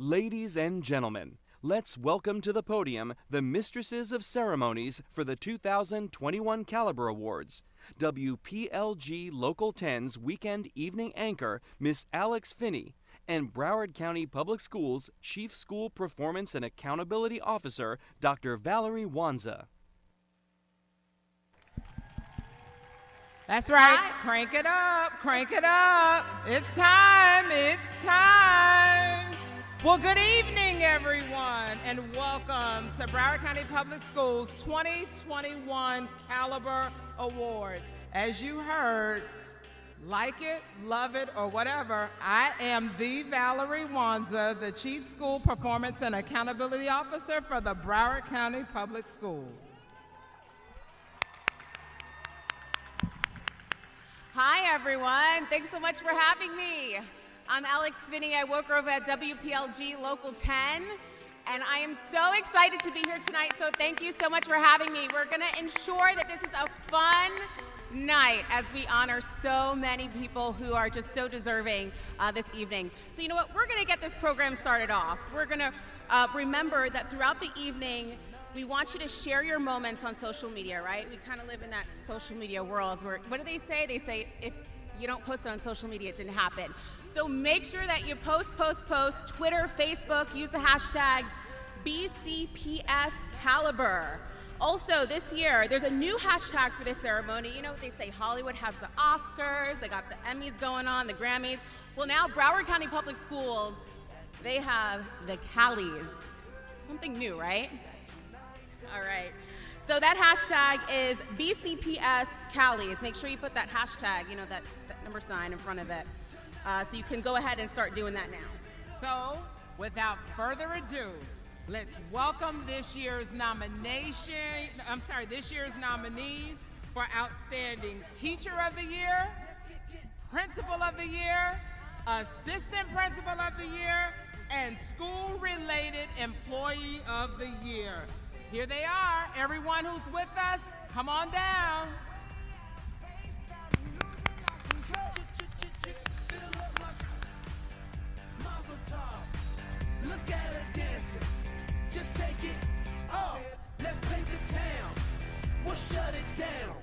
Ladies and gentlemen, let's welcome to the podium the Mistresses of Ceremonies for the 2021 Caliber Awards. WPLG Local 10's weekend evening anchor, Miss Alex Finney, and Broward County Public Schools Chief School Performance and Accountability Officer, Dr. Valerie Wanza. That's right. Crank it up, crank it up. It's time, it's time. Well, good evening, everyone, and welcome to Broward County Public Schools 2021 Caliber Awards. As you heard, like it, love it, or whatever, I am the Valerie Wanza, the Chief School Performance and Accountability Officer for the Broward County Public Schools. Hi, everyone. Thanks so much for having me. I'm Alex Finney. I work over at WPLG Local 10, and I am so excited to be here tonight, so thank you so much for having me. We're going to ensure that this is a fun night as we honor so many people who are just so deserving this evening. So you know what? We're going to get this program started off. We're going to remember that throughout the evening, we want you to share your moments on social media, right? We kind of live in that social media world where, what do they say? They say, if you don't post it on social media, it didn't happen. So make sure that you post, Twitter, Facebook, use the hashtag BCPSCaliber. Also, this year, there's a new hashtag for this ceremony. You know what they say, Hollywood has the Oscars, they got the Emmys going on, the Grammys. Well, now Broward County Public Schools, they have the Callies. Something new, right? All right. So that hashtag is BCPS Callies. Make sure you put that hashtag, you know, that number sign in front of it. So you can go ahead and start doing that now. So, without further ado, let's welcome this year's nominees for Outstanding Teacher of the Year, Principal of the Year, Assistant Principal of the Year, and School-Related Employee of the Year. Here they are. Everyone who's with us, come on down. Look at her dancing. Just take it off. Let's paint the town. We'll shut it down.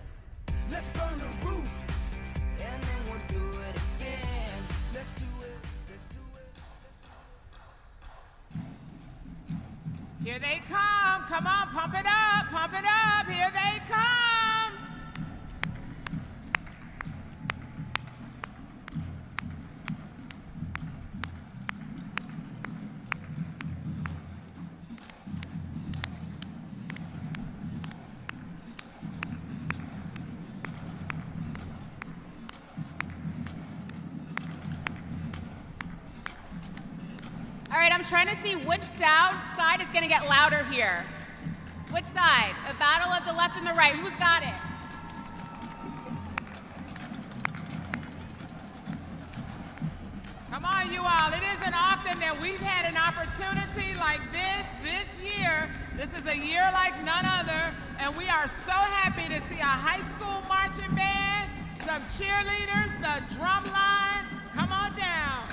Let's burn the roof. And then we'll do it again. Let's do it. Let's do it. Here they come. Come on, pump it up. Pump it up. Here they come. All right, I'm trying to see which side is going to get louder here. Which side? A battle of the left and the right. Who's got it? Come on, you all. It isn't often that we've had an opportunity like this year. This is a year like none other, and we are so happy to see a high school marching band, some cheerleaders, the drum line. Come on down.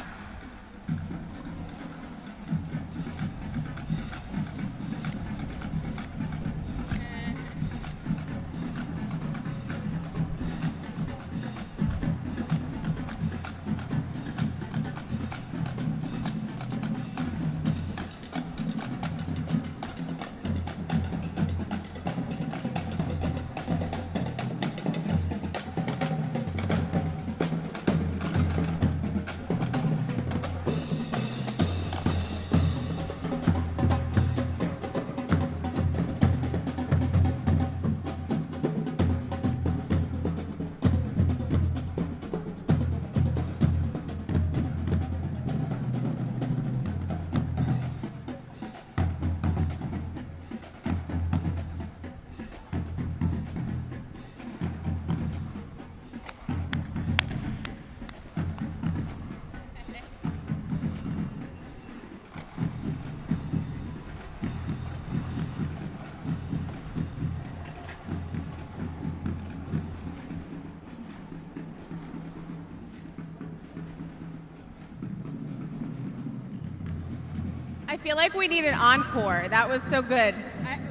I feel like we need an encore. That was so good.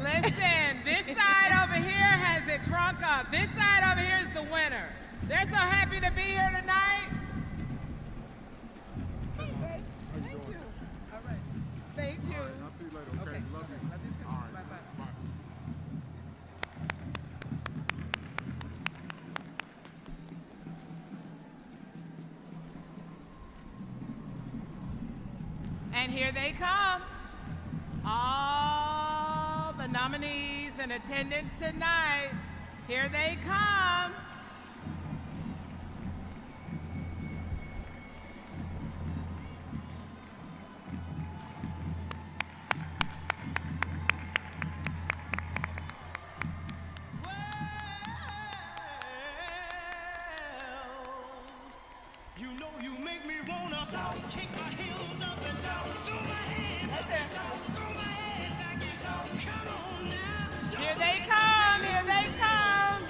Listen, this side over here has it crunk up. This side over here is the winner. They're so happy to be here tonight. Hey, babe. Thank you. All right. Thank you. All right, I'll see you later. Okay. Love you. Love you too. All right. Bye-bye. Bye. And here they come. All the nominees in attendance tonight. Here they come. You know you make me wanna kick my heels up and down, throw my hands up and down, throw my head back and down. Come on now. Here they come. Here they come.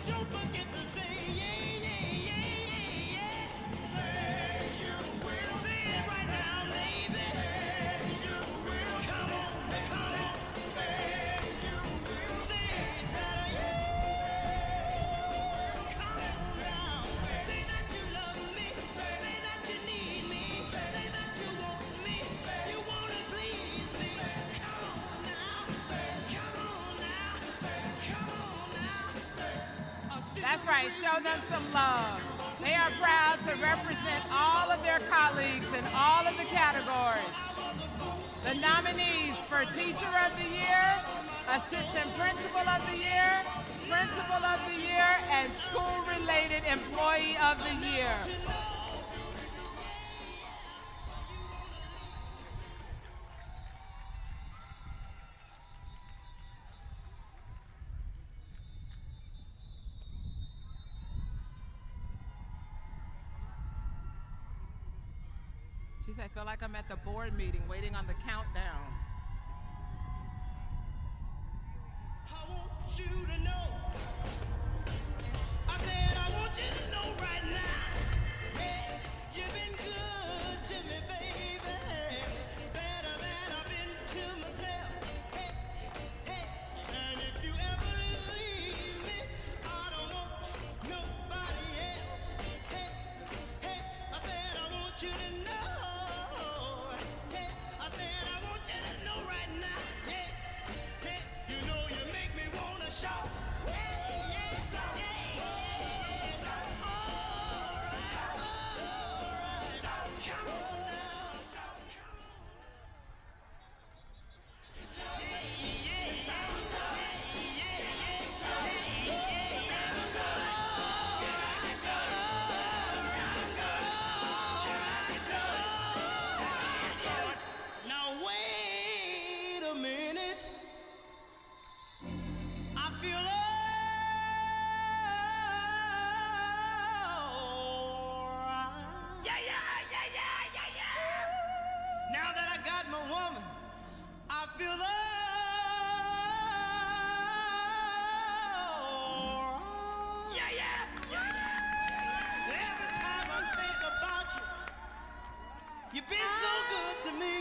Don't forget to say yeah, yeah, yeah, yeah, yeah. Say you will. Say it right now, baby. Say you will. Come on, come on. Say you will. Say that come on now. Say that you love me. Say that you need me. Say that you want me. You wanna please me. Come on now. Come on now. Come on now. That's right. Show them some love. They are proud to represent all of their colleagues in all of the categories. The nominees for Teacher of the Year, Assistant Principal of the Year, Principal of the Year, and School-Related Employee of the Year. She said, I feel like I'm at the board meeting waiting on the countdown. I want you to know. I said I want you to know right now. Hey, you've been good to me, baby. Better than I've been to myself. Hey, hey, and if you ever leave me, I don't want nobody else. Hey, hey, I said I want you to know. Hey, I said I want you to know right now. Hey, hey, you know you make me wanna shout. Hey, yes, yeah, yeah. All right. Come on now. Now wait a minute. I feel alright. Yeah, yeah, yeah, yeah, yeah, yeah. Now that I got my woman, I feel alright. Yeah, yeah, yeah, yeah. Every time I think about you, you've been so good to me.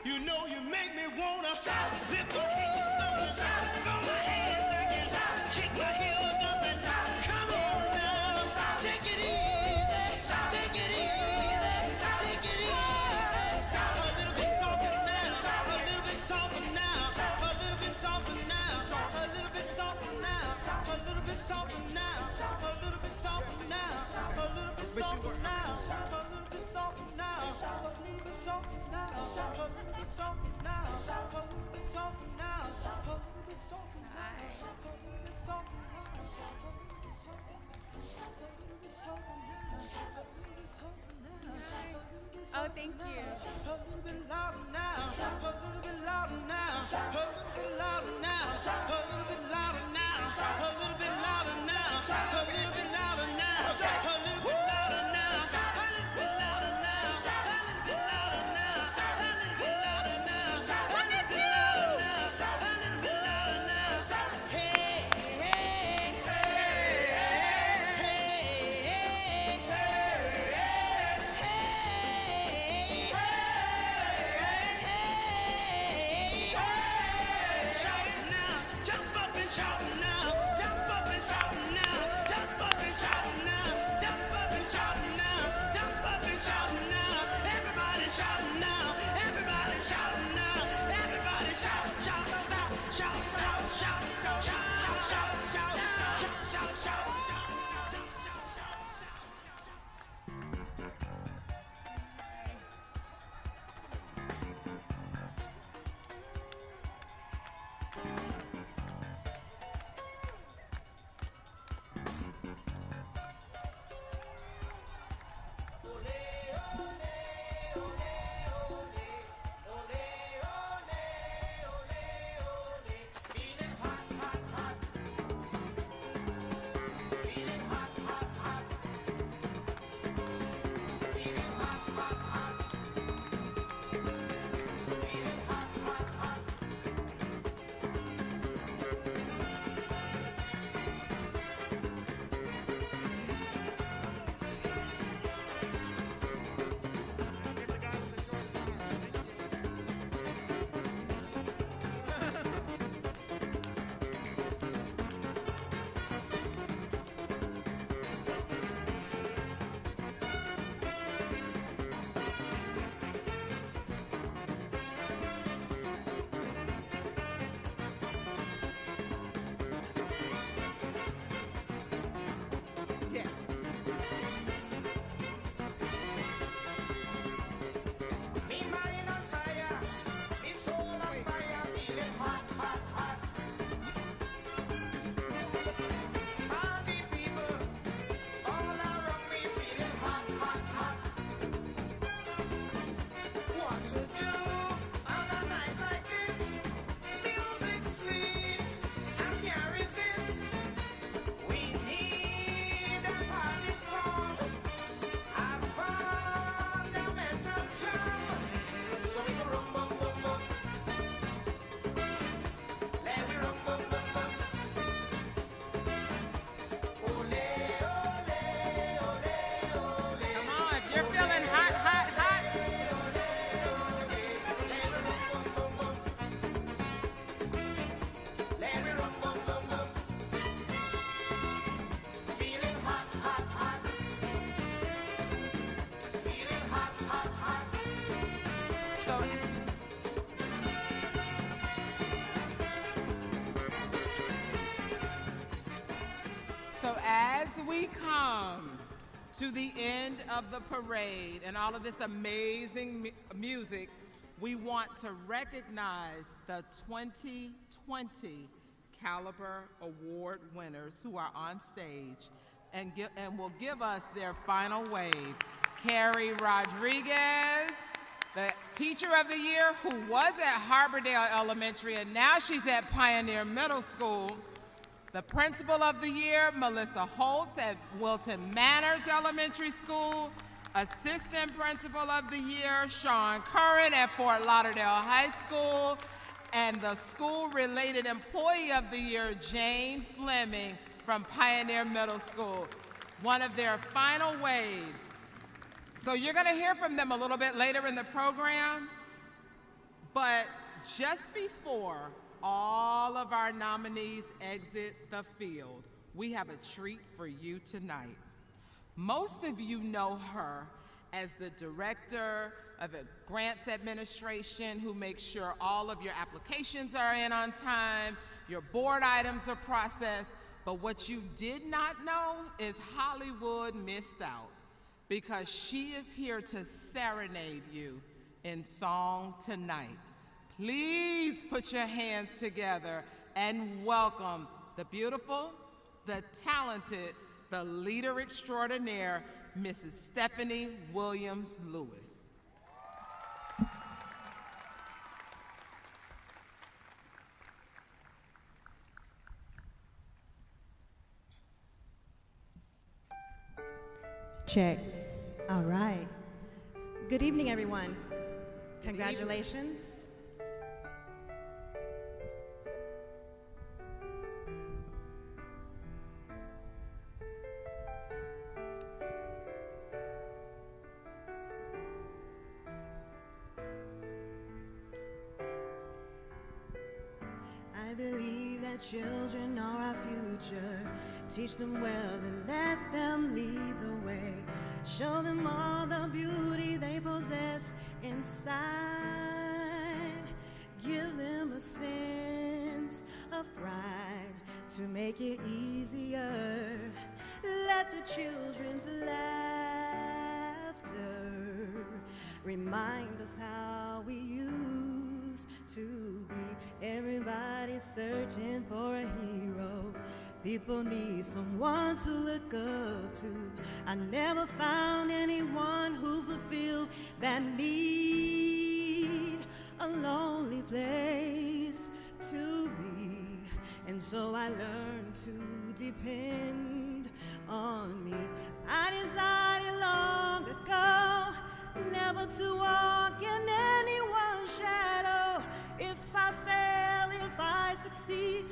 You know you make me wanna lift my hands up and down, throw my hands back and down, kick my heels up and down. Come on now, take it easy, take it easy, take it easy. A little bit softer now, a little bit softer now, a little bit softer now, a little bit softer now, a little bit softer now, a little bit softer now, a little bit softer now, a little bit softer now, a little bit softer now, a little bit softer now, a little bit softer now, a little bit softer now, a little bit softer Oh, thank you. a little bit louder now, a little bit louder now, a little bit louder now, a little bit louder now, a little bit louder now, a little bit louder now, a little bit louder now, a little bit louder now, a little bit louder now, a little bit louder now, a little bit louder now. Hey, hey, hey, hey, hey, hey. come to the end of the parade and all of this amazing music, we want to recognize the 2020 Caliber Award winners who are on stage and will give us their final wave. Carrie Rodriguez, the Teacher of the Year, who was at Harbordale Elementary and now she's at Pioneer Middle School. The Principal of the Year, Melissa Holtz at Wilton Manors Elementary School. Assistant Principal of the Year, Sean Curran at Fort Lauderdale High School. And the School-Related Employee of the Year, Jane Fleming from Pioneer Middle School. One of their final waves. So you're going to hear from them a little bit later in the program, but just before all of our nominees exit the field, we have a treat for you tonight. Most of you know her as the Director of Grants Administration, who makes sure all of your applications are in on time, your board items are processed, but what you did not know is Hollywood missed out, because she is here to serenade you in song tonight. Please put your hands together and welcome the beautiful, the talented, the leader extraordinaire, Mrs. Stephanie Williams-Lewis. Check. All right. Good evening, everyone. Congratulations. I believe that children are our future. Teach them well and let them lead the way. Show them all the beauty they possess inside. Give them a sense of pride to make it easier. Let the children's laughter remind us how we used to be. Everybody's searching for a hero. People need someone to look up to. I never found anyone who fulfilled that need. A lonely place to be. And so I learned to depend on me. I decided long ago never to walk in anyone's shadow. If I fail, if I succeed,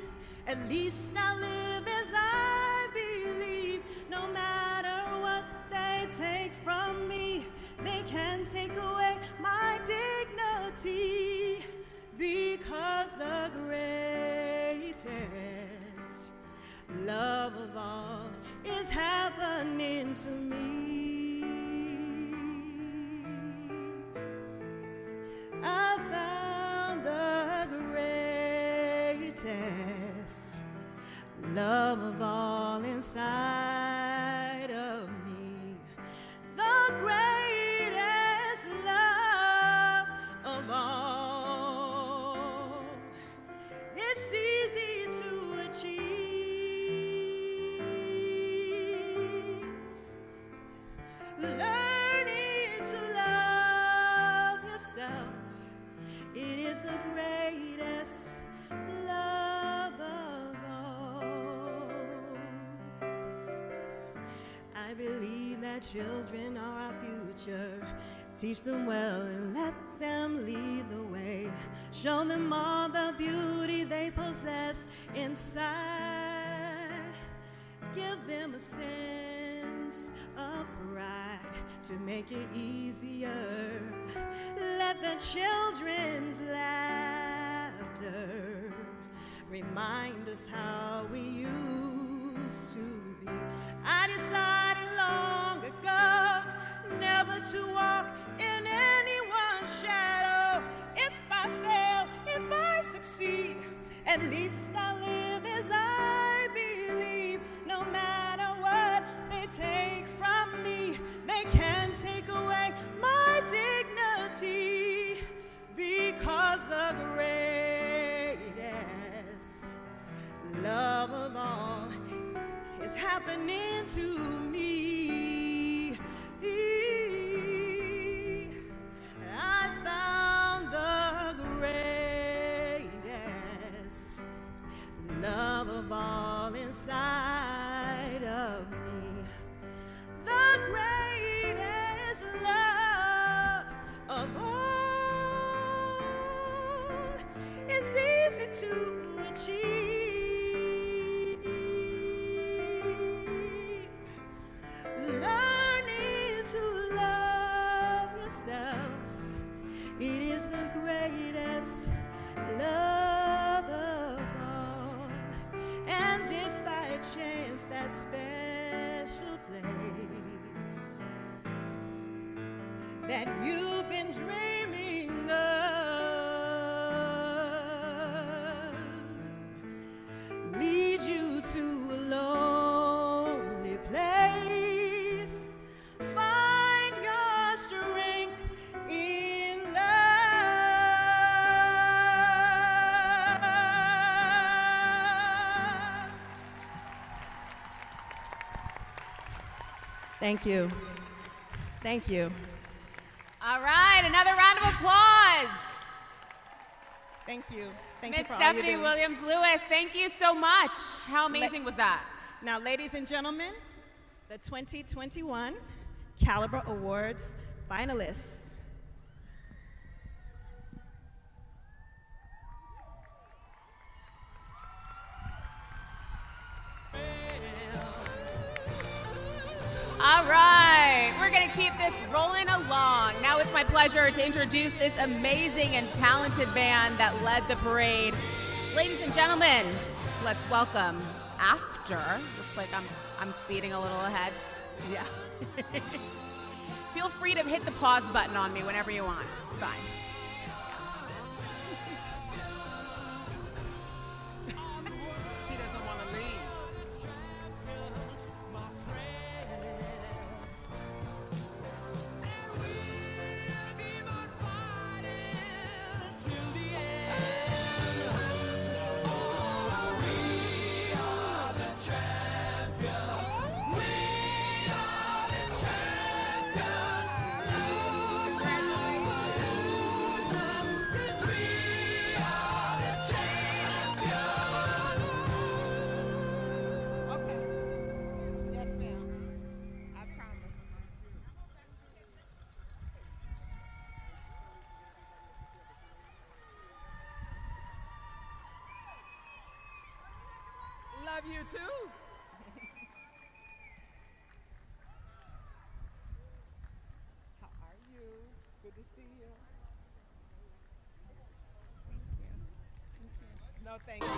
at least I live as I believe. No matter what they take from me, they can take away my dignity. Because the greatest love of all is happening to me. I found the greatest love of all inside of me. The greatest love of all. It's easy to achieve. Learning to love yourself, it is the greatest love of all. I believe that children are our future. Teach them well and let them lead the way. Show them all the beauty they possess inside. Give them a sense of pride to make it easier. Let the children's laughter remind us how we used to be. I decided long ago never to walk in anyone's shadow. If I fail, if I succeed, at least I live as I believe. No matter what to me. I found the greatest love of all inside of me. The greatest love of all. It's easy to achieve. Learning to love yourself. It is the greatest love of all. And if by chance that special place that you've been dreaming of leads you to a lonely place, find your strength in love. Thank you. Thank you. All right, another round of applause. Thank you. Thank Miss you for all you Stephanie do. Williams-Lewis, thank you so much. How amazing was that? Now, ladies and gentlemen, the 2021 Caliber Awards finalists. All right, we're gonna keep this rolling along. Now it's my pleasure to introduce this amazing and talented band that led the parade. Ladies and gentlemen, let's welcome After. Looks like I'm speeding a little ahead. Yeah. Feel free to hit the pause button on me whenever you want. It's fine. She doesn't want to leave. Okay. Yes, ma'am. I promise. Love you too. How are you? Good to see you. Thank you. No, thank you.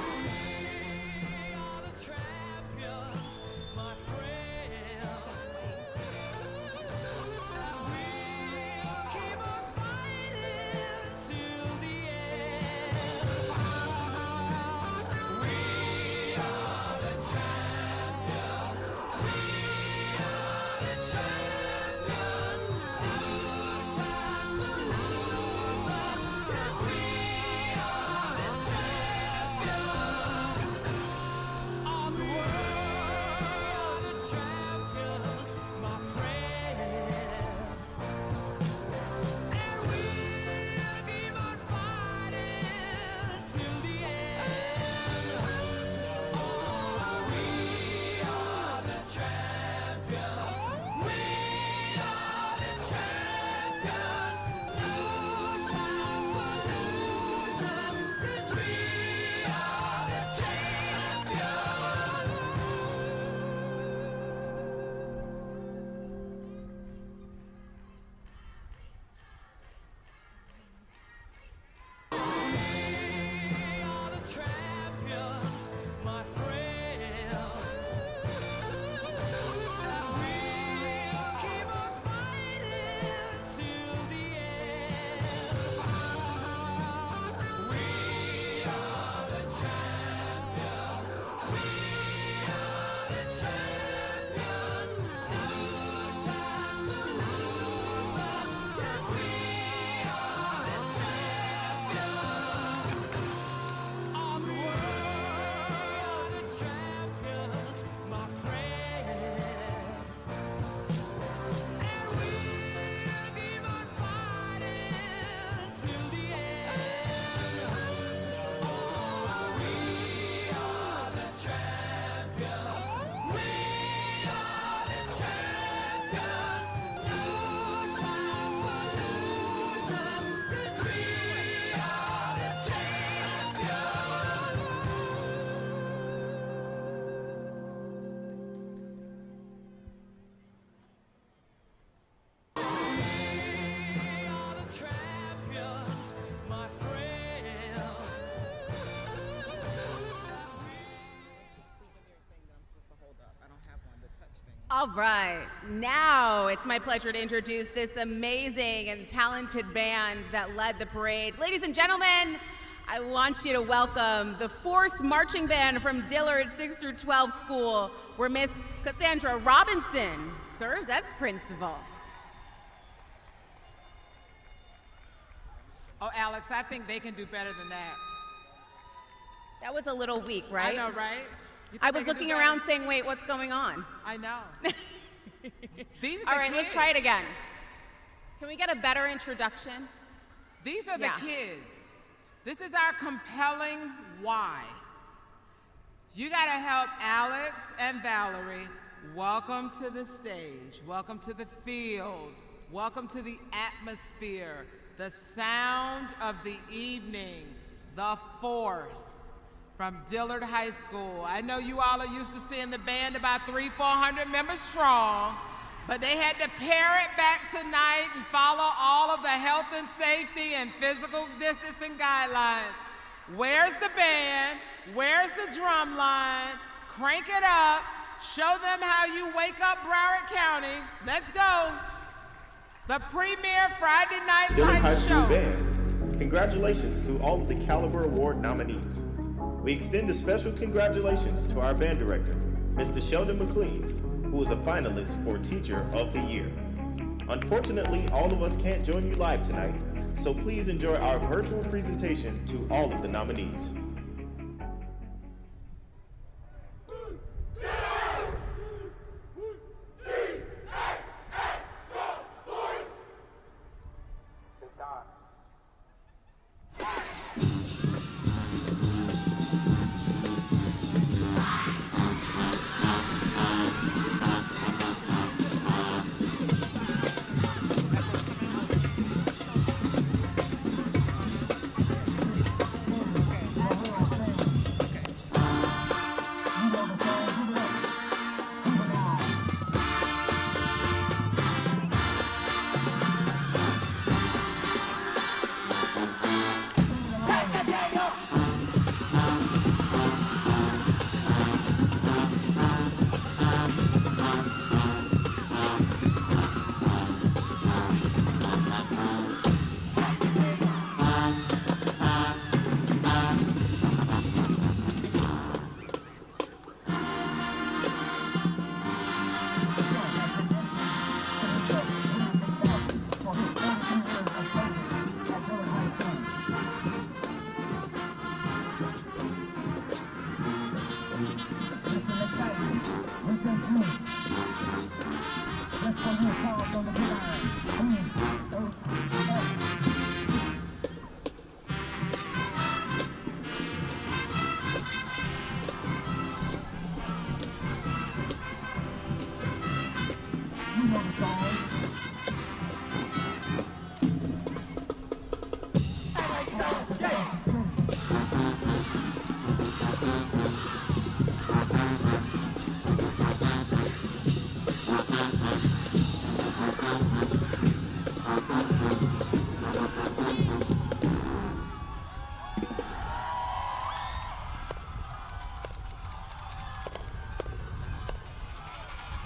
All right, now it's my pleasure to introduce this amazing and talented band that led the parade. Ladies and gentlemen, I want you to welcome the Force Marching Band from Dillard 6 through 12 School, where Miss Cassandra Robinson serves as principal. Oh, Alex, I think they can do better than that. That was a little weak, right? I know, right? You think I they was can do looking better? around saying, wait, what's going on? I know. These are the All right, kids. let's try it again. Can we get a better introduction? These are the Yeah. kids. This is our compelling why. You got to help Alex and Valerie. Welcome to the stage. Welcome to the field. Welcome to the atmosphere. The sound of the evening. The Force from Dillard High School. I know you all are used to seeing the band about 300-400 members strong, but they had to pare it back tonight and follow all of the health and safety and physical distancing guidelines. Where's the band? Where's the drum line? Crank it up. Show them how you wake up Broward County. Let's go. The premier Friday night Dillard High light School show. Band, congratulations to all of the Caliber Award nominees. We extend a special congratulations to our band director, Mr. Sheldon McLean, who was a finalist for Teacher of the Year. Unfortunately, all of us can't join you live tonight, so please enjoy our virtual presentation to all of the nominees.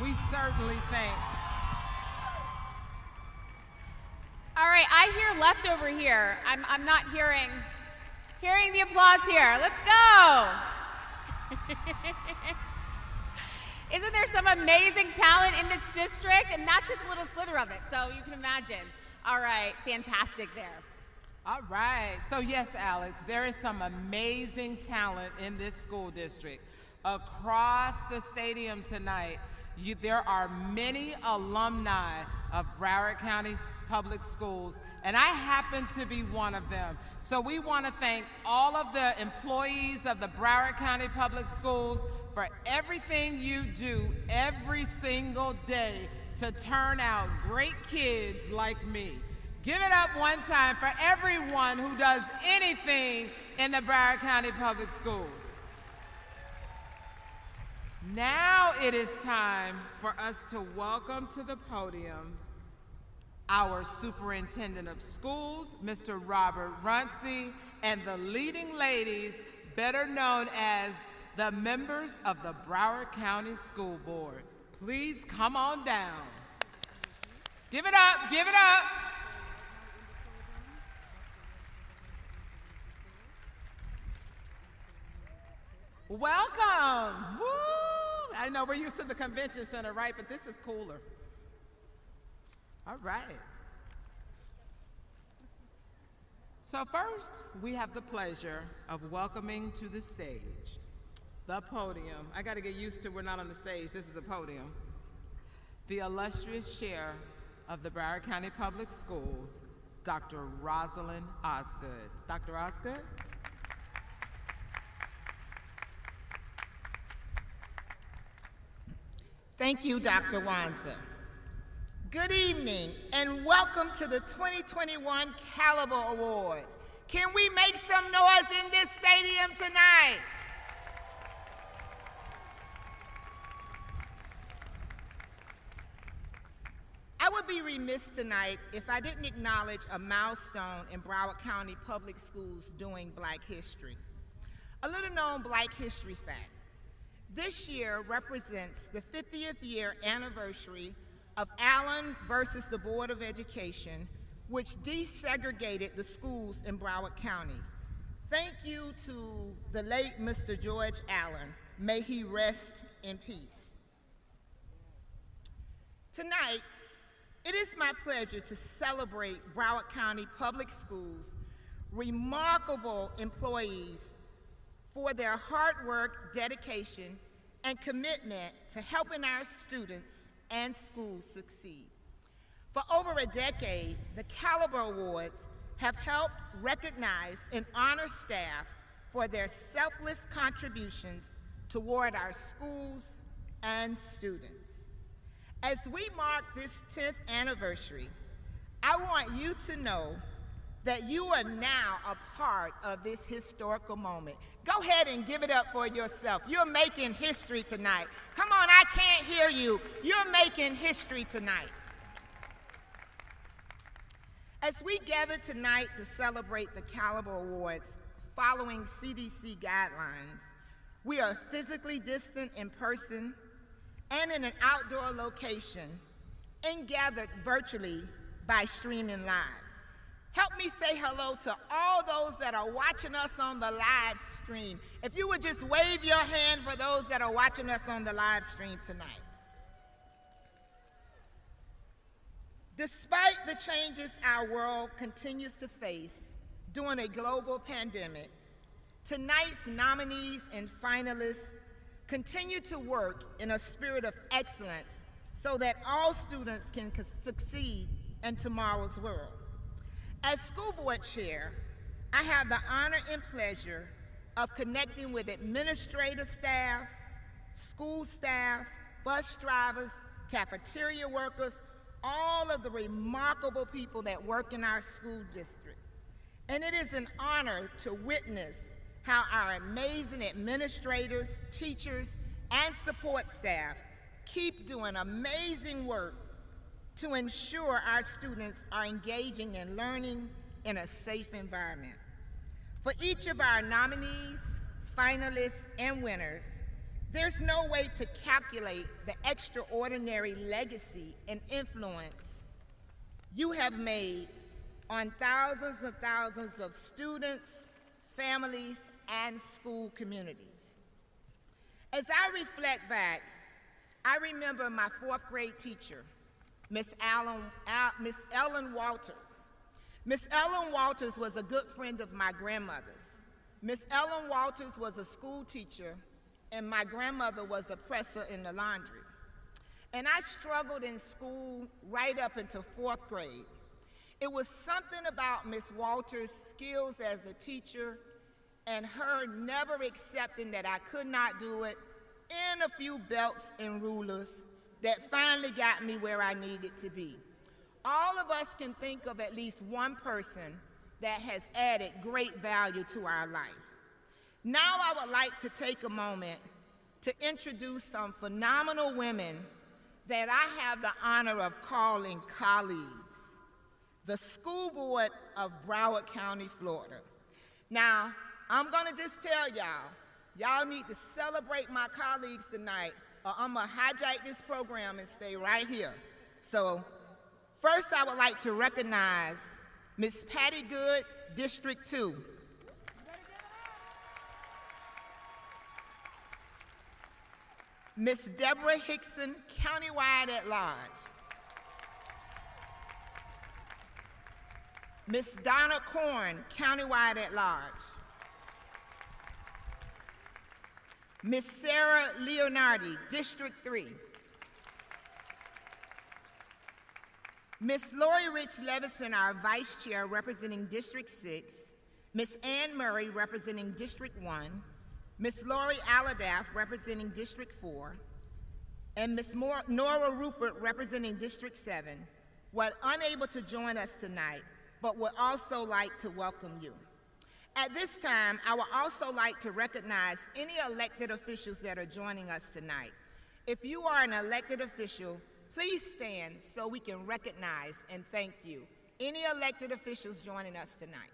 We certainly thank. All right, I hear leftover here. I'm not hearing the applause here. Let's go. Isn't there some amazing talent in this district? And that's just a little slither of it, so you can imagine. All right, fantastic there. All right. So yes, Alex, there is some amazing talent in this school district. Across the stadium tonight, there are many alumni of Broward County Public Schools, and I happen to be one of them. So we want to thank all of the employees of the Broward County Public Schools for everything you do every single day to turn out great kids like me. Give it up one time for everyone who does anything in the Broward County Public Schools. Now it is time for us to welcome to the podiums our Superintendent of Schools, Mr. Robert Runcie, and the leading ladies, better known as the members of the Broward County School Board. please come on down. Give it up, give it up. Welcome. Woo! I know we're used to the convention center, right? But this is cooler. All right. So first, we have the pleasure of welcoming to the stage, the podium. I got to get used to we're not on the stage. This is the podium. The illustrious chair of the Broward County Public Schools, Dr. Rosalind Osgood. Dr. Osgood? Thank you, Dr. Wanzer. Good evening and welcome to the 2021 Caliber Awards. Can we make some noise in this stadium tonight? I would be remiss tonight if I didn't acknowledge a milestone in Broward County Public Schools doing Black history. A little known Black history fact. This year represents the 50th year anniversary of Allen versus the Board of Education, which desegregated the schools in Broward County. Thank you to the late Mr. George Allen. May he rest in peace. Tonight, it is my pleasure to celebrate Broward County Public Schools' remarkable employees for their hard work, dedication, and commitment to helping our students and schools succeed. For over a decade, the Caliber Awards have helped recognize and honor staff for their selfless contributions toward our schools and students. As we mark this 10th anniversary, I want you to know that you are now a part of this historical moment. Go ahead and give it up for yourself. You're making history tonight. Come on, I can't hear you. You're making history tonight. As we gather tonight to celebrate the Caliber Awards following CDC guidelines, we are physically distant in person and in an outdoor location and gathered virtually by streaming live. Help me say hello to all those that are watching us on the live stream. If you would just wave your hand for those that are watching us on the live stream tonight. Despite the changes our world continues to face during a global pandemic, tonight's nominees and finalists continue to work in a spirit of excellence so that all students can succeed in tomorrow's world. As school board chair, I have the honor and pleasure of connecting with administrative staff, school staff, bus drivers, cafeteria workers, all of the remarkable people that work in our school district. And it is an honor to witness how our amazing administrators, teachers, and support staff keep doing amazing work to ensure our students are engaging in learning in a safe environment. For each of our nominees, finalists, and winners, there's no way to calculate the extraordinary legacy and influence you have made on thousands and thousands of students, families, and school communities. As I reflect back, I remember my 4th grade teacher, Miss Ellen Walters. Miss Ellen Walters was a good friend of my grandmother's. Miss Ellen Walters was a school teacher, and my grandmother was a presser in the laundry. And I struggled in school right up into 4th grade. It was something about Miss Walters' skills as a teacher and her never accepting that I could not do it, and a few belts and rulers that finally got me where I needed to be. All of us can think of at least one person that has added great value to our life. Now I would like to take a moment to introduce some phenomenal women that I have the honor of calling colleagues, the School Board of Broward County, Florida. Now, I'm gonna just tell y'all need to celebrate my colleagues tonight or I'm gonna hijack this program and stay right here. So first I would like to recognize Miss Patty Good, District 2. Miss Deborah Hickson, Countywide at Large. Miss Donna Korn, Countywide at Large. Miss Sarah Leonardi, District 3. Miss Lori Rich Levison, our Vice Chair, representing District 6. Miss Ann Murray, representing District 1. Miss Lori Aladaff, representing District 4. And Miss Nora Rupert, representing District 7, were unable to join us tonight, but would also like to welcome you. At this time, I would also like to recognize any elected officials that are joining us tonight. If you are an elected official, please stand so we can recognize and thank you. Any elected officials joining us tonight?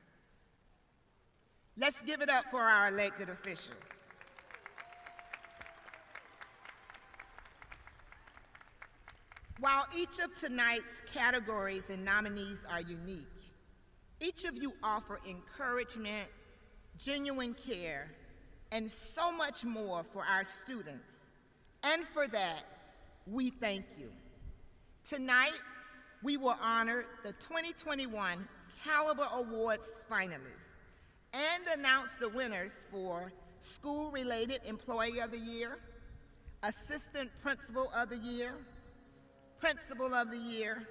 Let's give it up for our elected officials. While each of tonight's categories and nominees are unique, each of you offer encouragement, genuine care, and so much more for our students. And for that, we thank you. Tonight, we will honor the 2021 Caliber Awards finalists and announce the winners for School-Related Employee of the Year, Assistant Principal of the Year, Principal of the Year,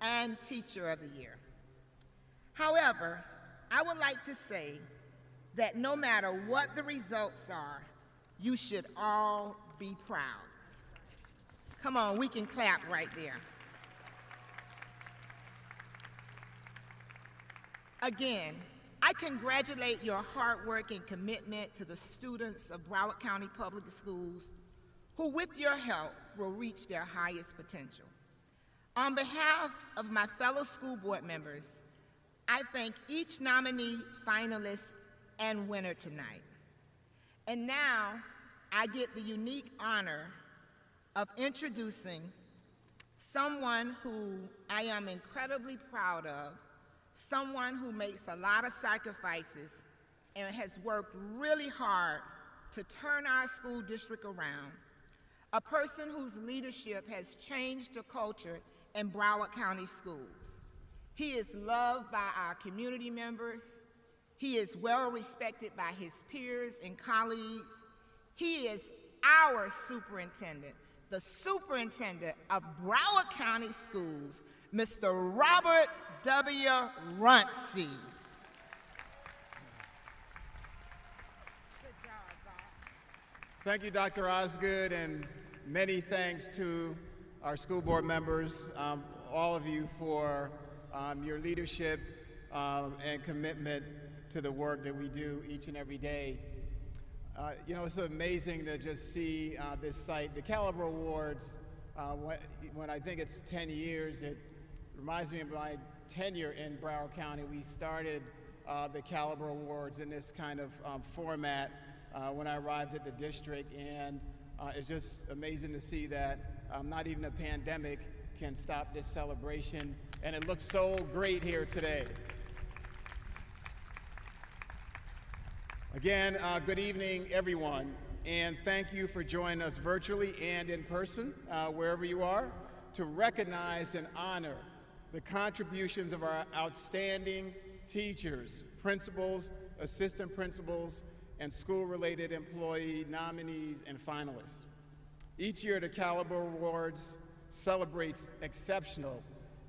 and Teacher of the Year. However, I would like to say that no matter what the results are, you should all be proud. Come on, we can clap right there. Again, I congratulate your hard work and commitment to the students of Broward County Public Schools who, with your help, will reach their highest potential. On behalf of my fellow school board members, I thank each nominee, finalist, and winner tonight. And now, I get the unique honor of introducing someone who I am incredibly proud of, someone who makes a lot of sacrifices and has worked really hard to turn our school district around, a person whose leadership has changed the culture in Broward County schools. He is loved by our community members. He is well respected by his peers and colleagues. He is our superintendent, the superintendent of Broward County Schools, Mr. Robert W. Runcie. Thank you, Dr. Osgood, and many thanks to our school board members, all of you, for your leadership and commitment to the work that we do each and every day. You know, it's amazing to just see this site. The Caliber Awards, when I think it's 10 years, it reminds me of my tenure in Broward County. We started the Caliber Awards in this kind of format when I arrived at the district, and it's just amazing to see that not even a pandemic can stop this celebration, and it looks so great here today. Again, good evening, everyone, and thank you for joining us virtually and in person, wherever you are, to recognize and honor the contributions of our outstanding teachers, principals, assistant principals, and school-related employee nominees and finalists. Each year, the Caliber Awards celebrates exceptional,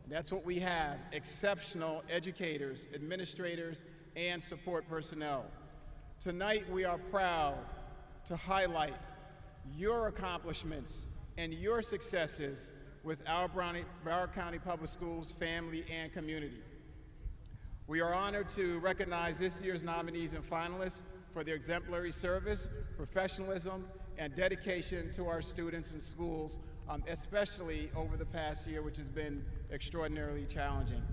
and that's what we have, exceptional educators, administrators, and support personnel. Tonight, we are proud to highlight your accomplishments and your successes with our Broward County Public Schools family and community. We are honored to recognize this year's nominees and finalists for their exemplary service, professionalism, and dedication to our students and schools, especially over the past year, which has been extraordinarily challenging.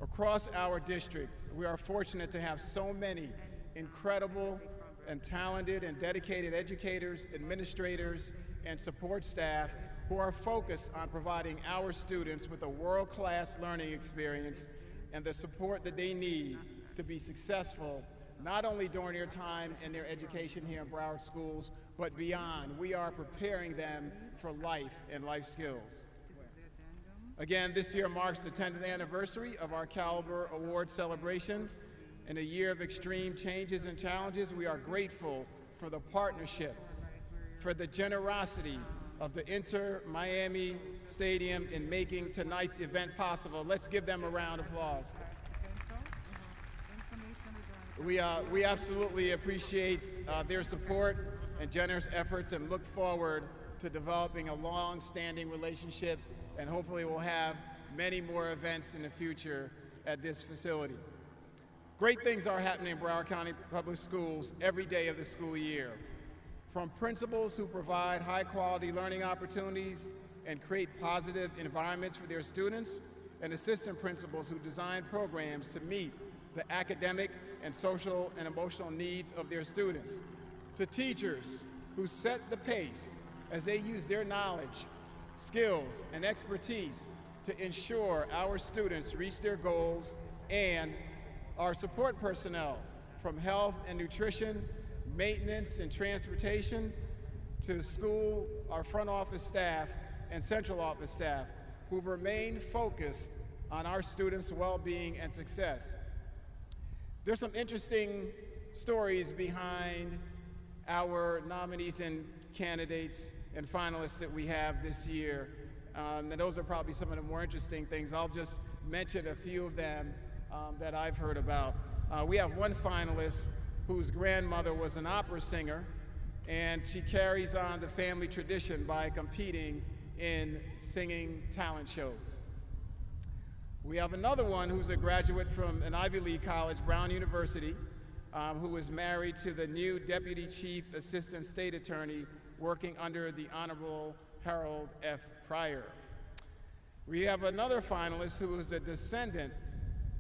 Across our district, we are fortunate to have so many incredible and talented and dedicated educators, administrators, and support staff who are focused on providing our students with a world-class learning experience and the support that they need to be successful, not only during their time in their education here in Broward schools, but beyond. We are preparing them for life and life skills. Again, this year marks the 10th anniversary of our Caliber Award celebration. In a year of extreme changes and challenges, we are grateful for the partnership, for the generosity of the Inter-Miami Stadium in making tonight's event possible. Let's give them a round of applause. We absolutely appreciate their support and generous efforts and look forward to developing a long-standing relationship, and hopefully we'll have many more events in the future at this facility. Great things are happening in Broward County Public Schools every day of the school year. From principals who provide high-quality learning opportunities and create positive environments for their students, and assistant principals who design programs to meet the academic and social and emotional needs of their students, to teachers who set the pace as they use their knowledge, skills, and expertise to ensure our students reach their goals, and our support personnel from health and nutrition, maintenance and transportation, to school, our front office staff and central office staff who remain focused on our students' well-being and success. There's some interesting stories behind our nominees and candidates and finalists that we have this year. And those are probably some of the more interesting things. I'll just mention a few of them that I've heard about. We have one finalist whose grandmother was an opera singer, and she carries on the family tradition by competing in singing talent shows. We have another one who's a graduate from an Ivy League college, Brown University, who is married to the new Deputy Chief Assistant State Attorney working under the Honorable Harold F. Pryor. We have another finalist who is a descendant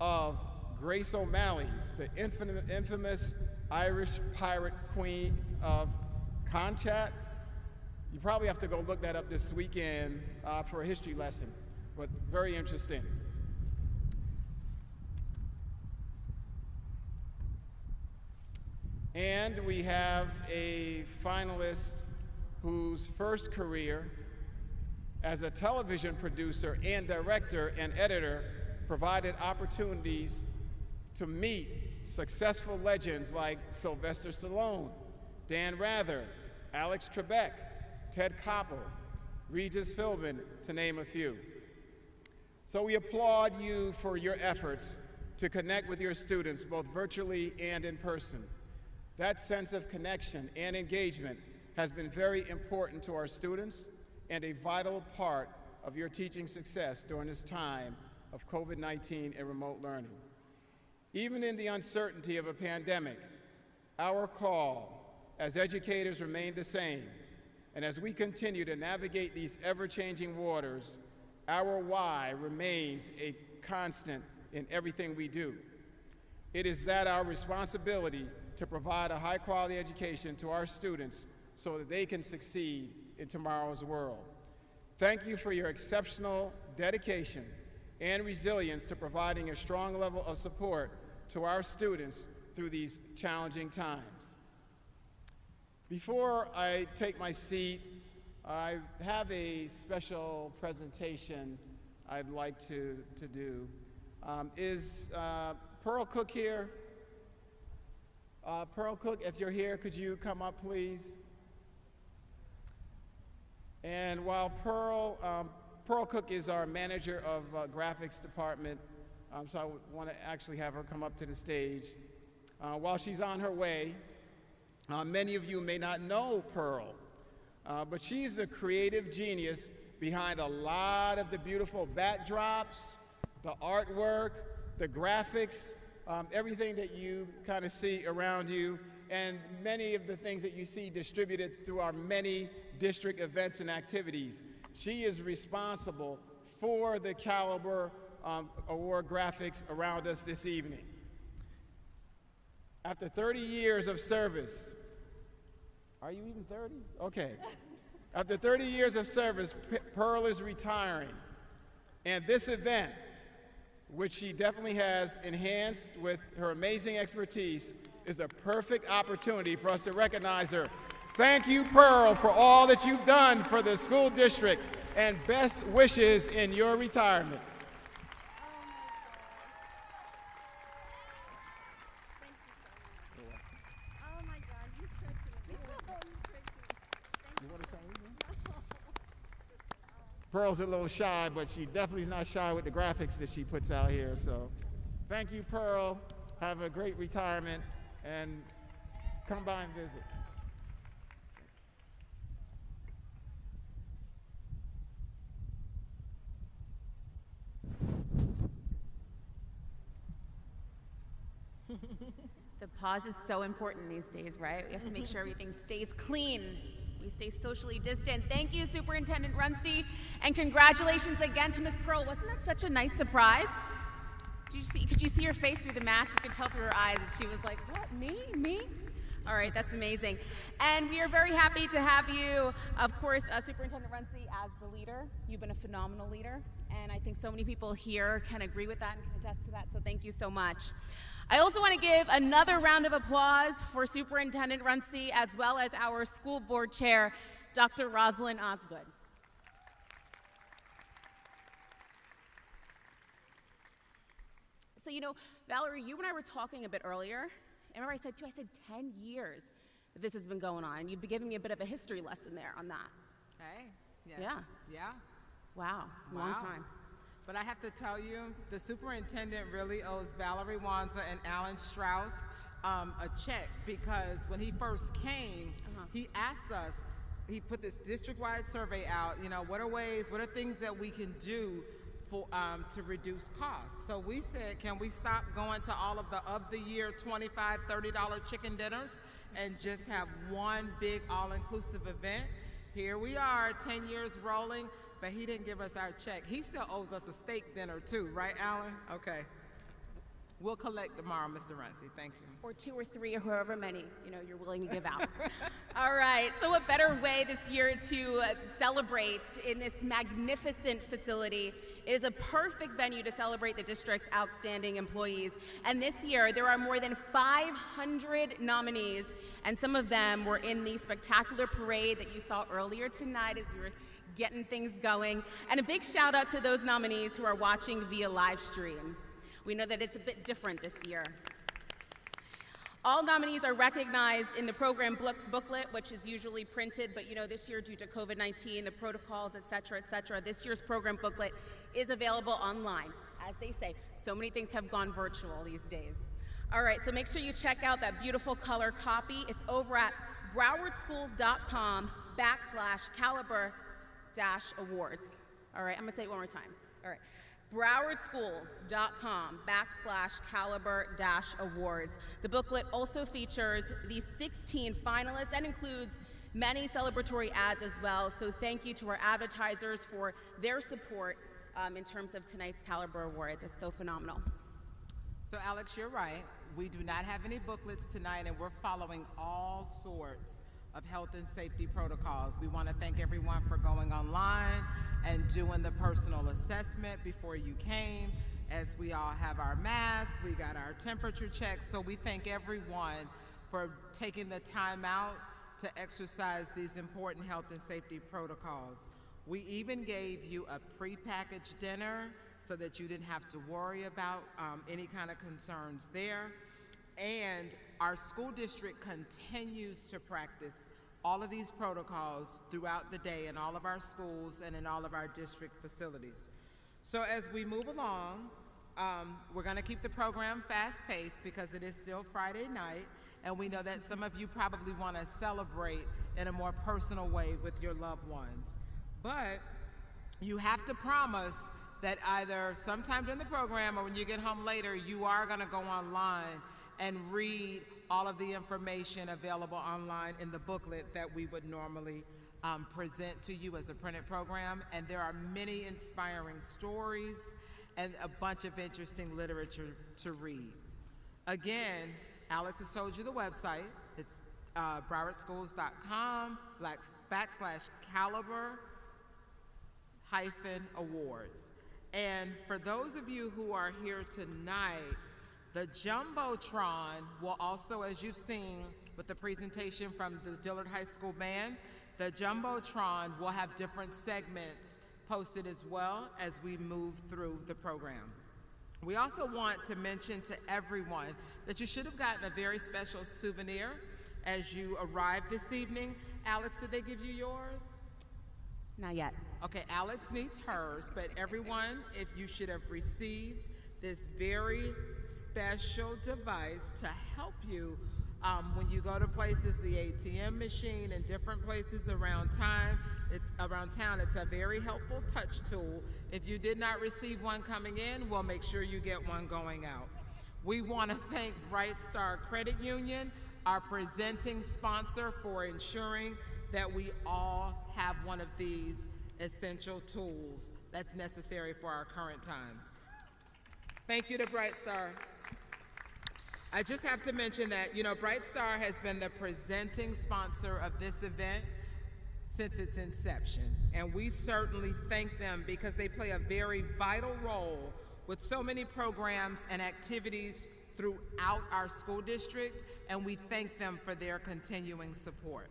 of Grace O'Malley, the infamous Irish pirate queen of Conchat. You probably have to go look that up this weekend for a history lesson, but very interesting. And we have a finalist whose first career as a television producer and director and editor provided opportunities to meet successful legends like Sylvester Stallone, Dan Rather, Alex Trebek, Ted Koppel, Regis Philbin, to name a few. So we applaud you for your efforts to connect with your students, both virtually and in person. That sense of connection and engagement has been very important to our students and a vital part of your teaching success during this time of COVID-19 and remote learning. Even in the uncertainty of a pandemic, our call as educators remain the same, and as we continue to navigate these ever-changing waters, our why remains a constant in everything we do. It is that our responsibility to provide a high-quality education to our students so that they can succeed in tomorrow's world. Thank you for your exceptional dedication and resilience to providing a strong level of support to our students through these challenging times. Before I take my seat, I have a special presentation I'd like to do. Is Pearl Cook here? Pearl Cook, if you're here, could you come up, please? And while Pearl Cook is our manager of graphics department, so I want to actually have her come up to the stage. While she's on her way, many of you may not know Pearl, but she's a creative genius behind a lot of the beautiful backdrops, the artwork, the graphics, everything that you kind of see around you, and many of the things that you see distributed through our many district events and activities. She is responsible for the Caliber Award graphics around us this evening. After 30 years of service, are you even 30? Okay. After 30 years of service, Pearl is retiring. And this event, which she definitely has enhanced with her amazing expertise, is a perfect opportunity for us to recognize her. Thank you, Pearl, for all that you've done for the school district, and best wishes in your retirement. Pearl's a little shy, but she definitely is not shy with the graphics that she puts out here. So thank you, Pearl. Have a great retirement, and come by and visit. The pause is so important these days, right? We have to make sure everything stays clean. We stay socially distant. Thank you, Superintendent Runcie, and congratulations again to Ms. Pearl. Wasn't that such a nice surprise? Could you see her face through the mask? You could tell through her eyes that she was like, what, me? All right, that's amazing. And we are very happy to have you, of course, Superintendent Runcie, as the leader. You've been a phenomenal leader, and I think so many people here can agree with that and can attest to that, so thank you so much. I also want to give another round of applause for Superintendent Runcie, as well as our school board chair, Dr. Rosalind Osgood. So, you know, Valerie, you and I were talking a bit earlier. And remember I said 10 years that this has been going on. You've been giving me a bit of a history lesson there on that. Hey, yes. Yeah. Wow, long time. But I have to tell you, the superintendent really owes Valerie Wanza and Alan Strauss a check, because when he first came, he asked us, he put this district-wide survey out, you know, what are things that we can do for, to reduce costs? So we said, can we stop going to all of the year $25, $30 chicken dinners and just have one big all-inclusive event? Here we are, 10 years rolling. But he didn't give us our check. He still owes us a steak dinner too, right, Alan? Okay. We'll collect tomorrow, Mr. Runcie. Thank you. Or 2 or 3 or however many, you know, you're willing to give out. All right, so what better way this year to celebrate in this magnificent facility. It is a perfect venue to celebrate the district's outstanding employees. And this year, there are more than 500 nominees, and some of them were in the spectacular parade that you saw earlier tonight as we were getting things going. And a big shout out to those nominees who are watching via live stream. We know that it's a bit different this year. All nominees are recognized in the program booklet, which is usually printed, but you know, this year due to COVID-19, the protocols, et cetera, this year's program booklet is available online. As they say, so many things have gone virtual these days. All right, so make sure you check out that beautiful color copy. It's over at browardschools.com/caliber-awards. All right, I'm gonna say it one more time. All right. browardschools.com/caliber-awards. The booklet also features the 16 finalists and includes many celebratory ads as well. So thank you to our advertisers for their support in terms of tonight's Caliber Awards. It's so phenomenal. So Alex, you're right. We do not have any booklets tonight, and we're following all sorts of health and safety protocols. We want to thank everyone for going online and doing the personal assessment before you came. As we all have our masks, we got our temperature checks, so we thank everyone for taking the time out to exercise these important health and safety protocols. We even gave you a prepackaged dinner so that you didn't have to worry about any kind of concerns there. And our school district continues to practice all of these protocols throughout the day in all of our schools and in all of our district facilities. So as we move along, we're going to keep the program fast-paced because it is still Friday night, and we know that some of you probably want to celebrate in a more personal way with your loved ones. But you have to promise that either sometime during the program or when you get home later, you are going to go online and read all of the information available online in the booklet that we would normally present to you as a printed program. And there are many inspiring stories and a bunch of interesting literature to read. Again, Alex has told you the website. It's browardschools.com/caliber-awards. And for those of you who are here tonight, the Jumbotron will also, as you've seen with the presentation from the Dillard High School Band, the Jumbotron will have different segments posted as well as we move through the program. We also want to mention to everyone that you should have gotten a very special souvenir as you arrived this evening. Alex, did they give you yours? Not yet. Okay, Alex needs hers, but everyone, if you should have received this very special device to help you when you go to places, the ATM machine and different places around town. It's a very helpful touch tool. If you did not receive one coming in, we'll make sure you get one going out. We want to thank Bright Star Credit Union, our presenting sponsor, for ensuring that we all have one of these essential tools that's necessary for our current times. Thank you to Bright Star. I just have to mention that, Bright Star has been the presenting sponsor of this event since its inception. And we certainly thank them because they play a very vital role with so many programs and activities throughout our school district, and we thank them for their continuing support.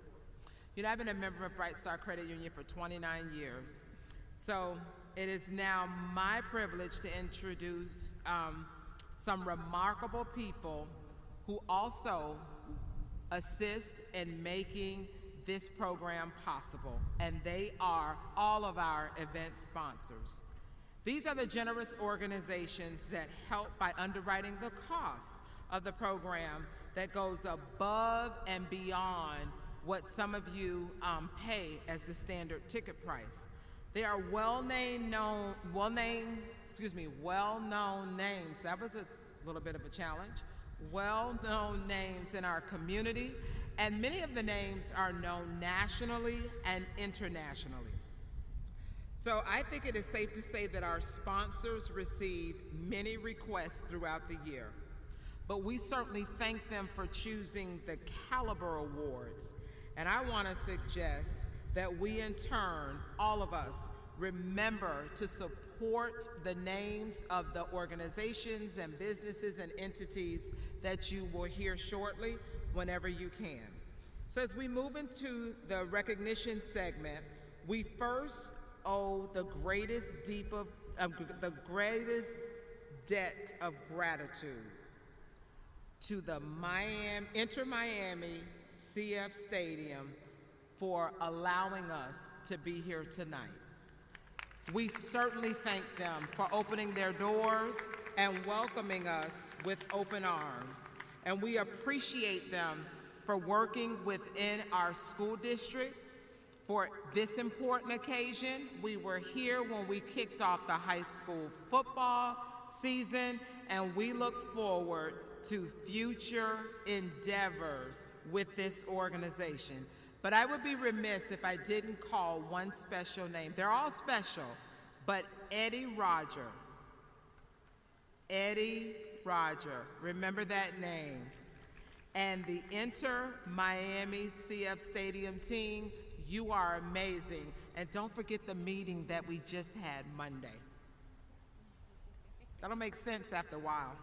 I've been a member of Bright Star Credit Union for 29 years. So it is now my privilege to introduce some remarkable people who also assist in making this program possible, and they are all of our event sponsors. These are the generous organizations that help by underwriting the cost of the program that goes above and beyond what some of you pay as the standard ticket price. They are well-known names. That was a little bit of a challenge. Well-known names in our community, and many of the names are known nationally and internationally. So I think it is safe to say that our sponsors receive many requests throughout the year, but we certainly thank them for choosing the Caliber Awards. And I want to suggest that we, in turn, all of us, remember to support the names of the organizations and businesses and entities that you will hear shortly whenever you can. So as we move into the recognition segment, we first owe the greatest debt of gratitude to the Inter Miami CF Stadium for allowing us to be here tonight. We certainly thank them for opening their doors and welcoming us with open arms. And we appreciate them for working within our school district for this important occasion. We were here when we kicked off the high school football season, and we look forward to future endeavors with this organization. But I would be remiss if I didn't call one special name. They're all special, but Eddie Roger. Eddie Roger, remember that name. And the Inter Miami CF Stadium team, you are amazing. And don't forget the meeting that we just had Monday. That'll make sense after a while.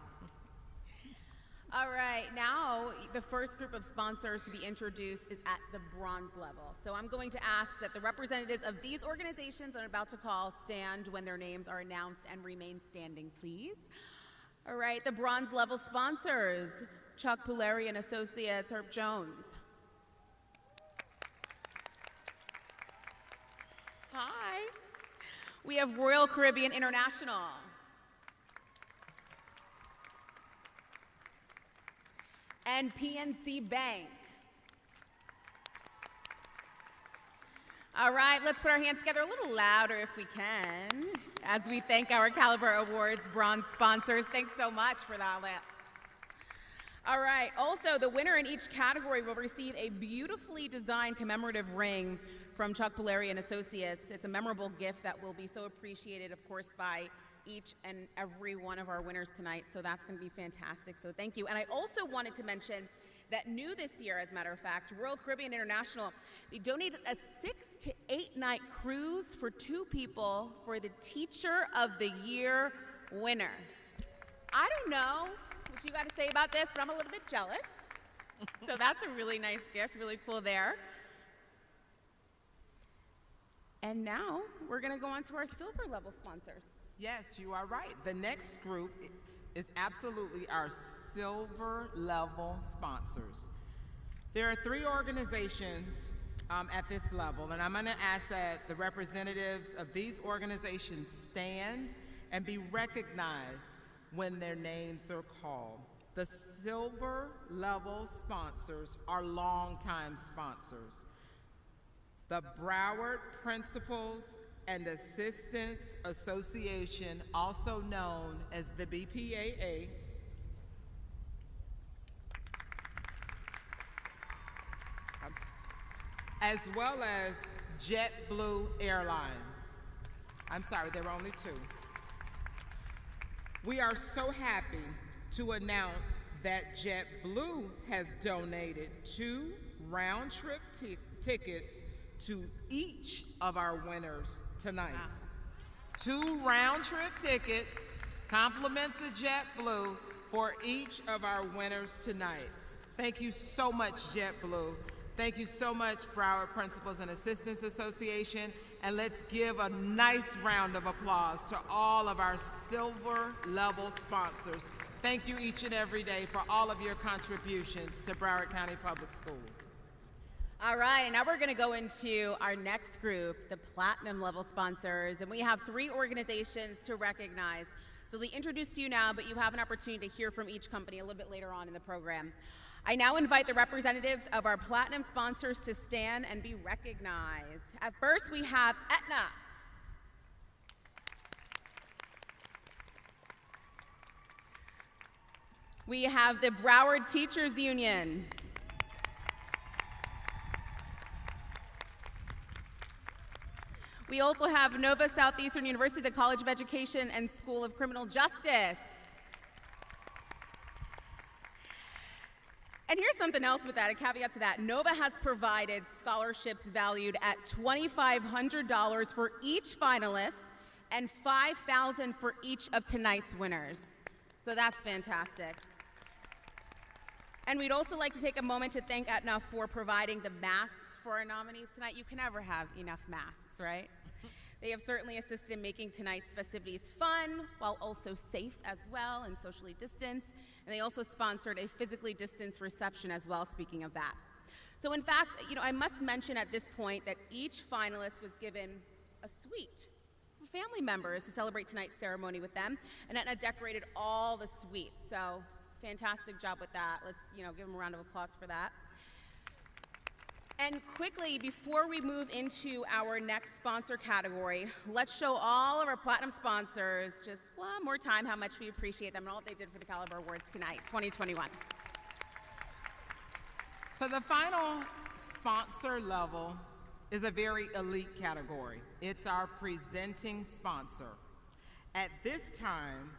All right, now the first group of sponsors to be introduced is at the bronze level. So I'm going to ask that the representatives of these organizations I'm about to call stand when their names are announced and remain standing, please. All right, the bronze level sponsors, Chuck Puleri and Associates, Herb Jones. Hi. We have Royal Caribbean International. And PNC Bank. All right, let's put our hands together a little louder if we can, as we thank our Caliber Awards bronze sponsors. Thanks so much for that. All right, also the winner in each category will receive a beautifully designed commemorative ring from Chuck Puleri and Associates. It's a memorable gift that will be so appreciated, of course, by each and every one of our winners tonight, so that's going to be fantastic, so thank you. And I also wanted to mention that new this year, as a matter of fact, Royal Caribbean International, they donated a 6 to 8 night cruise for 2 people for the Teacher of the Year winner. I don't know what you got to say about this, but I'm a little bit jealous. So that's a really nice gift, really cool there. And now we're going to go on to our silver level sponsors. Yes, you are right. The next group is absolutely our silver level sponsors. There are 3 organizations at this level, and I'm going to ask that the representatives of these organizations stand and be recognized when their names are called. The silver level sponsors are longtime sponsors. The Broward Principals and Assistants Association, also known as the BPAA, as well as JetBlue Airlines. I'm sorry, there were only 2. We are so happy to announce that JetBlue has donated 2 round-trip tickets to each of our winners tonight. Wow. 2 round-trip tickets, compliments of JetBlue, for each of our winners tonight. Thank you so much, JetBlue. Thank you so much, Broward Principals and Assistants Association, and let's give a nice round of applause to all of our silver level sponsors. Thank you each and every day for all of your contributions to Broward County Public Schools. All right, and now we're going to go into our next group, the platinum level sponsors, and we have 3 organizations to recognize. So they introduce to you now, but you have an opportunity to hear from each company a little bit later on in the program. I now invite the representatives of our platinum sponsors to stand and be recognized. At first, we have Aetna. We have the Broward Teachers Union. We also have Nova Southeastern University, the College of Education and School of Criminal Justice. And here's something else with that, a caveat to that. Nova has provided scholarships valued at $2,500 for each finalist and $5,000 for each of tonight's winners. So that's fantastic. And we'd also like to take a moment to thank Aetna for providing the masks for our nominees tonight. You can never have enough masks, right? They have certainly assisted in making tonight's festivities fun, while also safe as well and socially distanced. And they also sponsored a physically distanced reception as well, speaking of that. So in fact, I must mention at this point that each finalist was given a suite for family members to celebrate tonight's ceremony with them. And Aetna decorated all the suites. So fantastic job with that. Let's, give them a round of applause for that. And quickly, before we move into our next sponsor category, let's show all of our platinum sponsors just one more time how much we appreciate them and all that they did for the Caliber Awards tonight, 2021. So the final sponsor level is a very elite category. It's our presenting sponsor. At this time,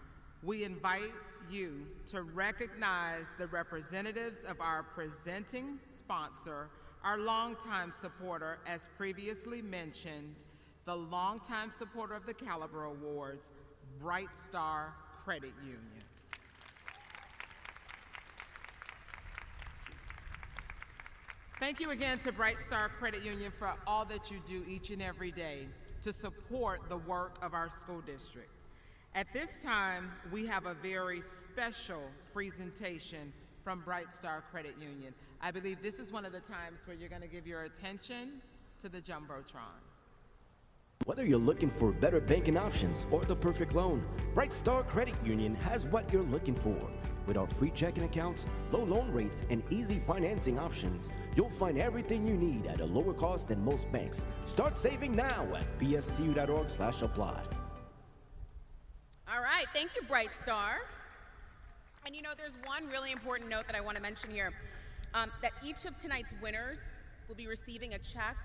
we invite you to recognize the representatives of our presenting sponsor, our longtime supporter, as previously mentioned, the longtime supporter of the Caliber Awards, Bright Star Credit Union. Thank you again to Bright Star Credit Union for all that you do each and every day to support the work of our school district. At this time, we have a very special presentation from Bright Star Credit Union. I believe this is one of the times where you're going to give your attention to the Jumbotrons. Whether you're looking for better banking options or the perfect loan, Bright Star Credit Union has what you're looking for. With our free checking accounts, low loan rates, and easy financing options, you'll find everything you need at a lower cost than most banks. Start saving now at bscu.org/apply. All right, thank you, Bright Star. And there's one really important note that I want to mention here, that each of tonight's winners will be receiving a check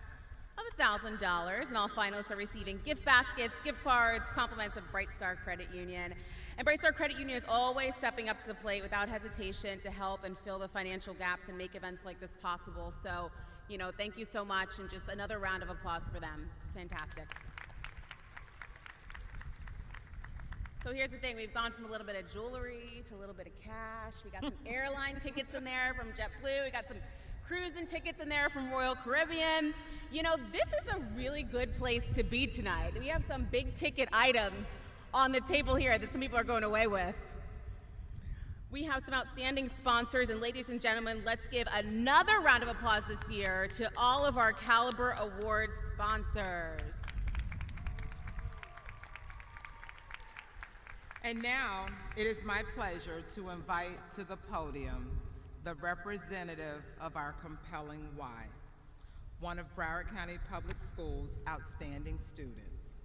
of $1,000, and all finalists are receiving gift baskets, gift cards, compliments of Bright Star Credit Union. And Bright Star Credit Union is always stepping up to the plate without hesitation to help and fill the financial gaps and make events like this possible. So, you know, thank you so much, and just another round of applause for them. It's fantastic. So here's the thing, we've gone from a little bit of jewelry to a little bit of cash. We got some airline tickets in there from JetBlue. We got some cruising tickets in there from Royal Caribbean. You know, this is a really good place to be tonight. We have some big ticket items on the table here that some people are going away with. We have some outstanding sponsors, and ladies and gentlemen, let's give another round of applause this year to all of our Caliber Award sponsors. And now, it is my pleasure to invite to the podium the representative of our compelling why, one of Broward County Public Schools' outstanding students.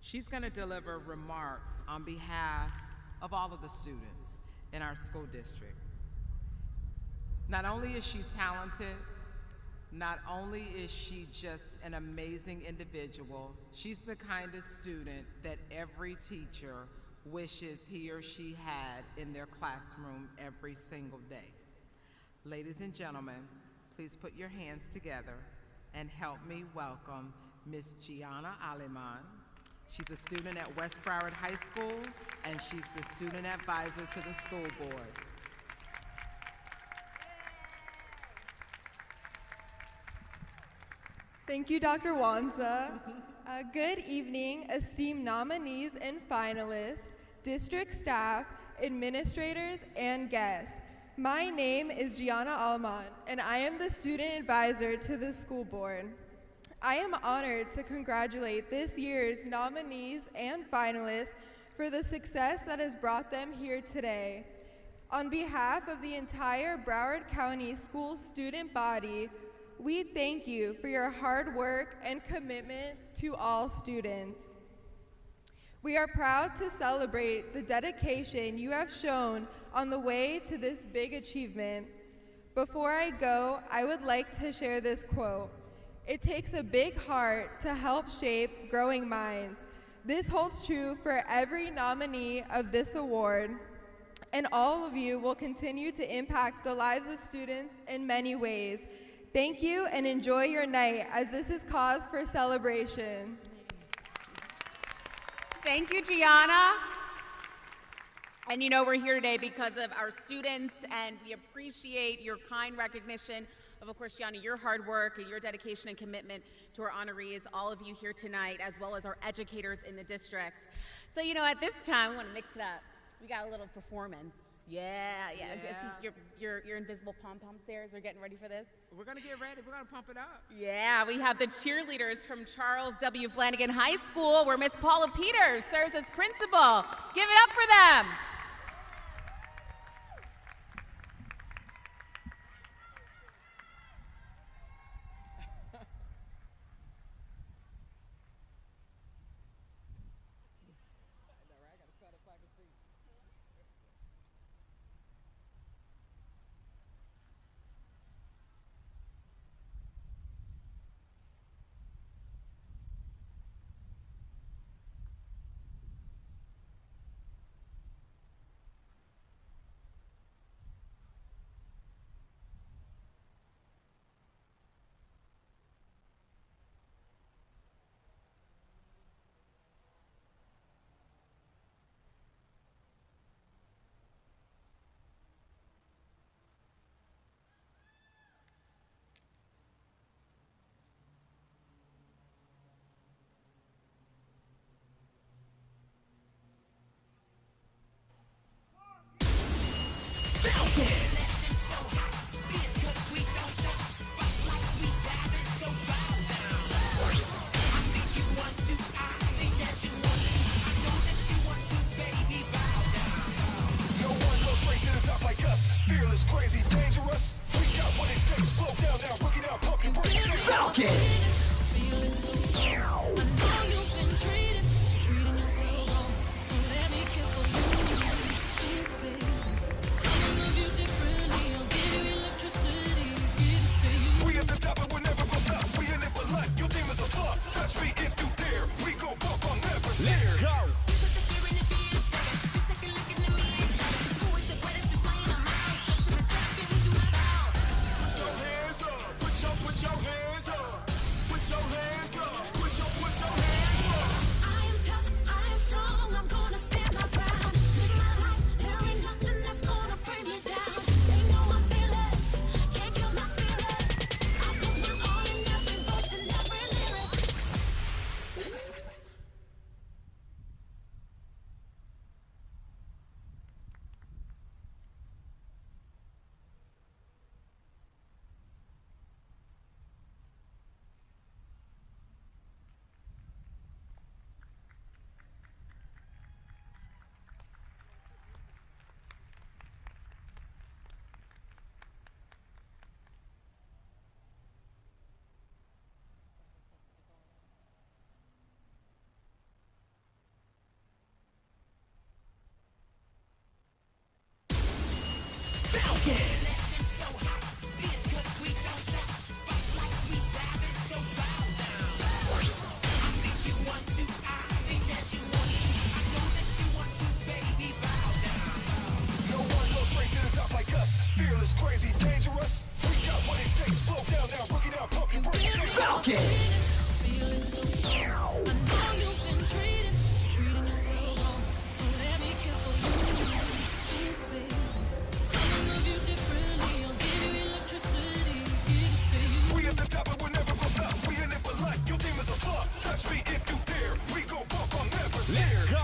She's going to deliver remarks on behalf of all of the students in our school district. Not only is she talented, not only is she just an amazing individual, she's the kind of student that every teacher wishes he or she had in their classroom every single day. Ladies and gentlemen, please put your hands together and help me welcome Miss Gianna Aleman. She's a student at West Broward High School, and she's the student advisor to the school board. Thank you, Dr. Wanza. Good evening, esteemed nominees and finalists, district staff, administrators, and guests. My name is Gianna Aleman, and I am the student advisor to the school board. I am honored to congratulate this year's nominees and finalists for the success that has brought them here today. On behalf of the entire Broward County School student body, we thank you for your hard work and commitment to all students. We are proud to celebrate the dedication you have shown on the way to this big achievement. Before I go, I would like to share this quote. It takes a big heart to help shape growing minds. This holds true for every nominee of this award, and all of you will continue to impact the lives of students in many ways. Thank you, and enjoy your night, as this is cause for celebration. Thank you, Gianna. And you know, we're here today because of our students, and we appreciate your kind recognition of course, Gianna, your hard work and your dedication and commitment to our honorees, all of you here tonight, as well as our educators in the district. So, you know, at this time, we want to mix it up. We got a little performance. Yeah. Your invisible pom-poms there as we're getting ready for this. We're going to get ready. We're going to pump it up. Yeah, we have the cheerleaders from Charles W. Flanagan High School, where Miss Paula Peters serves as principal. Give it up for them. We at the top and we're never gonna stop. We in it for life. You Falcons. No one goes straight to the top like us. Fearless, crazy, dangerous. We got what it takes. Slow down now, rookie down, pumpkin break. Falcons. We at the top and we're never gonna stop. We in it for life. Your team is a flop. Touch me if you dare. We go bump, I'm never scared. Let's go.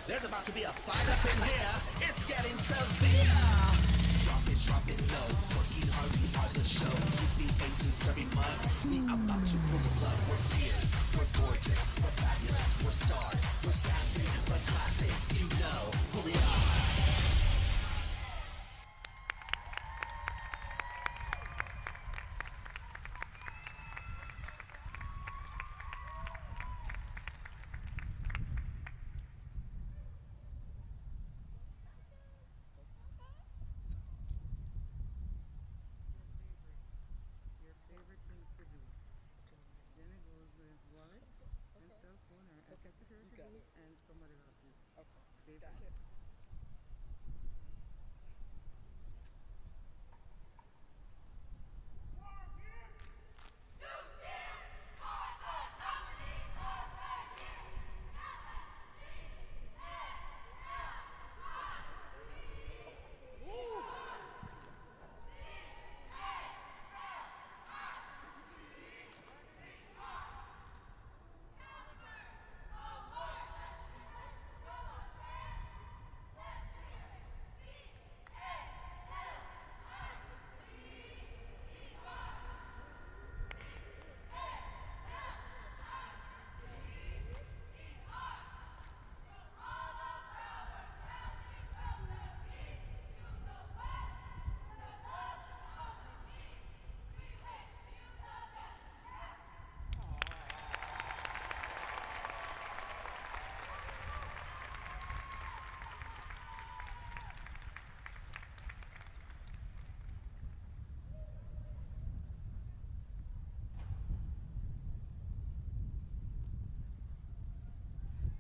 There's about to be a fight up in here. It's getting severe. Drop it low. Working hard, we are the show. We hate this every month. We about to pull the plug. We're fierce, we're gorgeous, we're fabulous, we're stars, we're sassy, but classy. You know who we are.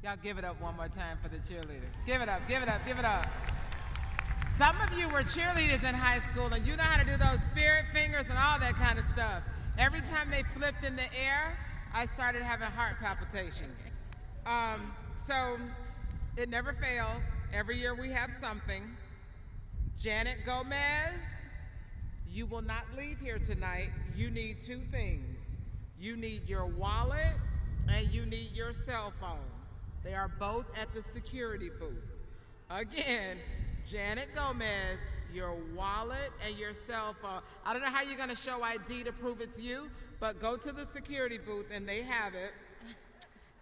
Y'all give it up one more time for the cheerleaders. Give it up, give it up, give it up. Some of you were cheerleaders in high school and you know how to do those spirit fingers and all that kind of stuff. Every time they flipped in the air, I started having heart palpitations. So it never fails. Every year we have something. Janet Gomez, you will not leave here tonight. You need two things. You need your wallet and you need your cell phone. They are both at the security booth. Again, Janet Gomez, your wallet and your cell phone. I don't know how you're gonna show ID to prove it's you, but go to the security booth and they have it.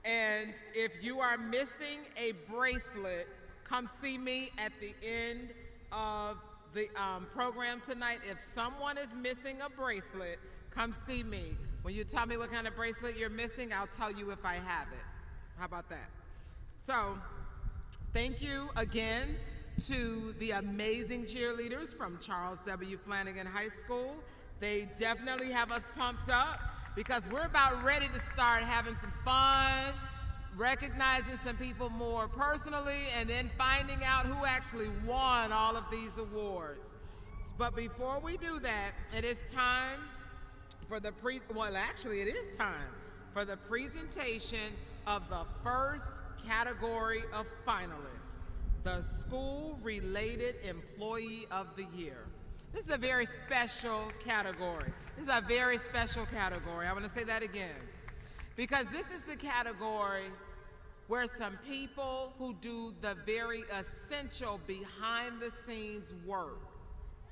And if you are missing a bracelet, come see me at the end of the program tonight. If someone is missing a bracelet, come see me. When you tell me what kind of bracelet you're missing, I'll tell you if I have it. How about that? So, thank you again to the amazing cheerleaders from Charles W. Flanagan High School. They definitely have us pumped up because we're about ready to start having some fun, recognizing some people more personally, and then finding out who actually won all of these awards. But before we do that, it is time for the it is time for the presentation of the first category of finalists, the School-Related Employee of the Year. This is a very special category. This is a very special category. I want to say that again. Because this is the category where some people who do the very essential behind-the-scenes work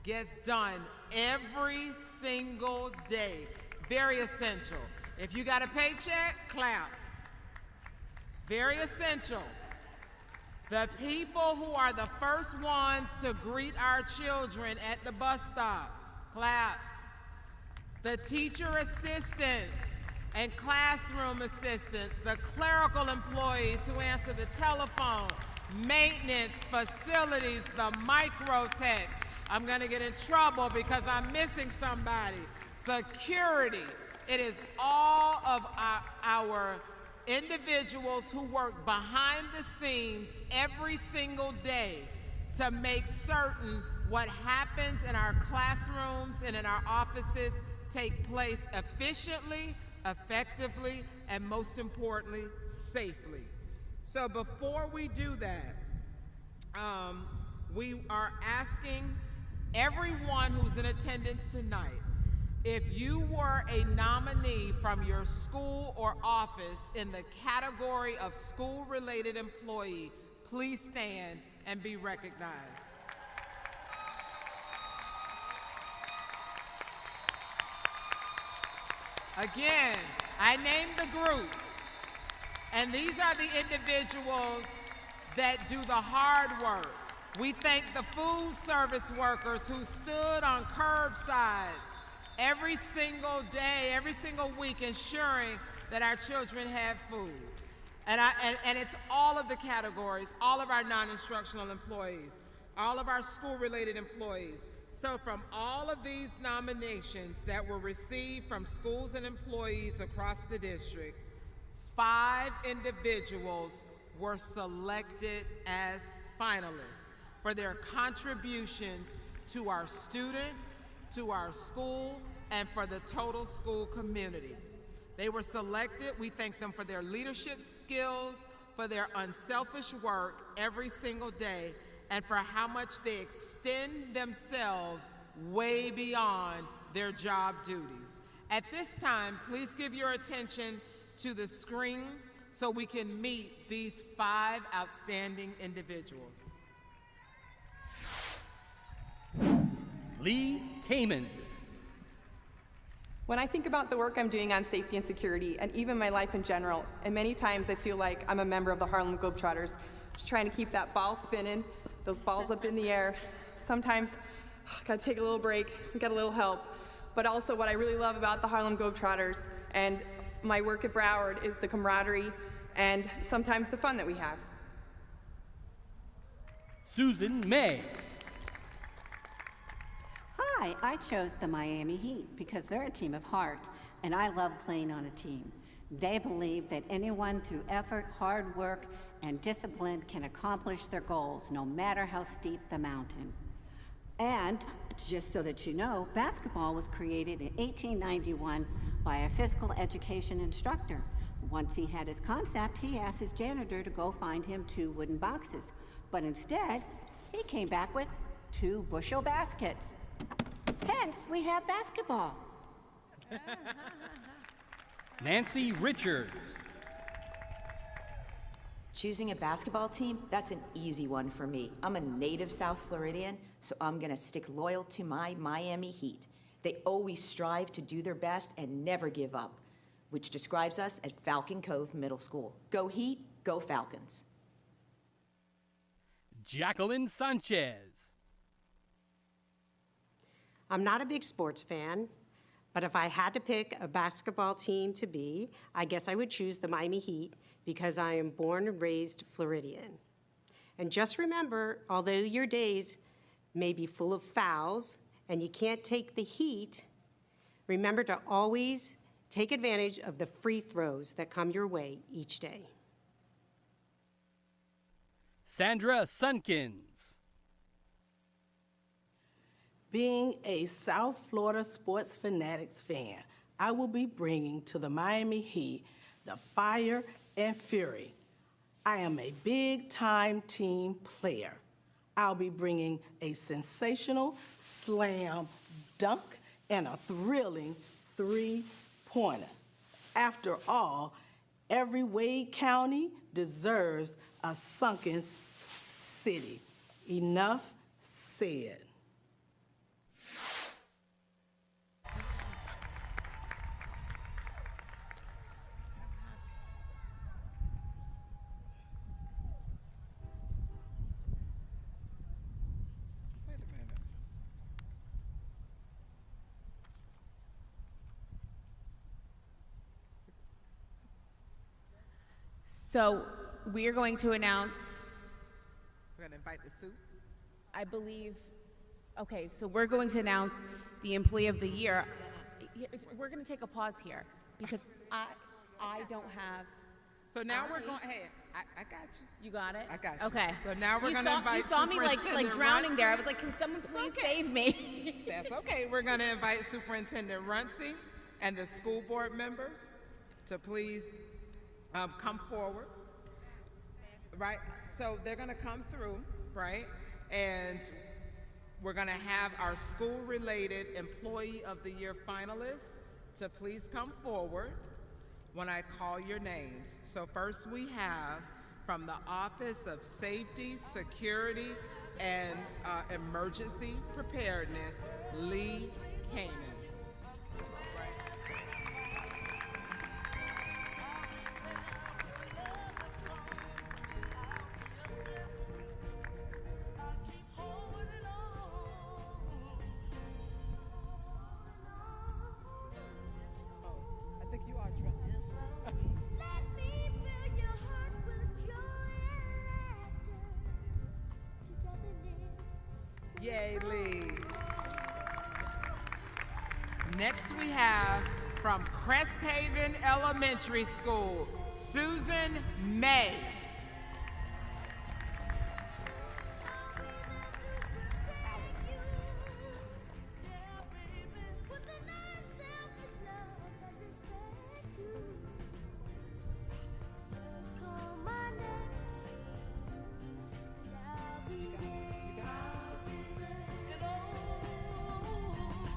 gets done every single day. Very essential. If you got a paycheck, clap. Very essential. The people who are the first ones to greet our children at the bus stop, clap. The teacher assistants and classroom assistants, the clerical employees who answer the telephone, maintenance, facilities, the microtechs. I'm gonna get in trouble because I'm missing somebody. Security. It is all of our individuals who work behind the scenes every single day to make certain what happens in our classrooms and in our offices take place efficiently, effectively, and most importantly, safely. So before we do that, we are asking everyone who's in attendance tonight, if you were a nominee from your school or office in the category of school-related employee, please stand and be recognized. Again, I named the groups, and these are the individuals that do the hard work. We thank the food service workers who stood on curbsides every single day, every single week, ensuring that our children have food. And it's all of the categories, all of our non-instructional employees, all of our school-related employees. So from all of these nominations that were received from schools and employees across the district, 5 individuals were selected as finalists for their contributions to our students, to our school, and for the total school community. They were selected. We thank them for their leadership skills, for their unselfish work every single day, and for how much they extend themselves way beyond their job duties. At this time, please give your attention to the screen so we can meet these 5 outstanding individuals. Lee Kamens. When I think about the work I'm doing on safety and security, and even my life in general, and many times I feel like I'm a member of the Harlem Globetrotters, just trying to keep that ball spinning, those balls up in the air. Sometimes, gotta take a little break, get a little help. But also what I really love about the Harlem Globetrotters and my work at Broward is the camaraderie and sometimes the fun that we have. Susan May. Hi, I chose the Miami Heat because they're a team of heart, and I love playing on a team. They believe that anyone through effort, hard work, and discipline can accomplish their goals, no matter how steep the mountain. And, just so that you know, basketball was created in 1891 by a physical education instructor. Once he had his concept, he asked his janitor to go find him 2 wooden boxes. But instead, he came back with 2 bushel baskets. Hence, we have basketball. Nancy Richards. Choosing a basketball team, that's an easy one for me. I'm a native South Floridian, so I'm gonna stick loyal to my Miami Heat. They always strive to do their best and never give up, which describes us at Falcon Cove Middle School. Go Heat, go Falcons. Jacqueline Sanchez. I'm not a big sports fan, but if I had to pick a basketball team to be, I guess I would choose the Miami Heat because I am born and raised Floridian. And just remember, although your days may be full of fouls and you can't take the heat, remember to always take advantage of the free throws that come your way each day. Sandra Sunkins. Being a South Florida Sports Fanatics fan, I will be bringing to the Miami Heat the fire and fury. I am a big-time team player. I'll be bringing a sensational slam dunk and a thrilling three-pointer. After all, every Wade County deserves a sunken city. Enough said. So we are going to announce, We're going to invite the soup. I believe, okay, so we're going to announce the Employee of the Year. We're going to take a pause here because I don't have. So now we're going, hey, I got you. You got it? I got you. Okay. So now we're going to invite You saw me like Superintendent drowning there. I Runcie. was like, can someone please save me? That's okay. We're going to invite Superintendent Runcie and the school board members to please come forward. Right? So they're going to come through, right? And we're going to have our school-related Employee of the Year finalists to please come forward when I call your names. So first we have from the Office of Safety, Security, and Emergency Preparedness, Lee Kanan. Yay, Lee. Next we have from Cresthaven Elementary School, Susan May.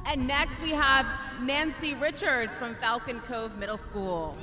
And next we have Nancy Richards from Falcon Cove Middle School.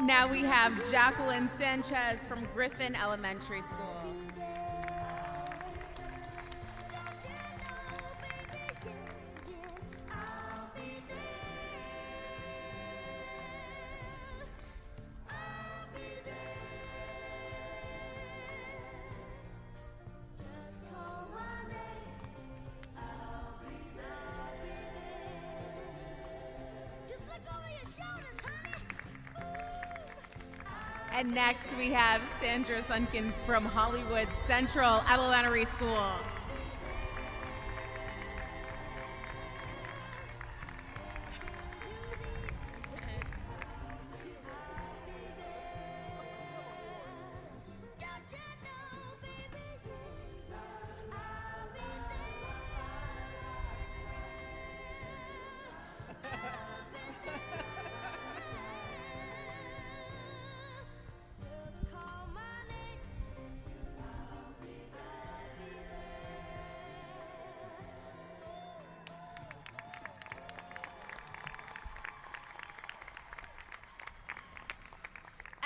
Now we have Jacqueline Sanchez from Griffin Elementary School. And next we have Sandra Sunkins from Hollywood Central Elementary School.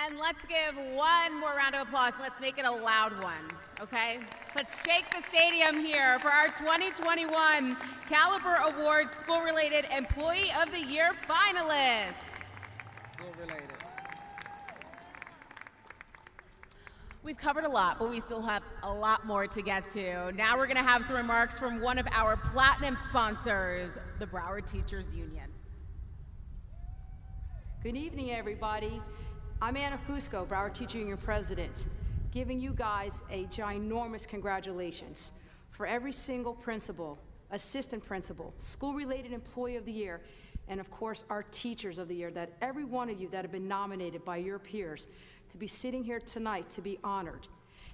And let's give one more round of applause. Let's make it a loud one, okay? Let's shake the stadium here for our 2021 Caliber Awards School-Related Employee of the Year finalists. School-related. We've covered a lot, but we still have a lot more to get to. Now we're gonna have some remarks from one of our platinum sponsors, the Broward Teachers Union. Good evening, everybody. I'm Anna Fusco, Broward Teacher Union President, giving you guys a ginormous congratulations for every single principal, assistant principal, school-related employee of the year, and of course our teachers of the year, that every one of you that have been nominated by your peers to be sitting here tonight to be honored.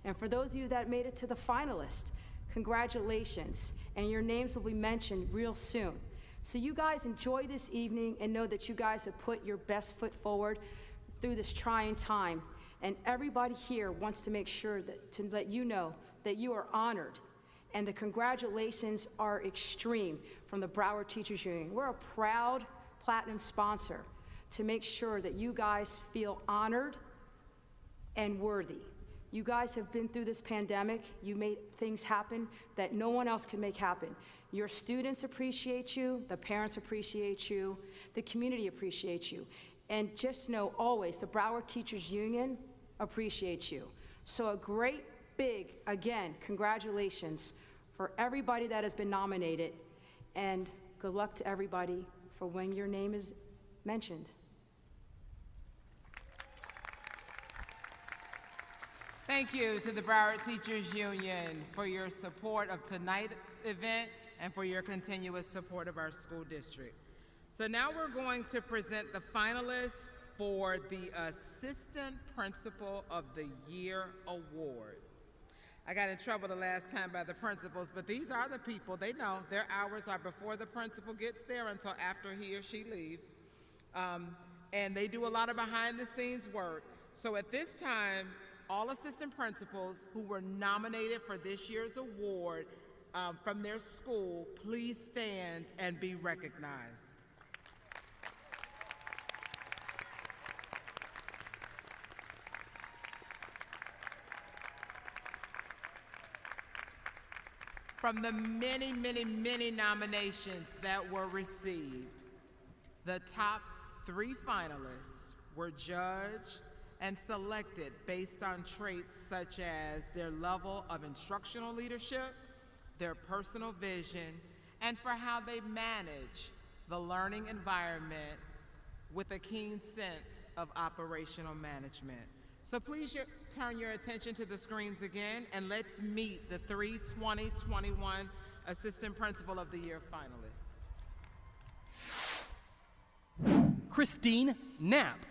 And for those of you that made it to the finalists, congratulations, and your names will be mentioned real soon. So you guys enjoy this evening and know that you guys have put your best foot forward through this trying time. And everybody here wants to make sure that, to let you know that you are honored. And the congratulations are extreme from the Broward Teachers Union. We're a proud platinum sponsor. to make sure that you guys feel honored and worthy. You guys have been through this pandemic. You made things happen that no one else can make happen. Your students appreciate you, the parents appreciate you, the community appreciates you. And just know always, the Broward Teachers Union appreciates you. So a great big, again, congratulations for everybody that has been nominated, and good luck to everybody for when your name is mentioned. Thank you to the Broward Teachers Union for your support of tonight's event and for your continuous support of our school district. So now we're going to present the finalists for the Assistant Principal of the Year Award. I got in trouble the last time by the principals, but these are the people. They know their hours are before the principal gets there until after he or she leaves. And they do a lot of behind-the-scenes work. So at this time, all assistant principals who were nominated for this year's award from their school, please stand and be recognized. From the many, many, many nominations that were received, the top 3 finalists were judged and selected based on traits such as their level of instructional leadership, their personal vision, and for how they manage the learning environment with a keen sense of operational management. So please turn your attention to the screens again, and let's meet the 3 2021 Assistant Principal of the Year finalists. Christine Knapp.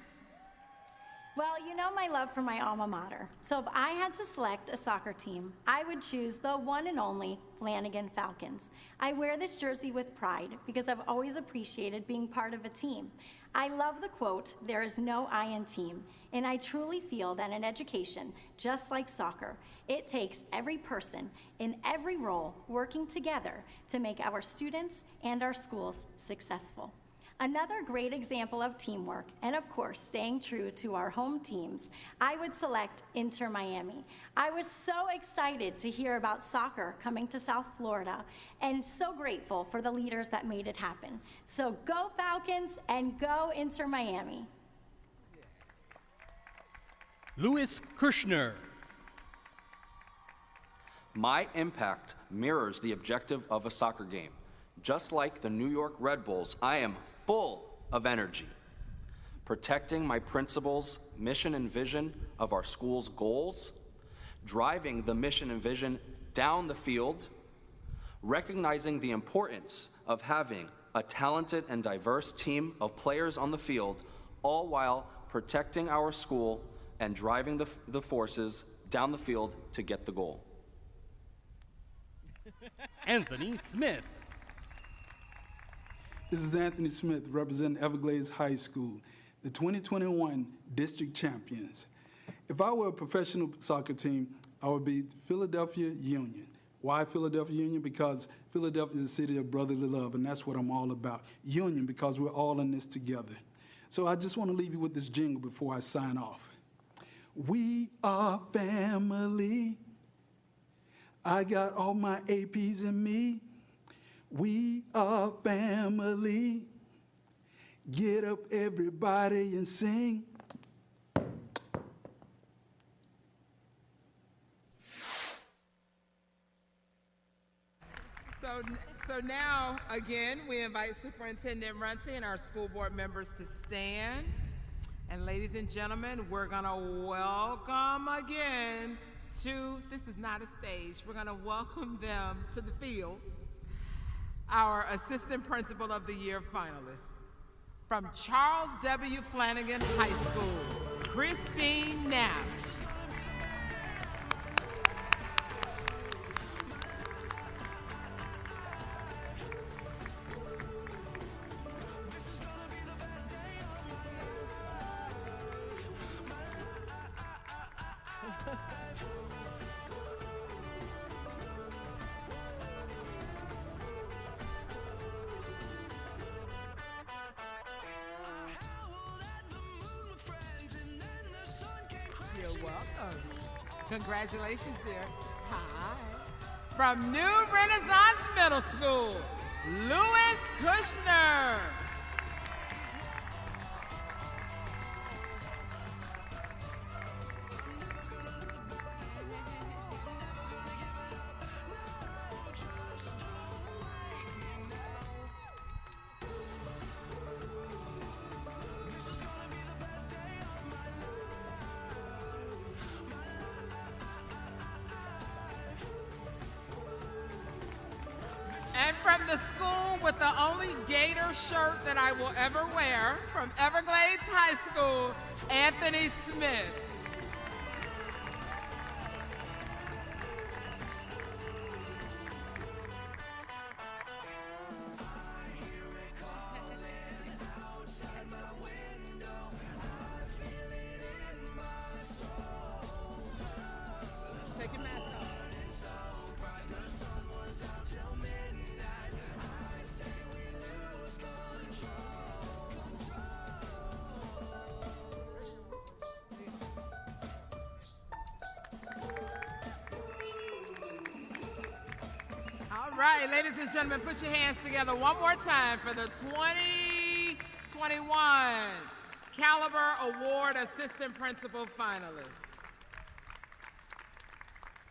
Well, you know my love for my alma mater. So if I had to select a soccer team, I would choose the one and only Flanagan Falcons. I wear this jersey with pride because I've always appreciated being part of a team. I love the quote, "There is no I in team," and I truly feel that in education, just like soccer, it takes every person in every role working together to make our students and our schools successful. Another great example of teamwork, and of course, staying true to our home teams, I would select Inter Miami. I was so excited to hear about soccer coming to South Florida, and so grateful for the leaders that made it happen. So go Falcons and go Inter Miami. Louis Kirschner. My impact mirrors the objective of a soccer game. Just like the New York Red Bulls, I am full of energy, protecting my principal's mission and vision of our school's goals, driving the mission and vision down the field, recognizing the importance of having a talented and diverse team of players on the field, all while protecting our school and driving the forces down the field to get the goal. Anthony Smith. This is Anthony Smith, representing Everglades High School, the 2021 district champions. If I were a professional soccer team, I would be Philadelphia Union. Why Philadelphia Union? Because Philadelphia is a city of brotherly love, and that's what I'm all about. Union, because we're all in this together. So I just want to leave you with this jingle before I sign off. We are family. I got all my APs in me. We are family. Get up, everybody, and sing. So now, again, we invite Superintendent Runcie and our school board members to stand. And ladies and gentlemen, we're gonna welcome again to, this is not a stage, we're gonna welcome them to the field, our Assistant Principal of the Year finalists. From Charles W. Flanagan High School, Christine Knapp. Congratulations, dear. Hi. From New Renaissance Middle School, Louis Kushner. And from the school with the only Gator shirt that I will ever wear, from Everglades High School, Anthony Smith. Take your mask off. All right, ladies and gentlemen, put your hands together one more time for the 2021 Caliber Award Assistant Principal finalists.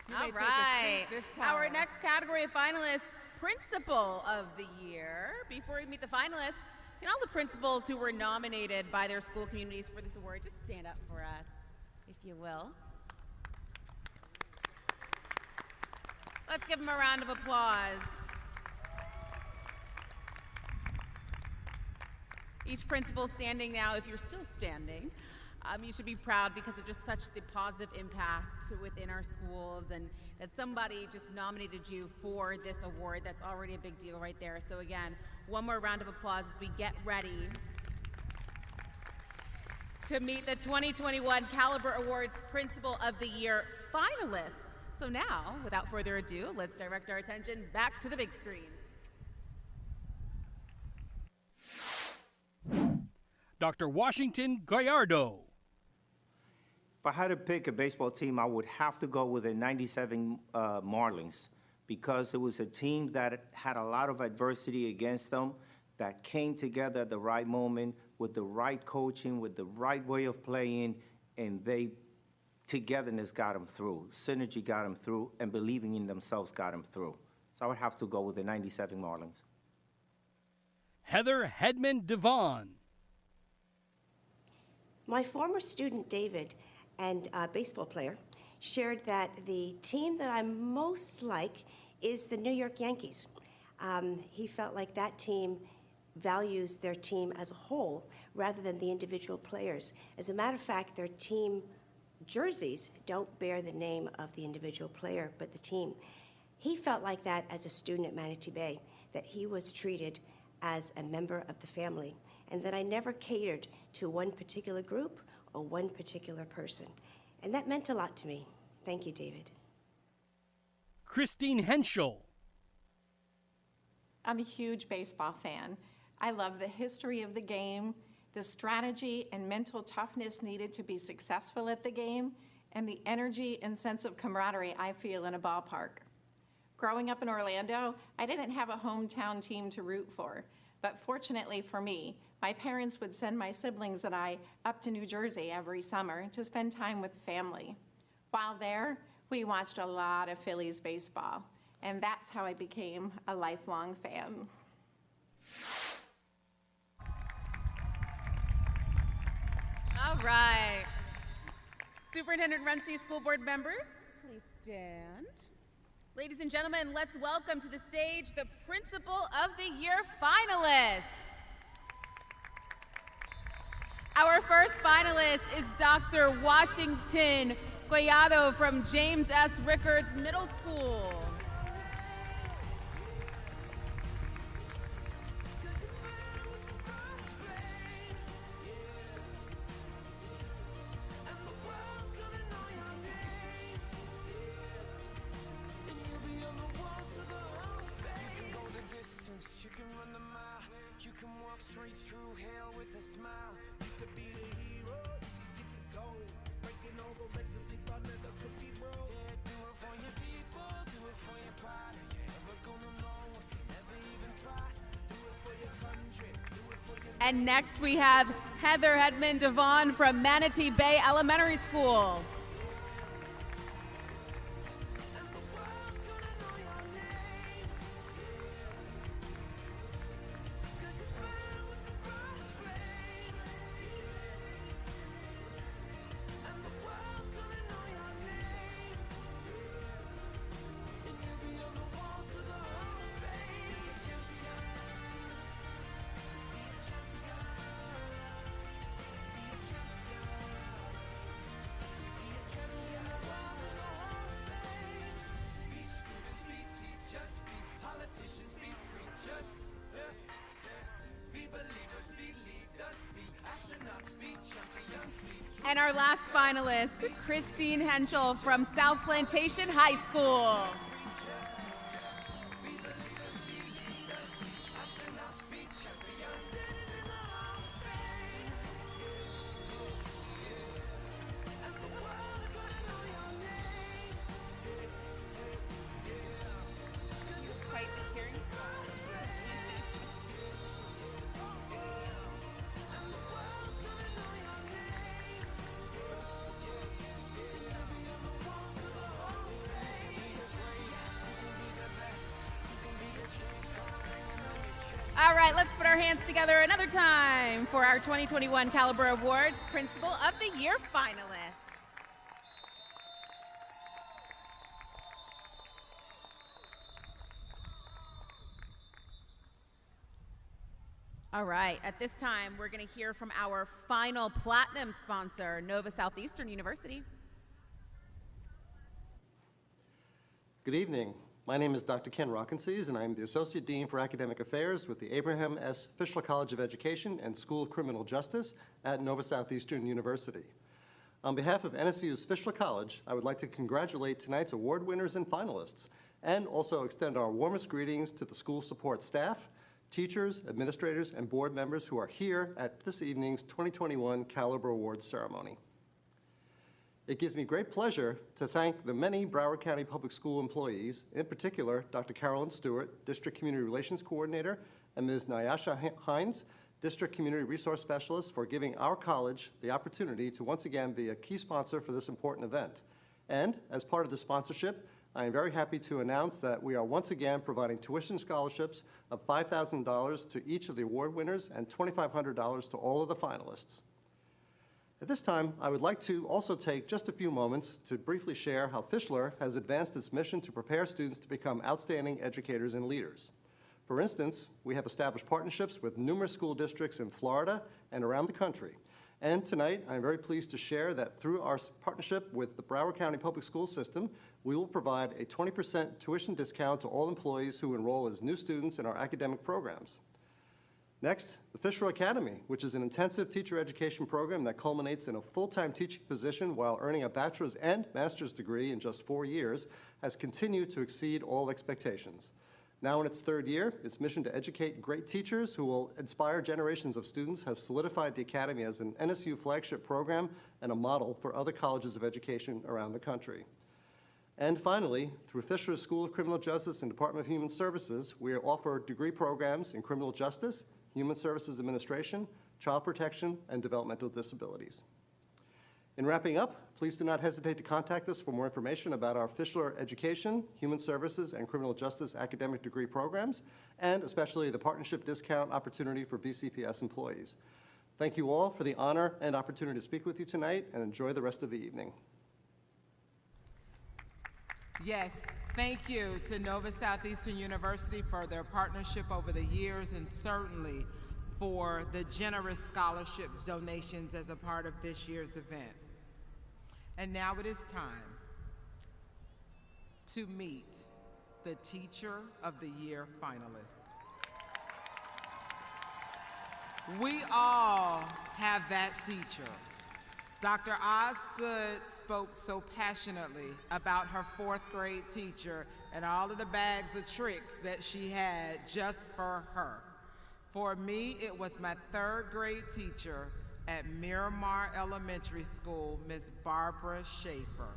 You may All take a right. seat this time. Our next category of finalists, Principal of the Year. Before we meet the finalists, can all the principals who were nominated by their school communities for this award just stand up for us, if you will? Let's give them a round of applause. Each principal standing now, if you're still standing, you should be proud because of just such the positive impact within our schools, and that somebody just nominated you for this award. That's already a big deal right there. So again, one more round of applause as we get ready to meet the 2021 Caliber Awards Principal of the Year finalists. So now, without further ado, let's direct our attention back to the big screens. Dr. Washington Gallardo. If I had to pick a baseball team, I would have to go with the 97 Marlins, because it was a team that had a lot of adversity against them, that came together at the right moment with the right coaching, with the right way of playing, and togetherness got them through, synergy got them through, and believing in themselves got them through. So I would have to go with the 97 Marlins. Heather Hedman Devon. My former student, David, and baseball player, shared that the team that I most like is the New York Yankees. He felt like that team values their team as a whole rather than the individual players. As a matter of fact, their team jerseys don't bear the name of the individual player, but the team. He felt like that as a student at Manatee Bay, that he was treated as a member of the family, and that I never catered to one particular group or one particular person. And that meant a lot to me. Thank you, David. Christine Henschel. I'm a huge baseball fan. I love the history of the game, the strategy and mental toughness needed to be successful at the game, and the energy and sense of camaraderie I feel in a ballpark. Growing up in Orlando, I didn't have a hometown team to root for, but fortunately for me, my parents would send my siblings and I up to New Jersey every summer to spend time with family. While there, we watched a lot of Phillies baseball, and that's how I became a lifelong fan. All right. Superintendent Runcie School Board members, please stand. Ladies and gentlemen, let's welcome to the stage the Principal of the Year finalists. Our first finalist is Dr. Washington Gallardo from James S. Rickards Middle School. Thought never could be world. Yeah, do it for your people, do it for your pride. Are you ever gonna know if you never even try? Do it for your country, do it for your And next we have Heather Hedman Devon from Manatee Bay Elementary School. And our last finalist, Christine Henschel from South Plantation High School. All right, let's put our hands together another time for our 2021 Caliber Awards Principal of the Year finalists. All right, at this time, we're going to hear from our final platinum sponsor, Nova Southeastern University. Good evening. My name is Dr. Ken Rockensees, and I'm the Associate Dean for Academic Affairs with the Abraham S. Fischler College of Education and School of Criminal Justice at Nova Southeastern University. On behalf of NSU's Fischler College, I would like to congratulate tonight's award winners and finalists, and also extend our warmest greetings to the school support staff, teachers, administrators, and board members who are here at this evening's 2021 Caliber Awards ceremony. It gives me great pleasure to thank the many Broward County Public School employees, in particular Dr. Carolyn Stewart, District Community Relations Coordinator, and Ms. Nyasha Hines, District Community Resource Specialist, for giving our college the opportunity to once again be a key sponsor for this important event. And as part of the sponsorship, I am very happy to announce that we are once again providing tuition scholarships of $5,000 to each of the award winners and $2,500 to all of the finalists. At this time, I would like to also take just a few moments to briefly share how Fischler has advanced its mission to prepare students to become outstanding educators and leaders. For instance, we have established partnerships with numerous school districts in Florida and around the country. And tonight, I'm very pleased to share that through our partnership with the Broward County Public School System, we will provide a 20% tuition discount to all employees who enroll as new students in our academic programs. Next, the Fischler Academy, which is an intensive teacher education program that culminates in a full-time teaching position while earning a bachelor's and master's degree in just 4 years, has continued to exceed all expectations. Now in its third year, its mission to educate great teachers who will inspire generations of students has solidified the Academy as an NSU flagship program and a model for other colleges of education around the country. And finally, through Fischler's School of Criminal Justice and Department of Human Services, we offer degree programs in criminal justice, Human Services Administration, Child Protection, and Developmental Disabilities. In wrapping up, please do not hesitate to contact us for more information about our Fischler Education, Human Services, and Criminal Justice academic degree programs, and especially the partnership discount opportunity for BCPS employees. Thank you all for the honor and opportunity to speak with you tonight, and enjoy the rest of the evening. Yes, thank you to Nova Southeastern University for their partnership over the years, and certainly for the generous scholarship donations as a part of this year's event. And now it is time to meet the Teacher of the Year finalists. We all have that teacher. Dr. Osgood spoke so passionately about her 4th grade teacher and all of the bags of tricks that she had just for her. For me, it was my 3rd grade teacher at Miramar Elementary School, Ms. Barbara Schaefer.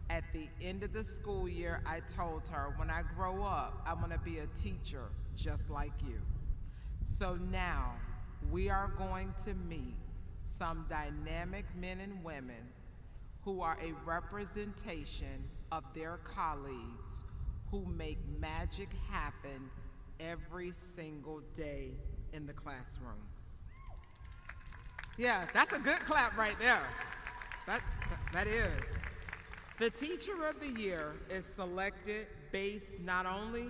At the end of the school year, I told her, when I grow up, I want to be a teacher just like you. So now, we are going to meet some dynamic men and women who are a representation of their colleagues who make magic happen every single day in the classroom. Yeah, that's a good clap right there. That is. The Teacher of the Year is selected based not only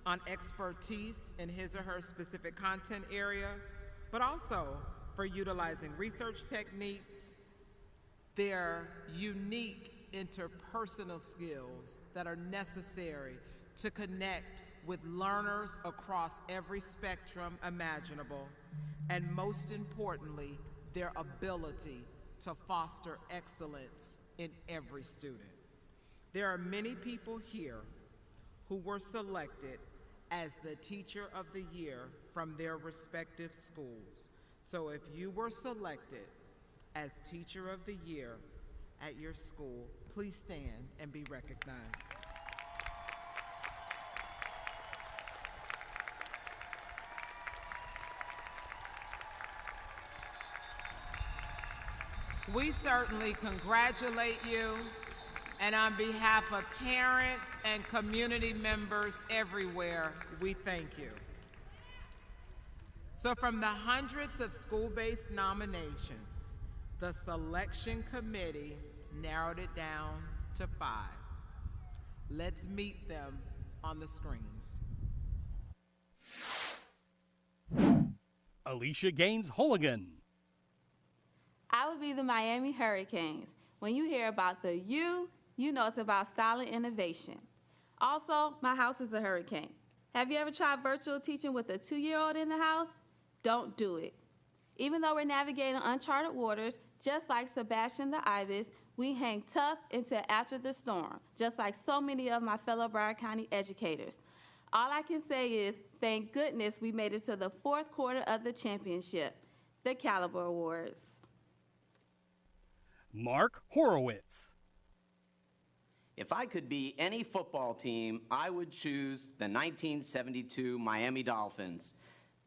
on expertise in his or her specific content area, but also for utilizing research techniques, their unique interpersonal skills that are necessary to connect with learners across every spectrum imaginable, and most importantly, their ability to foster excellence in every student. There are many people here who were selected as the Teacher of the Year from their respective schools. So if you were selected as Teacher of the Year at your school, please stand and be recognized. We certainly congratulate you, and on behalf of parents and community members everywhere, we thank you. So from the hundreds of school-based nominations, the selection committee narrowed it down to 5. Let's meet them on the screens. Alicia Gaines Holligan. I would be the Miami Hurricanes. When you hear about the U, you know it's about style and innovation. Also, my house is a hurricane. Have you ever tried virtual teaching with a 2-year-old in the house? Don't do it. Even though we're navigating uncharted waters, just like Sebastian the Ibis, we hang tough until after the storm, just like so many of my fellow Broward County educators. All I can say is, thank goodness we made it to the 4th quarter of the championship, the Caliber Awards. Mark Horowitz. If I could be any football team, I would choose the 1972 Miami Dolphins.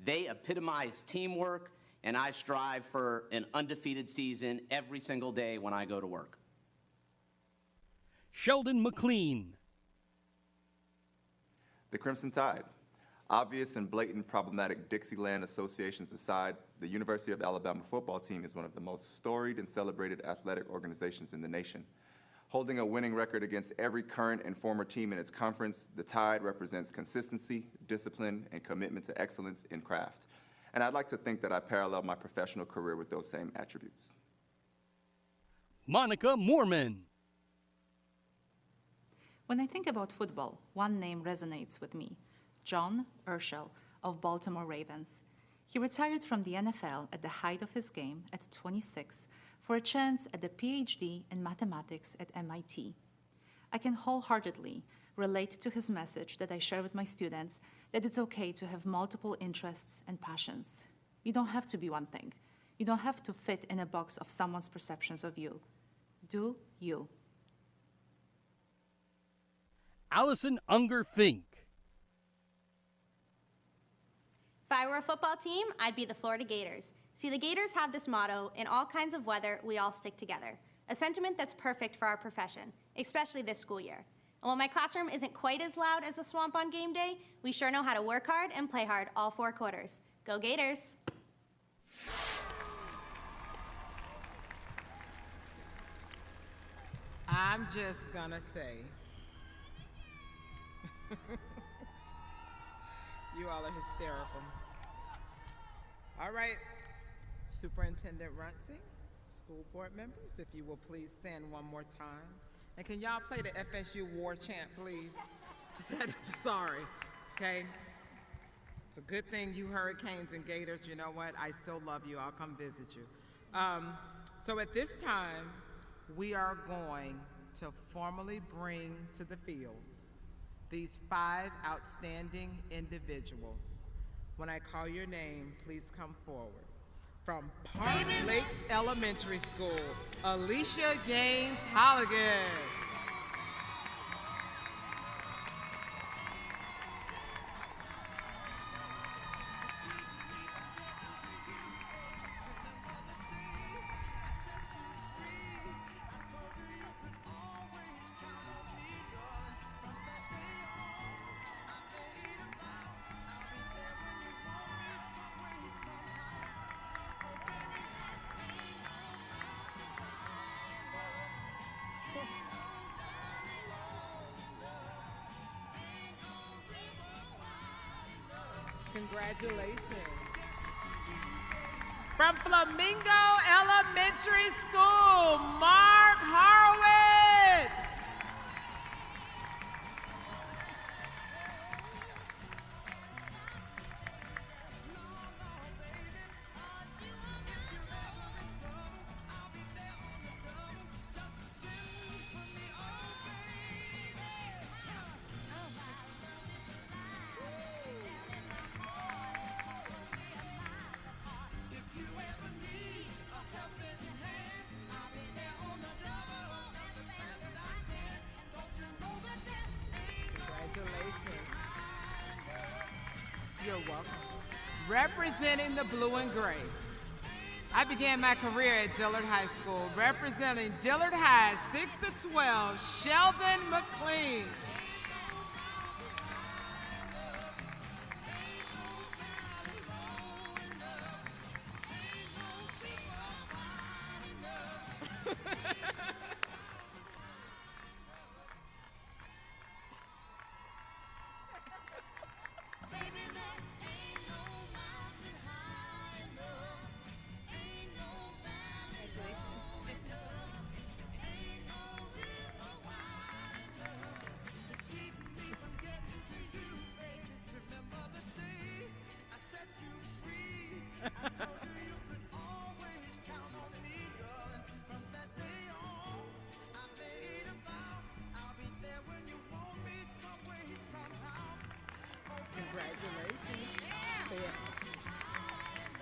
They epitomize teamwork, and I strive for an undefeated season every single day when I go to work. Sheldon McLean. The Crimson Tide. Obvious and blatant problematic Dixieland associations aside, the University of Alabama football team is one of the most storied and celebrated athletic organizations in the nation. Holding a winning record against every current and former team in its conference, the Tide represents consistency, discipline, and commitment to excellence in craft. And I'd like to think that I parallel my professional career with those same attributes. Monica Moorman. When I think about football, one name resonates with me. John Urschel of Baltimore Ravens. He retired from the NFL at the height of his game at 26 for a chance at a PhD in mathematics at MIT. I can wholeheartedly relate to his message that I share with my students, that it's okay to have multiple interests and passions. You don't have to be one thing. You don't have to fit in a box of someone's perceptions of you. Do you. Allison Unger Fink. If I were a football team, I'd be the Florida Gators. See, the Gators have this motto, in all kinds of weather, we all stick together. A sentiment that's perfect for our profession, especially this school year. And while my classroom isn't quite as loud as the swamp on game day, we sure know how to work hard and play hard all 4 quarters. Go Gators! I'm just gonna say, you all are hysterical. All right, Superintendent Runcie, school board members, if you will please stand one more time. And can y'all play the FSU war chant, please? Sorry, okay? It's a good thing you Hurricanes and Gators, you know what? I still love you, I'll come visit you. So at this time, we are going to formally bring to the field these 5 outstanding individuals. When I call your name, please come forward. From Park Lakes Elementary School, Alicia Gaines Holligan. Congratulations. From Flamingo Elementary School, Mark Horowitz. You're welcome. Representing the blue and gray. I began my career at Dillard High School, representing Dillard High 6 to 12, Sheldon McLean.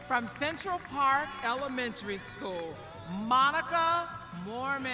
From Central Park Elementary School, Monica Mormon.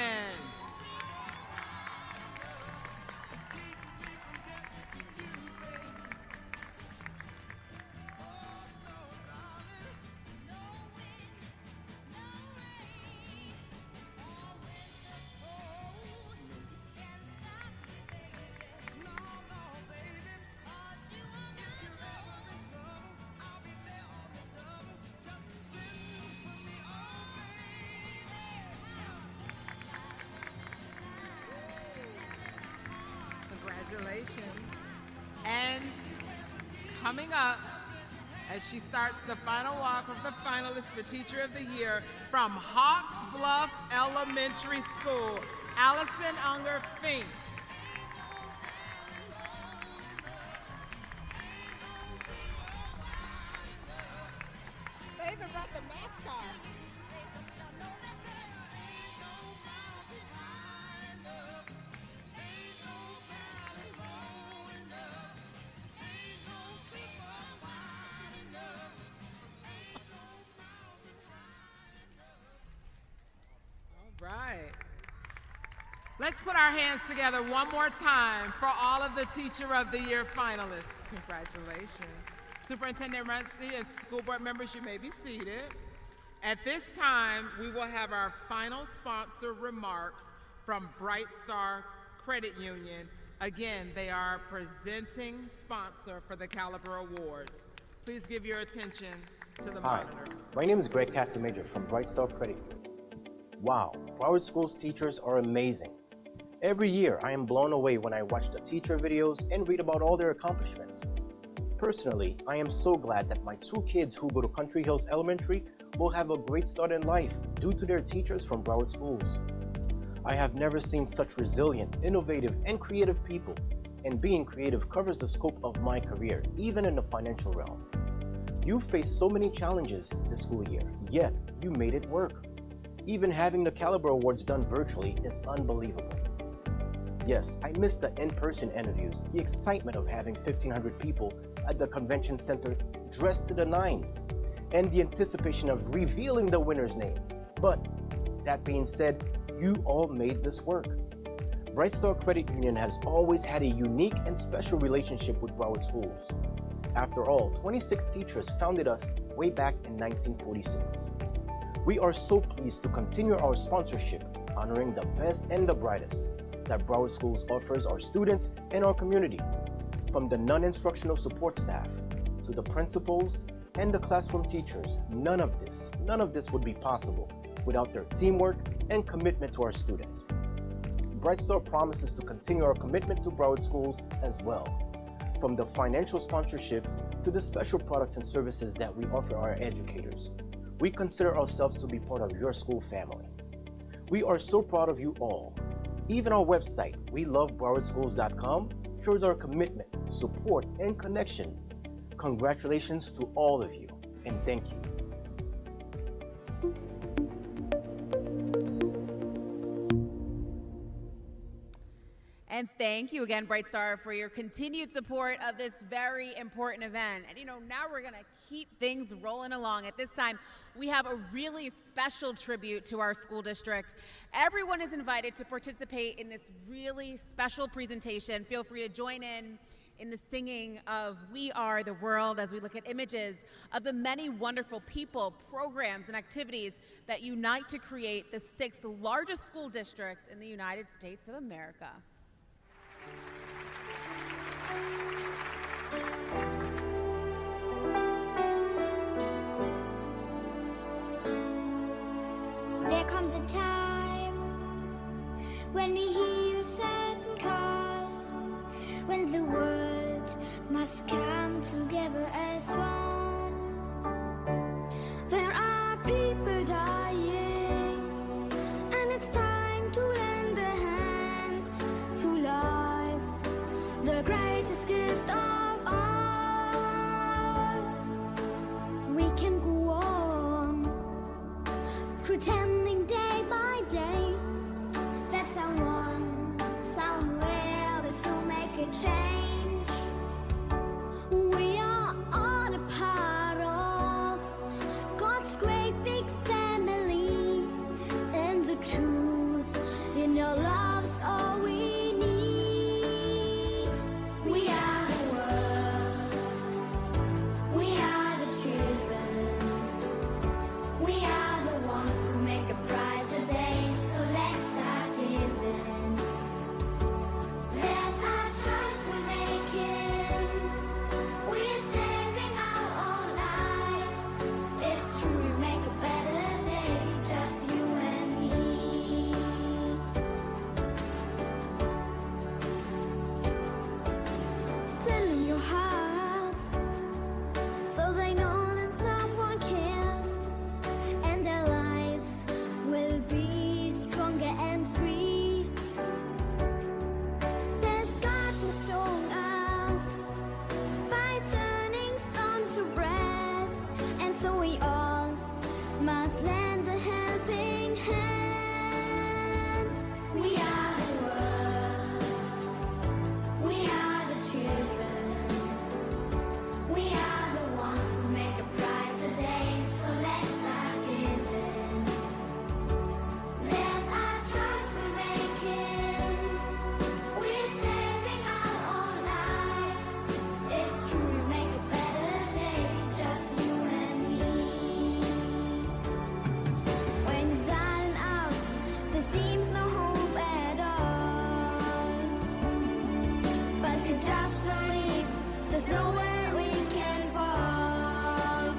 Congratulations. And coming up, as she starts the final walk of the finalists for Teacher of the Year from Hawks Bluff Elementary School, Allison Unger Fink. They even brought the mascot. Right. Let's put our hands together one more time for all of the Teacher of the Year finalists. Congratulations. Superintendent Runcie and school board members, you may be seated. At this time, we will have our final sponsor remarks from Bright Star Credit Union. Again, they are presenting sponsor for the Caliber Awards. Please give your attention to the monitors. My name is Greg Casamayor from Bright Star Credit Union. Wow, Broward School's teachers are amazing. Every year, I am blown away when I watch the teacher videos and read about all their accomplishments. Personally, I am so glad that my two kids who go to Country Hills Elementary will have a great start in life due to their teachers from Broward Schools. I have never seen such resilient, innovative, and creative people, and being creative covers the scope of my career, even in the financial realm. You faced so many challenges this school year, yet you made it work. Even having the Caliber Awards done virtually is unbelievable. Yes, I missed the in-person interviews, the excitement of having 1,500 people at the convention center dressed to the nines, and the anticipation of revealing the winner's name. But that being said, you all made this work. Bright Star Credit Union has always had a unique and special relationship with Broward Schools. After all, 26 teachers founded us way back in 1946. We are so pleased to continue our sponsorship, honoring the best and the brightest that Broward Schools offers our students and our community. From the non-instructional support staff to the principals and the classroom teachers, none of this would be possible without their teamwork and commitment to our students. Bright Star promises to continue our commitment to Broward Schools as well. From the financial sponsorship to the special products and services that we offer our educators. We consider ourselves to be part of your school family. We are so proud of you all. Even our website, welovebrowardschools.com, shows our commitment, support, and connection. Congratulations to all of you, and thank you. And thank you again, Bright Star, for your continued support of this very important event. And now we're gonna keep things rolling along. At this time, we have a really special tribute to our school district. Everyone is invited to participate in this really special presentation. Feel free to join in the singing of We Are the World as we look at images of the many wonderful people, programs, and activities that unite to create the 6th largest school district in the United States of America. There comes a time when we hear you certain call, when the world must come together as one. There are people dying, and it's time to lend a hand to life, the greatest gift of all. We can go on pretending day by day that someone somewhere will soon make a change. We are all a part of God's great big family, and the truth in your love's all we need. We are the world, we are the children, we are the ones who make a prize a day, so let's start giving. There's our choice we're making, we're saving our own lives. It's true, we make a better day, just you and me. Send them your heart, so they know that someone cares, and their lives will be stronger and free. There's God who's showing us by turning stone to bread, and so we all must lend a helping hand. We are the world, we are the children, we are the ones who make a prize a day, so let's start giving. There's our choice we're making, we're saving our own lives. It's true, we make a better day, just you and me. When you're down and out, there seems no hope at all. But if you just believe, there's nowhere we can fall.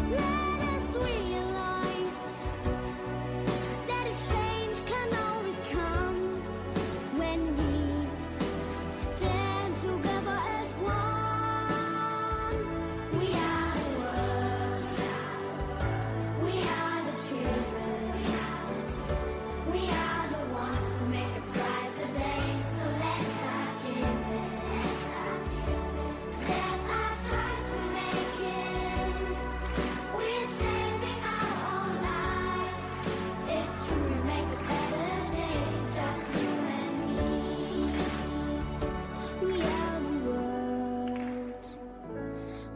Let us realize that a change can only come when we stand together as one. We are the world, we are the children, we are the ones who make a prize a day, so let's start giving. There's our choice we're making, we're saving our own lives. It's true, we make a better day, just you and me. We are the world,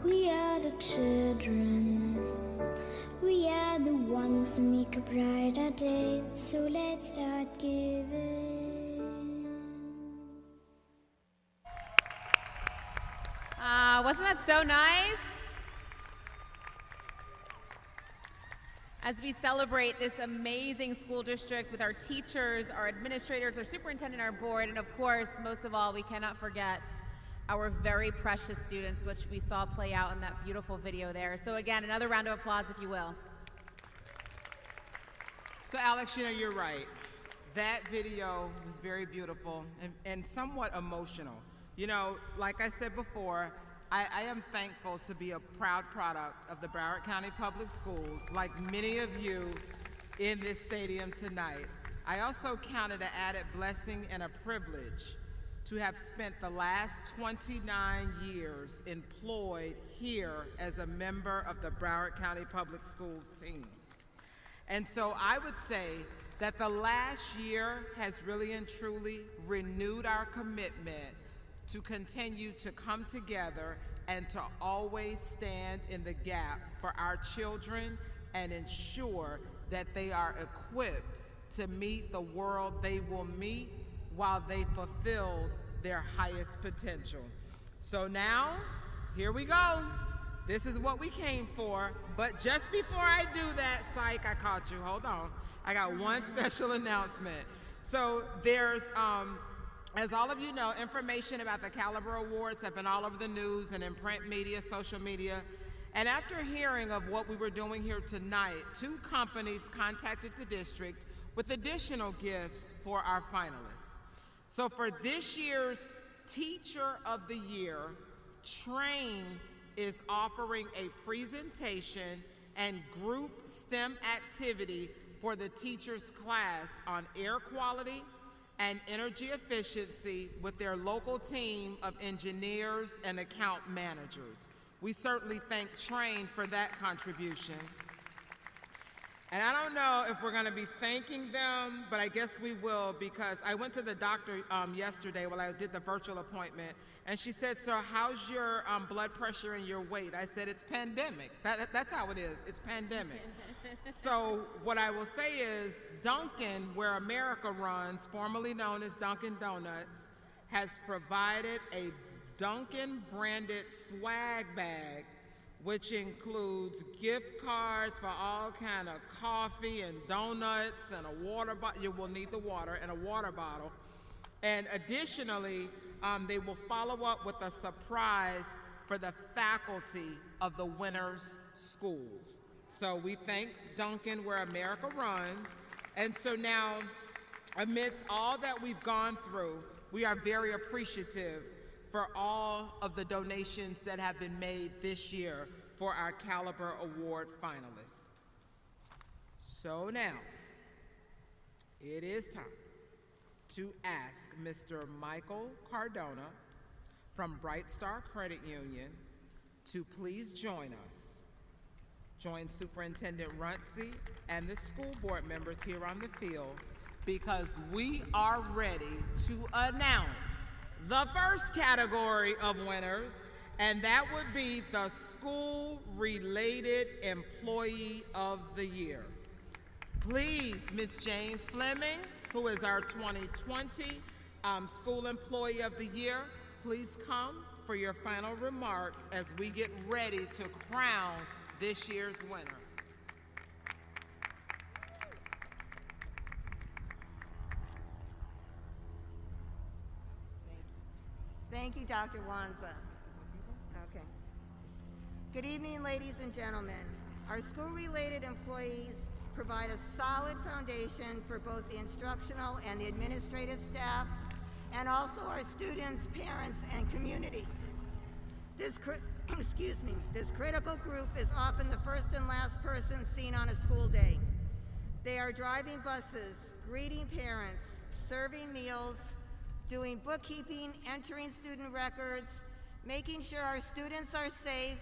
we are the children, we are the ones who make a brighter day, so let's start giving. Wasn't that so nice? As we celebrate this amazing school district with our teachers, our administrators, our superintendent, our board, and of course, most of all, we cannot forget our very precious students, which we saw play out in that beautiful video there. So again, another round of applause, if you will. So Alex, you're right. That video was very beautiful and somewhat emotional. Like I said before, I am thankful to be a proud product of the Broward County Public Schools, like many of you in this stadium tonight. I also count it an added blessing and a privilege to have spent the last 29 years employed here as a member of the Broward County Public Schools team. And so I would say that the last year has really and truly renewed our commitment to continue to come together and to always stand in the gap for our children and ensure that they are equipped to meet the world they will meet while they fulfill their highest potential. So now, here we go. This is what we came for, but just before I do that, psych, I caught you, hold on. I got one special announcement. So there's, as all of you know, information about the Caliber Awards have been all over the news and in print media, social media. And after hearing of what we were doing here tonight, 2 companies contacted the district with additional gifts for our finalists. So for this year's Teacher of the Year, Train is offering a presentation and group STEM activity for the teachers' class on air quality and energy efficiency with their local team of engineers and account managers. We certainly thank Train for that contribution. And I don't know if we're gonna be thanking them, but I guess we will, because I went to the doctor yesterday while I did the virtual appointment, and she said, "So how's your blood pressure and your weight?" I said, "It's pandemic." That's how it is, it's pandemic. So what I will say is, Dunkin', where America runs, formerly known as Dunkin' Donuts, has provided a Dunkin' branded swag bag, which includes gift cards for all kind of coffee and donuts and a water bottle. You will need the water and a water bottle. And additionally, they will follow up with a surprise for the faculty of the winners' schools. So we thank Dunkin', where America runs. And so now, amidst all that we've gone through, we are very appreciative for all of the donations that have been made this year for our Caliber Award finalists. So now, it is time to ask Mr. Michael Cardona from Bright Star Credit Union to please join us. Join Superintendent Runcie and the school board members here on the field, because we are ready to announce the first category of winners, and that would be the School-Related Employee of the Year. Please, Ms. Jane Fleming, who is our 2020 School Employee of the Year, please come for your final remarks as we get ready to crown this year's winner. Thank you, Dr. Wanza. Okay. Good evening, ladies and gentlemen. Our school-related employees provide a solid foundation for both the instructional and the administrative staff, and also our students, parents, and community. This critical group is often the first and last person seen on a school day. They are driving buses, greeting parents, serving meals, doing bookkeeping, entering student records, making sure our students are safe,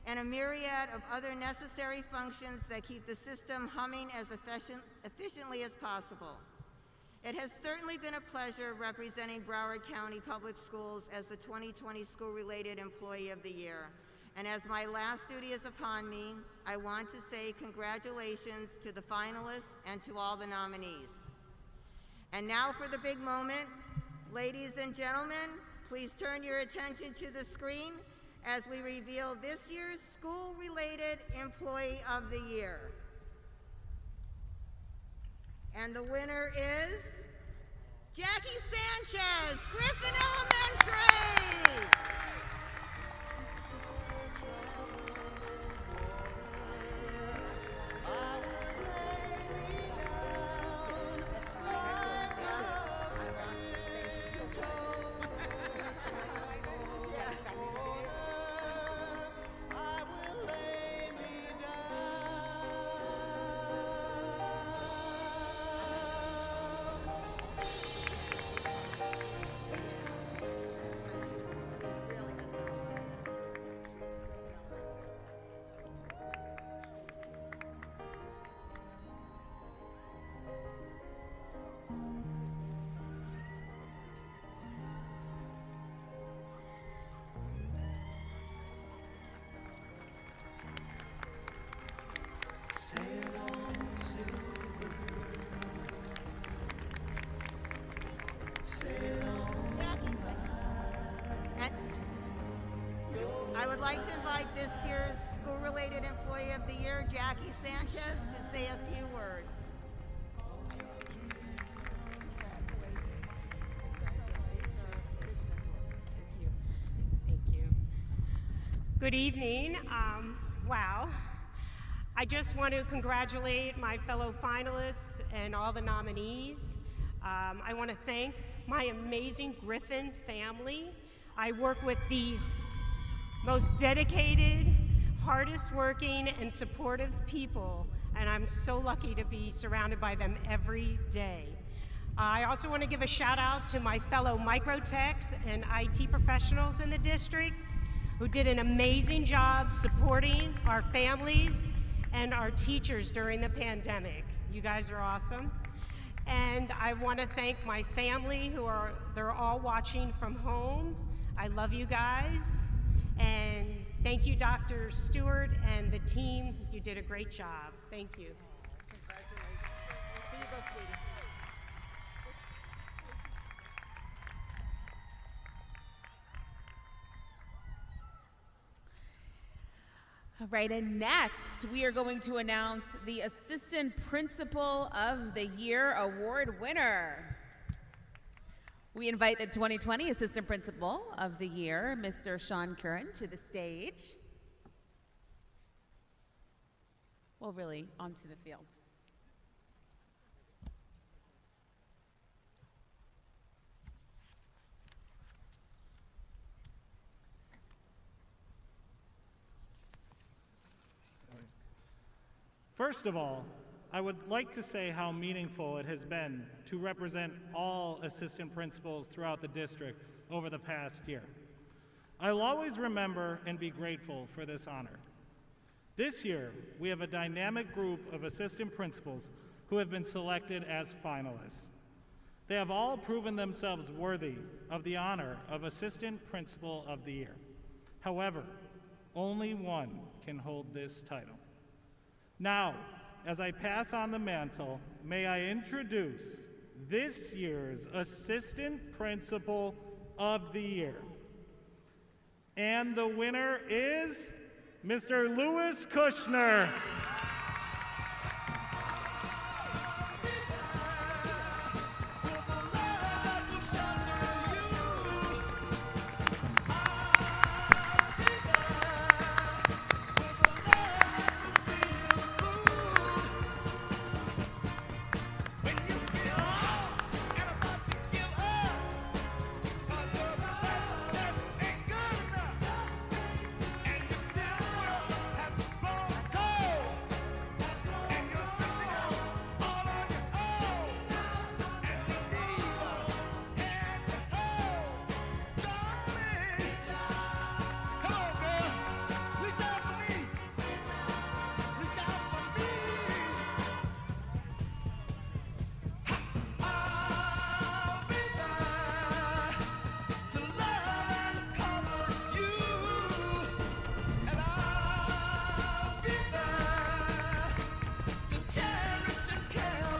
and a myriad of other necessary functions that keep the system humming as efficiently as possible. It has certainly been a pleasure representing Broward County Public Schools as the 2020 School-Related Employee of the Year. And as my last duty is upon me, I want to say congratulations to the finalists and to all the nominees. And now for the big moment. Ladies and gentlemen, please turn your attention to the screen as we reveal this year's School-Related Employee of the Year. And the winner is Jackie Sanchez, Griffin Elementary. And I would like to invite this year's School-Related Employee of the Year, Jackie Sanchez, to say a few words. Thank you. Good evening. Wow. I just want to congratulate my fellow finalists and all the nominees. I want to thank my amazing Griffin family. I work with the most dedicated, hardest working, and supportive people, and I'm so lucky to be surrounded by them every day. I also want to give a shout out to my fellow microtechs and IT professionals in the district who did an amazing job supporting our families and our teachers during the pandemic. You guys are awesome. And I want to thank my family they're all watching from home. I love you guys. And thank you, Dr. Stewart and the team. You did a great job. Thank you. Here you go, sweetie. All right, and next we are going to announce the Assistant Principal of the Year Award winner. We invite the 2020 Assistant Principal of the Year, Mr. Sean Curran, to the stage. Well, really, onto the field. First of all, I would like to say how meaningful it has been to represent all assistant principals throughout the district over the past year. I'll always remember and be grateful for this honor. This year, we have a dynamic group of assistant principals who have been selected as finalists. They have all proven themselves worthy of the honor of Assistant Principal of the Year. However, only one can hold this title. Now, as I pass on the mantle, may I introduce this year's Assistant Principal of the Year. And the winner is Mr. Louis Kushner.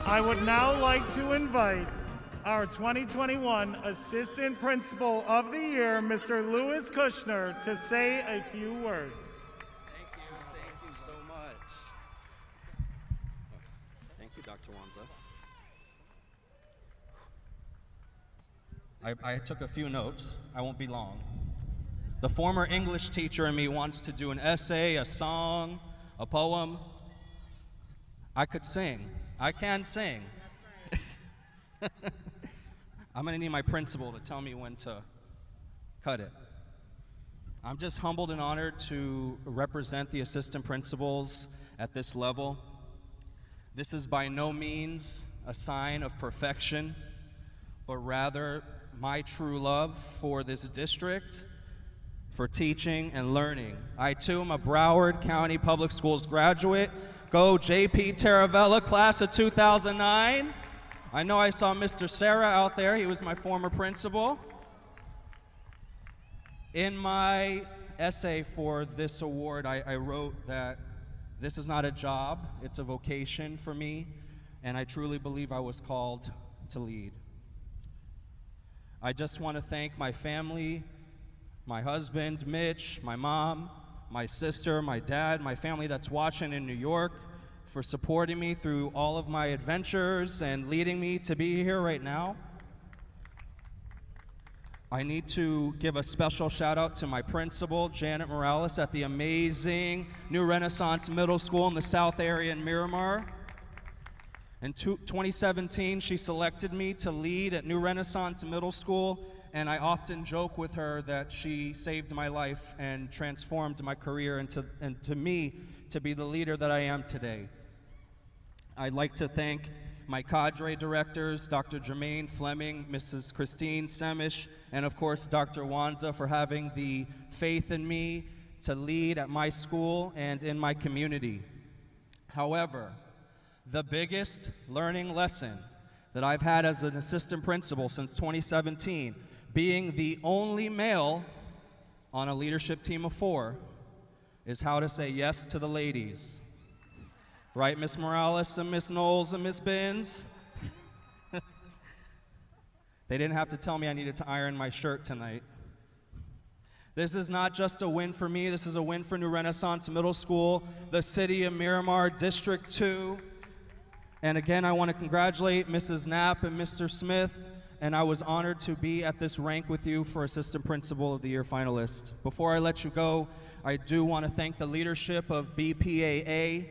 I would now like to invite our 2021 Assistant Principal of the Year, Mr. Louis Kushner, to say a few words. Thank you so much. Thank you, Dr. Wanza. I took a few notes. I won't be long. The former English teacher in me wants to do an essay, a song, a poem. I could sing. I can sing. I'm gonna need my principal to tell me when to cut it. I'm just humbled and honored to represent the assistant principals at this level. This is by no means a sign of perfection, but rather my true love for this district, for teaching and learning. I too am a Broward County Public Schools graduate. Go J.P. Taravella, class of 2009. I know I saw Mr. Sarah out there. He was my former principal. In my essay for this award, I wrote that This is not a job, it's a vocation for me, and I truly believe I was called to lead. I just want to thank my family, my husband, Mitch, my mom, my sister, my dad, my family that's watching in New York, for supporting me through all of my adventures and leading me to be here right now. I need to give a special shout out to my principal, Janet Morales, at the amazing New Renaissance Middle School in the South area in Miramar. In 2017, she selected me to lead at New Renaissance Middle School, and I often joke with her that she saved my life and transformed my career into me to be the leader that I am today. I'd like to thank my cadre directors, Dr. Jermaine Fleming, Mrs. Christine Semish, and of course, Dr. Wanza, for having the faith in me to lead at my school and in my community. However, the biggest learning lesson that I've had as an assistant principal since 2017, being the only male on a leadership team of 4, is how to say yes to the ladies. Right, Miss Morales and Miss Knowles and Miss Binns? They didn't have to tell me I needed to iron my shirt tonight. This is not just a win for me, this is a win for New Renaissance Middle School, the city of Miramar, District 2. And again, I want to congratulate Mrs. Knapp and Mr. Smith, and I was honored to be at this rank with you for Assistant Principal of the Year finalist. Before I let you go, I do want to thank the leadership of BPAA,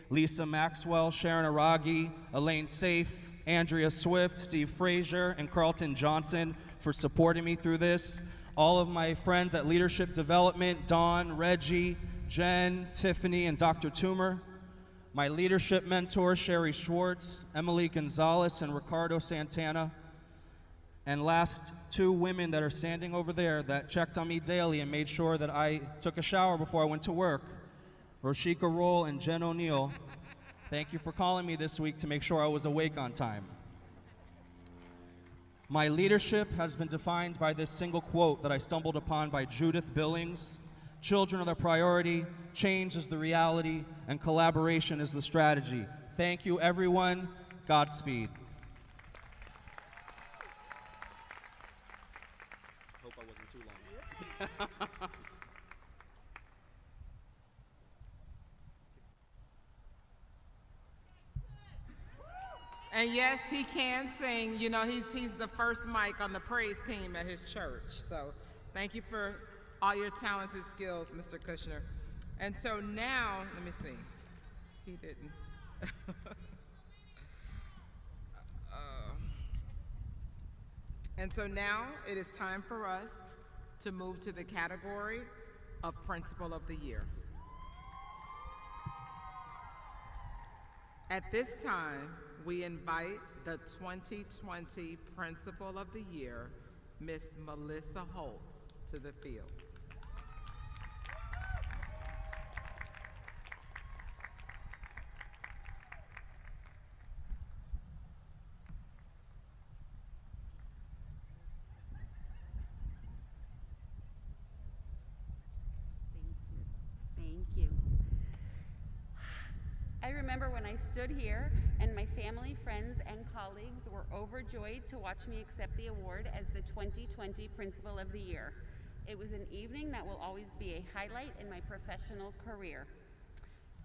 Lisa Maxwell, Sharon Aragi, Elaine Safe, Andrea Swift, Steve Frazier, and Carlton Johnson for supporting me through this. All of my friends at Leadership Development, Dawn, Reggie, Jen, Tiffany, and Dr. Toomer. My leadership mentors, Sherry Schwartz, Emily Gonzalez, and Ricardo Santana. And last, 2 women that are standing over there that checked on me daily and made sure that I took a shower before I went to work. Roshika Roll and Jen O'Neill, thank you for calling me this week to make sure I was awake on time. My leadership has been defined by this single quote that I stumbled upon by Judith Billings: "Children are the priority, change is the reality, and collaboration is the strategy." Thank you, everyone. Godspeed. Hope I wasn't too long. And yes, he can sing. You know, he's the first mic on the praise team at his church. So thank you for all your talents and skills, Mr. Kushner. And so now, let me see. He didn't. And so now it is time for us to move to the category of Principal of the Year. At this time, we invite the 2020 Principal of the Year, Miss Melissa Holtz, to the field. Thank you. I remember when I stood here and my family, friends, and colleagues were overjoyed to watch me accept the award as the 2020 Principal of the Year. It was an evening that will always be a highlight in my professional career.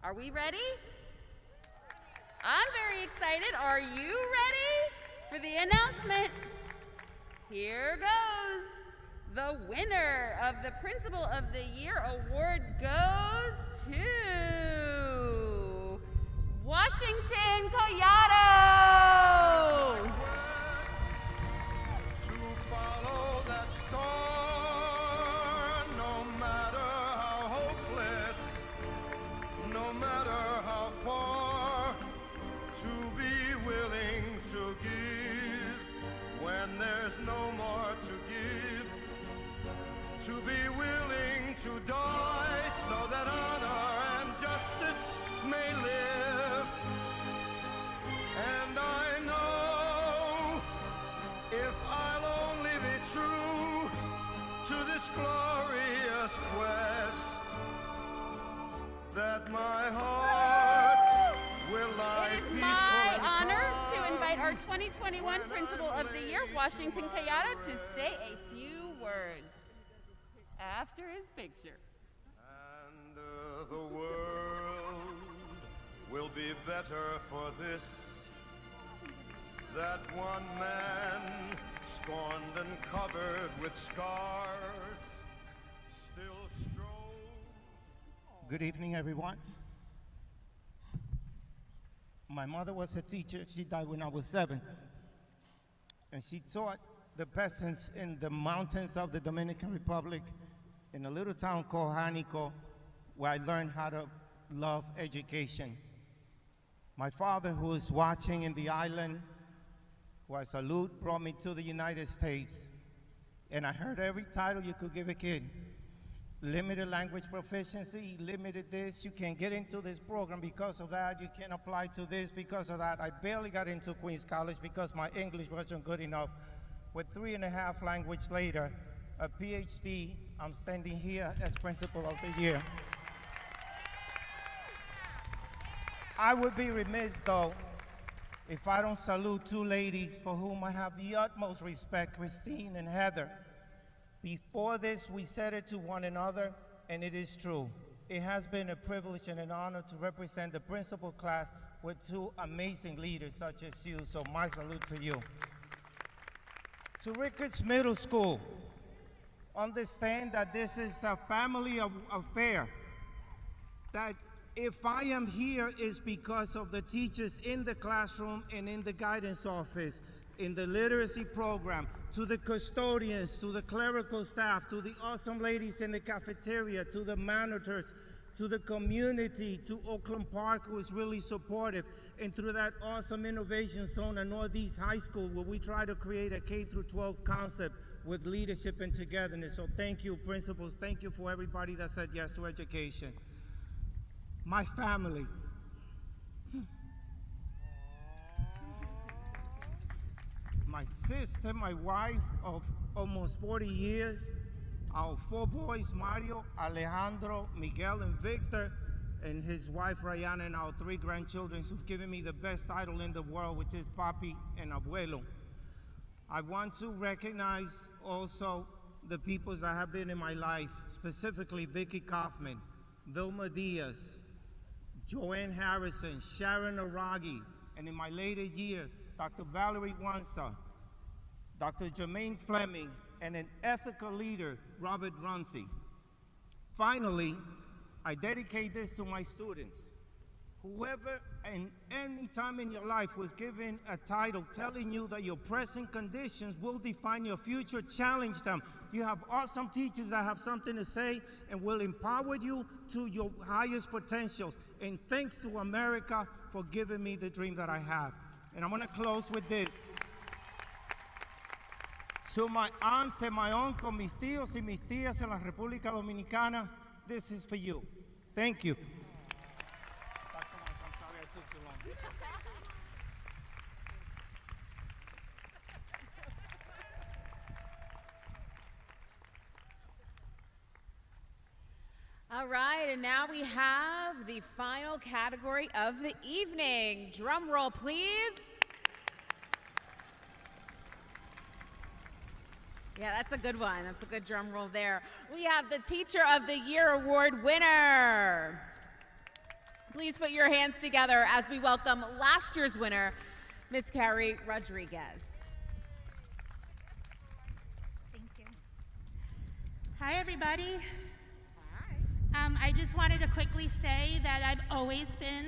Are we ready? I'm very excited. Are you ready for the announcement? Here goes. The winner of the Principal of the Year award goes to Washington Collado. To follow that star, no matter how hopeless, no matter how far, to be willing to give when there's no more to give, to be willing to die so that honor and justice may live. And I know if I'll only be true to this glorious quest, that my heart invite our 2021 Principal of the Year, Washington Kayada, to say a few words after his picture. And the world will be better for this, that one man, scorned and covered with scars, still strove. Good evening, everyone. My mother was a teacher. She died when I was 7. And she taught the peasants in the mountains of the Dominican Republic in a little town called Jánico, where I learned how to love education. My father, who is watching in the island, who I salute, brought me to the United States. And I heard every title you could give a kid. Limited language proficiency, limited this, you can't get into this program because of that, you can't apply to this because of that. I barely got into Queens College because my English wasn't good enough. With 3.5 languages later, a PhD, I'm standing here as Principal of the Year. I would be remiss, though, if I don't salute 2 ladies for whom I have the utmost respect, Christine and Heather. Before this, we said it to one another, and it is true. It has been a privilege and an honor to represent the principal class with 2 amazing leaders such as you, so my salute to you. To Ricketts Middle School, understand that this is a family affair, that if I am here is because of the teachers in the classroom and in the guidance office, in the literacy program, to the custodians, to the clerical staff, to the awesome ladies in the cafeteria, to the managers, to the community, to Oakland Park, who is really supportive, and through that awesome innovation zone at Northeast High School, where we try to create a K-12 concept with leadership and togetherness. So thank you, principals. Thank you for everybody that said yes to education. My family. My sister, my wife of almost 40 years, our 4 boys, Mario, Alejandro, Miguel, and Victor, and his wife, Rayana, and our 3 grandchildren who've given me the best title in the world, which is Papi and Abuelo. I want to recognize also the people that have been in my life, specifically Vicky Kaufman, Vilma Diaz, Joanne Harrison, Sharon Aragi, and in my later year, Dr. Valerie Wansa, Dr. Jermaine Fleming, and an ethical leader, Robert Runcie. Finally, I dedicate this to my students. Whoever in any time in your life was given a title telling you that your present conditions will define your future, challenge them. You have awesome teachers that have something to say and will empower you to your highest potentials. And thanks to America for giving me the dream that I have. And I'm going to close with this. To my aunts and my uncle, mis tíos y mis tías en la República Dominicana, this is for you. Thank you. I'm sorry I took too long. All right, and now we have the final category of the evening. Drum roll, please. Yeah, that's a good one. That's a good drum roll there. We have the Teacher of the Year Award winner. Please put your hands together as we welcome last year's winner, Miss Carrie Rodriguez. Thank you. Hi, everybody. I just wanted to quickly say that I've always been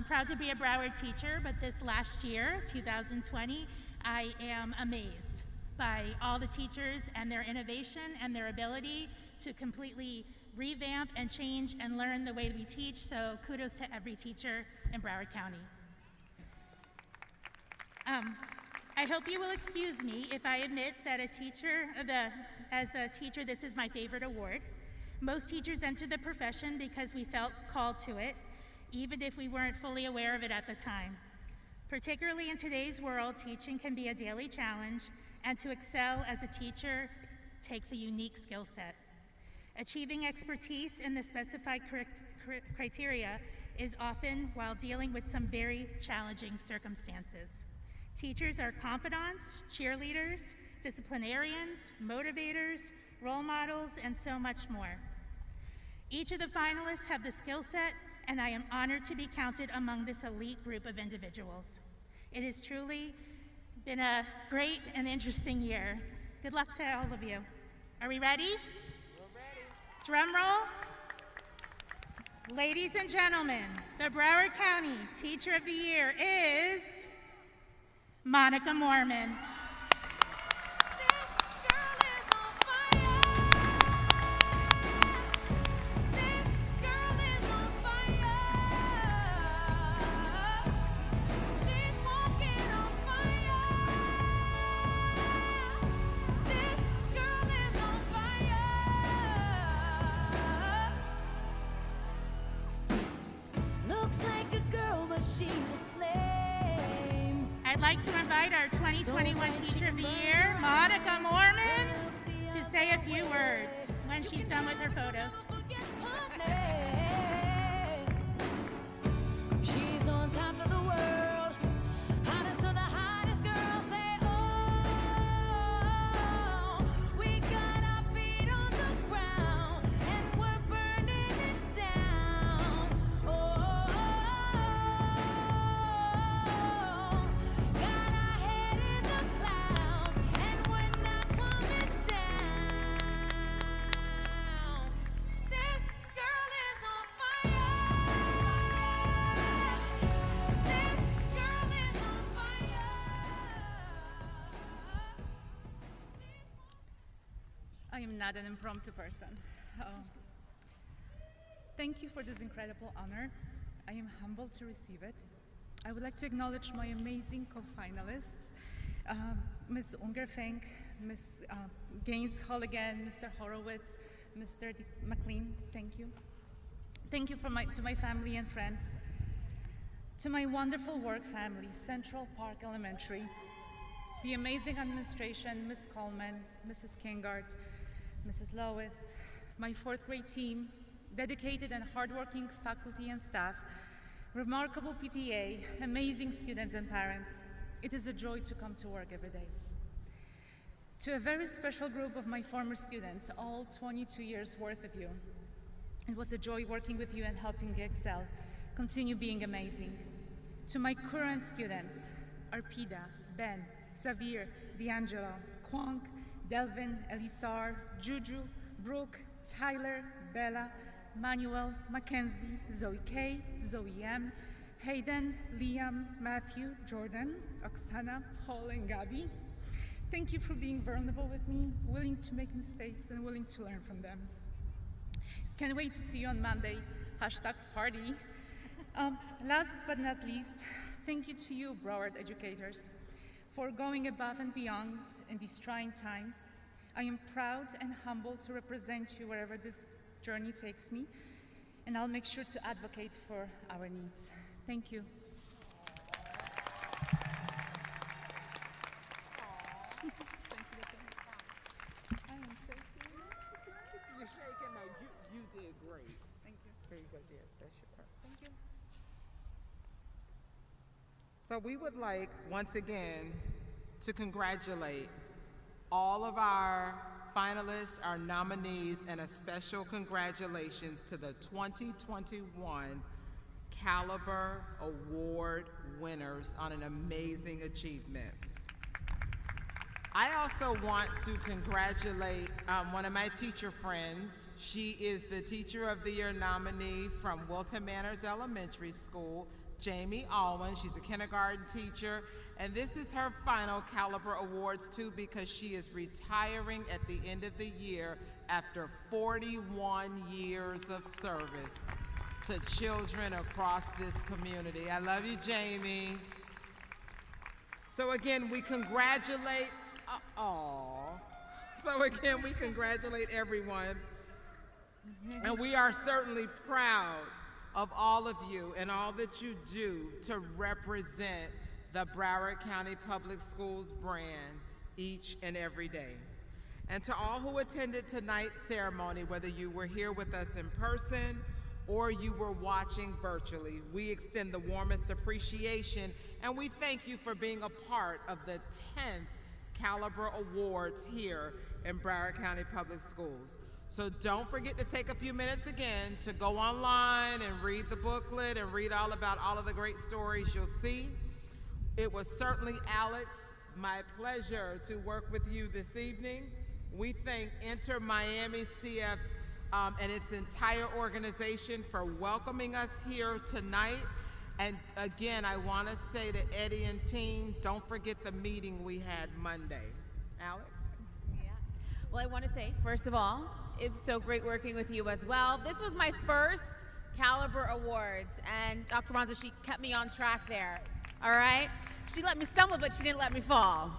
proud to be a Broward teacher, but this last year, 2020, I am amazed by all the teachers and their innovation and their ability to completely revamp and change and learn the way we teach, so kudos to every teacher in Broward County. I hope you will excuse me if I admit that as a teacher, this is my favorite award. Most teachers enter the profession because we felt called to it, even if we weren't fully aware of it at the time. Particularly in today's world, teaching can be a daily challenge, and to excel as a teacher takes a unique skill set. Achieving expertise in the specified criteria is often while dealing with some very challenging circumstances. Teachers are confidants, cheerleaders, disciplinarians, motivators, role models, and so much more. Each of the finalists have the skill set, and I am honored to be counted among this elite group of individuals. It has truly been a great and interesting year. Good luck to all of you. Are we ready? We're ready. Drum roll. Ladies and gentlemen, the Broward County Teacher of the Year is Monica Mormon. I'd like to invite our 2021 Teacher of the Year, Monica Mormon, to say a few words when she's done with her photos. She's on top of the world, hottest of the hottest girls say, oh, we got our feet on the ground and we're burning it down. Oh, got our head in the clouds and we're not coming down. This girl is on fire. I am not an impromptu person. Thank you for this incredible honor. I am humbled to receive it. I would like to acknowledge my amazing co-finalists, Ms. Ungerfink, Ms. Gaines Holligan, Mr. Horowitz, Mr. McLean, thank you. Thank you to my family and friends, to my wonderful work family, Central Park Elementary, the amazing administration, Ms. Coleman, Mrs. Kingart, Mrs. Lois, my fourth grade team, dedicated and hardworking faculty and staff, remarkable PTA, amazing students and parents. It is a joy to come to work every day. To a very special group of my former students, all 22 years worth of you, it was a joy working with you and helping you excel. Continue being amazing. To my current students, Arpida, Ben, Xavier, D'Angelo, Kwonk, Delvin, Elisar, Juju, Brooke, Tyler, Bella, Manuel, Mackenzie, Zoe K, Zoe M, Hayden, Liam, Matthew, Jordan, Oksana, Paul, and Gabi. Thank you for being vulnerable with me, willing to make mistakes, and willing to learn from them. Can't wait to see you on Monday, #party. Last but not least, thank you to you, Broward educators, for going above and beyond in these trying times. I am proud and humbled to represent you wherever this journey takes me, and I'll make sure to advocate for our needs. Thank you. You're shaking. No, you did great. Thank you. Here you go, dear. That's your part. Thank you. So we would like, once again, to congratulate all of our finalists, our nominees, and a special congratulations to the 2021 Caliber Award winners on an amazing achievement. I also want to congratulate one of my teacher friends. She is the Teacher of the Year nominee from Wilton Manors Elementary School, Jamie Alwyn. She's a kindergarten teacher, and this is her final Caliber Awards too, because she is retiring at the end of the year after 41 years of service to children across this community. I love you, Jamie. So again, we congratulate, we congratulate everyone, and we are certainly proud of all of you and all that you do to represent the Broward County Public Schools brand each and every day. And to all who attended tonight's ceremony, whether you were here with us in person or you were watching virtually. We extend the warmest appreciation, and we thank you for being a part of the 10th Caliber Awards here in Broward County Public Schools. So don't forget to take a few minutes again to go online and read the booklet and read all about all of the great stories you'll see. It was certainly, Alex, my pleasure to work with you this evening. We thank Enter Miami CF and its entire organization for welcoming us here tonight. And again, I want to say to Eddie and team, don't forget the meeting we had Monday. Alex? Yeah. Well, I want to say, first of all, it was so great working with you as well. This was my first Caliber Awards, and Dr. Monza, she kept me on track there, all right? She let me stumble, but she didn't let me fall.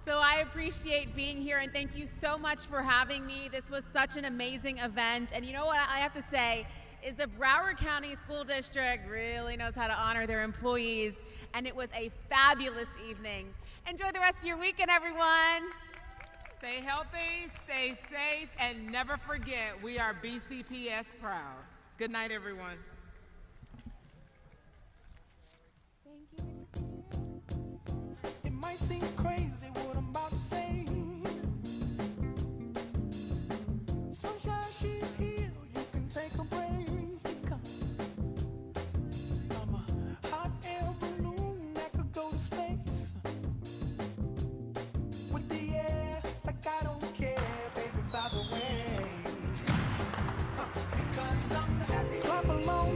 So I appreciate being here, and thank you so much for having me. This was such an amazing event, and you know what I have to say is the Broward County School District really knows how to honor their employees, and it was a fabulous evening. Enjoy the rest of your weekend, everyone. Stay healthy, stay safe, and never forget, we are BCPS proud. Good night, everyone. It might seem crazy what I'm about to say. Sunshine, she's here, you can take a break. I'm a hot air balloon that could go to space. With the air, like I don't care, baby, by the way. Because I'm happy. Clap along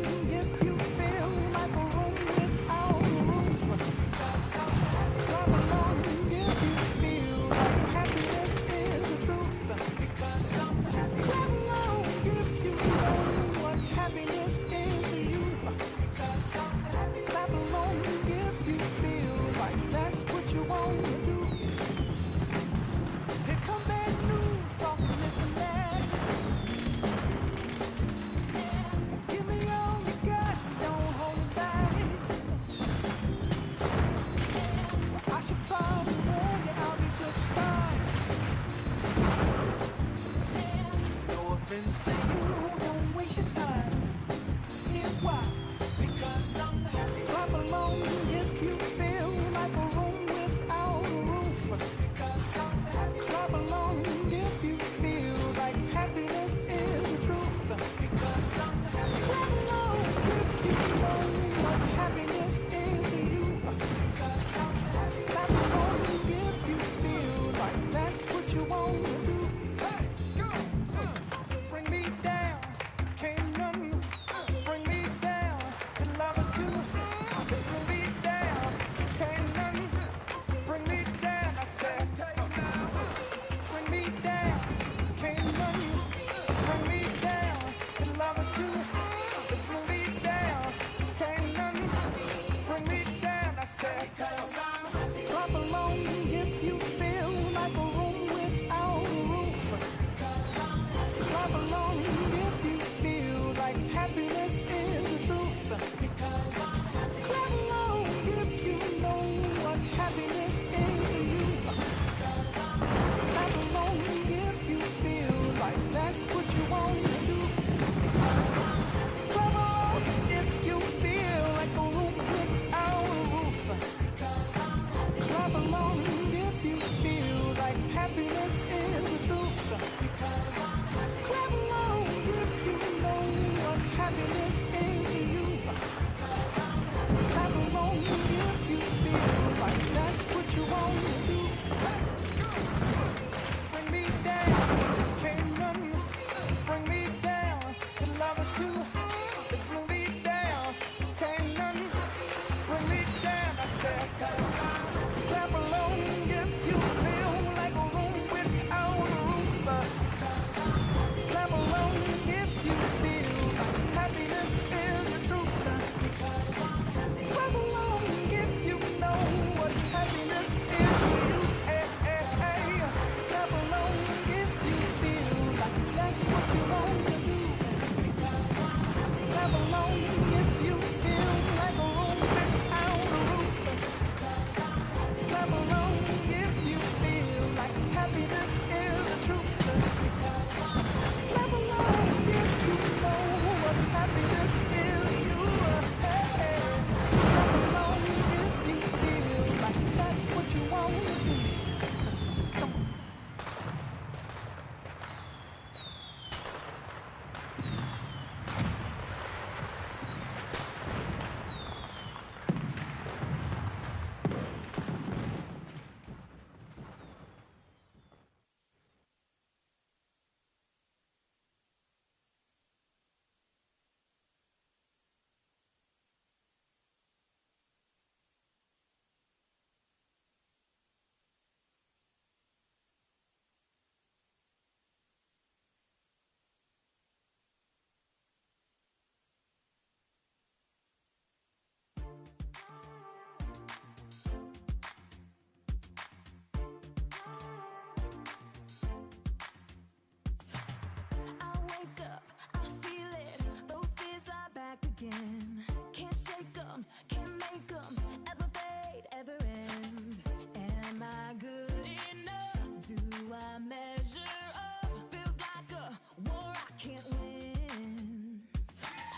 come, ever fade, ever end? Am I good enough? Do I measure up? Feels like a war I can't win.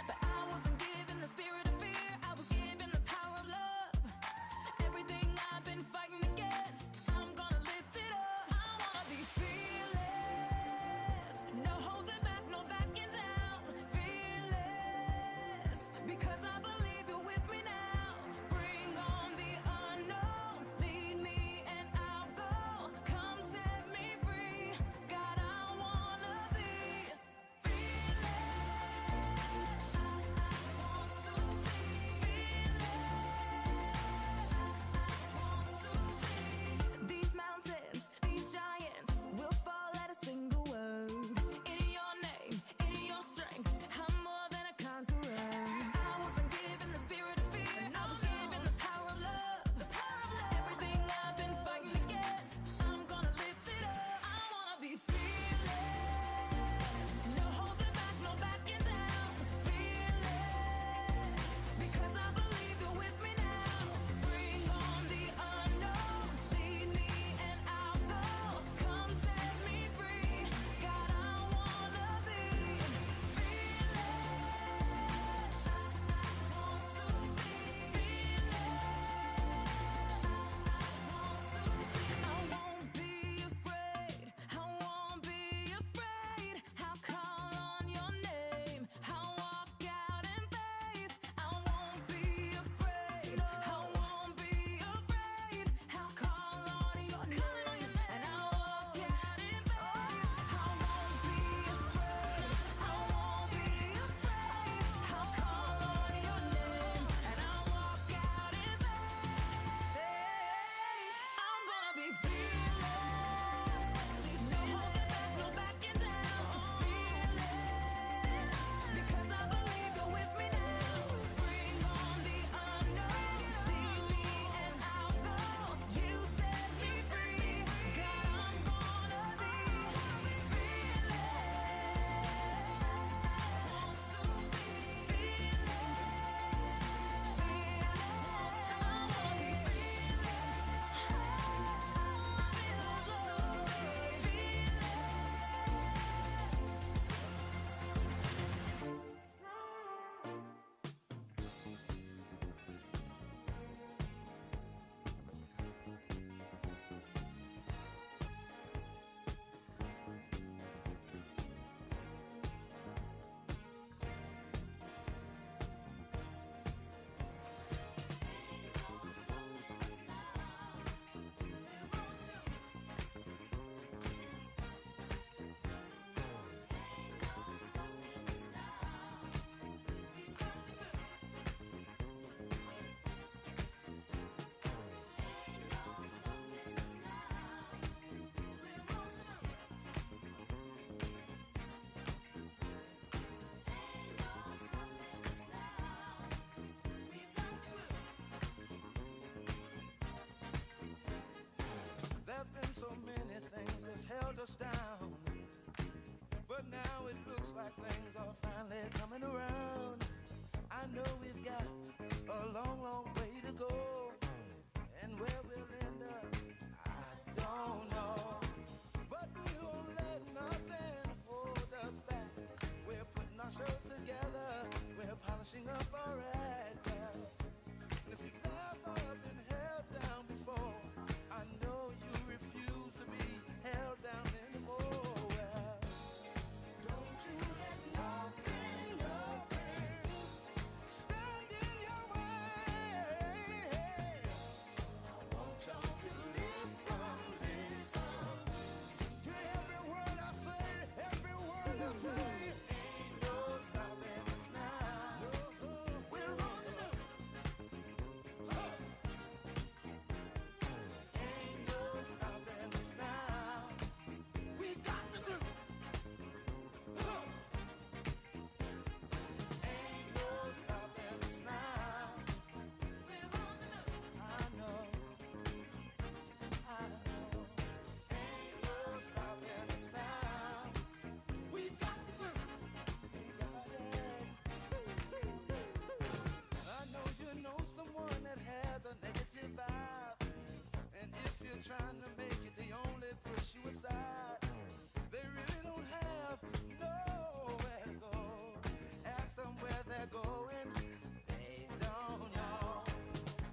But I wasn't given the spirit of fear, I was given the power of love. Everything I've been fighting against, I'm gonna lift it up. I wanna be fearless, no holding back, no backing down. Fearless, because I believe you're with me now. Bring on the unknown, lead me and I'll go. Come set me free, God, I wanna be fearless. I want to be fearless. These mountains, these giants will fall at a single word. In your name, in your strength, I'm more than a conqueror. I wasn't given the spirit of fear, I was given the power of love. Everything I've been fighting against, I'm gonna lift it up. I wanna be fearless, no holding back, no backing down. Fearless, because I believe you're with me now. Bring on the unknown, lead me and I'll go. Come set me free, God, I wanna be fearless. I want to be fearless. I won't be afraid, I won't be afraid. I'll call on your name, I'll walk out in faith. I won't be afraid, I won't be afraid. I'll call on your name and I'll walk out in faith. I won't be afraid, I won't be afraid. I'll call on your name and I'll walk out in faith. I'm gonna be fearless, no holding back, no backing down. Fearless, because I believe you're with me now. Bring on the unknown, lead me and I'll go. You set me free, God, I'm gonna be There's been so many things that's held us down, but now it looks like things are finally coming around. I know we've got a long, long way to go, and where we'll end up, I don't know. But we won't let nothing hold us back. We're putting our show together, we're polishing up our act. And if you've ever been held down before, I know you refuse to be held down anymore. Well, don't you let nothing stand in your way. I want y'all to listen to every word I say, every word I say. Ain't no stopping us now. they're trying to make it, they only push you aside. They really don't have nowhere to go. Ask them where they're going, they don't know.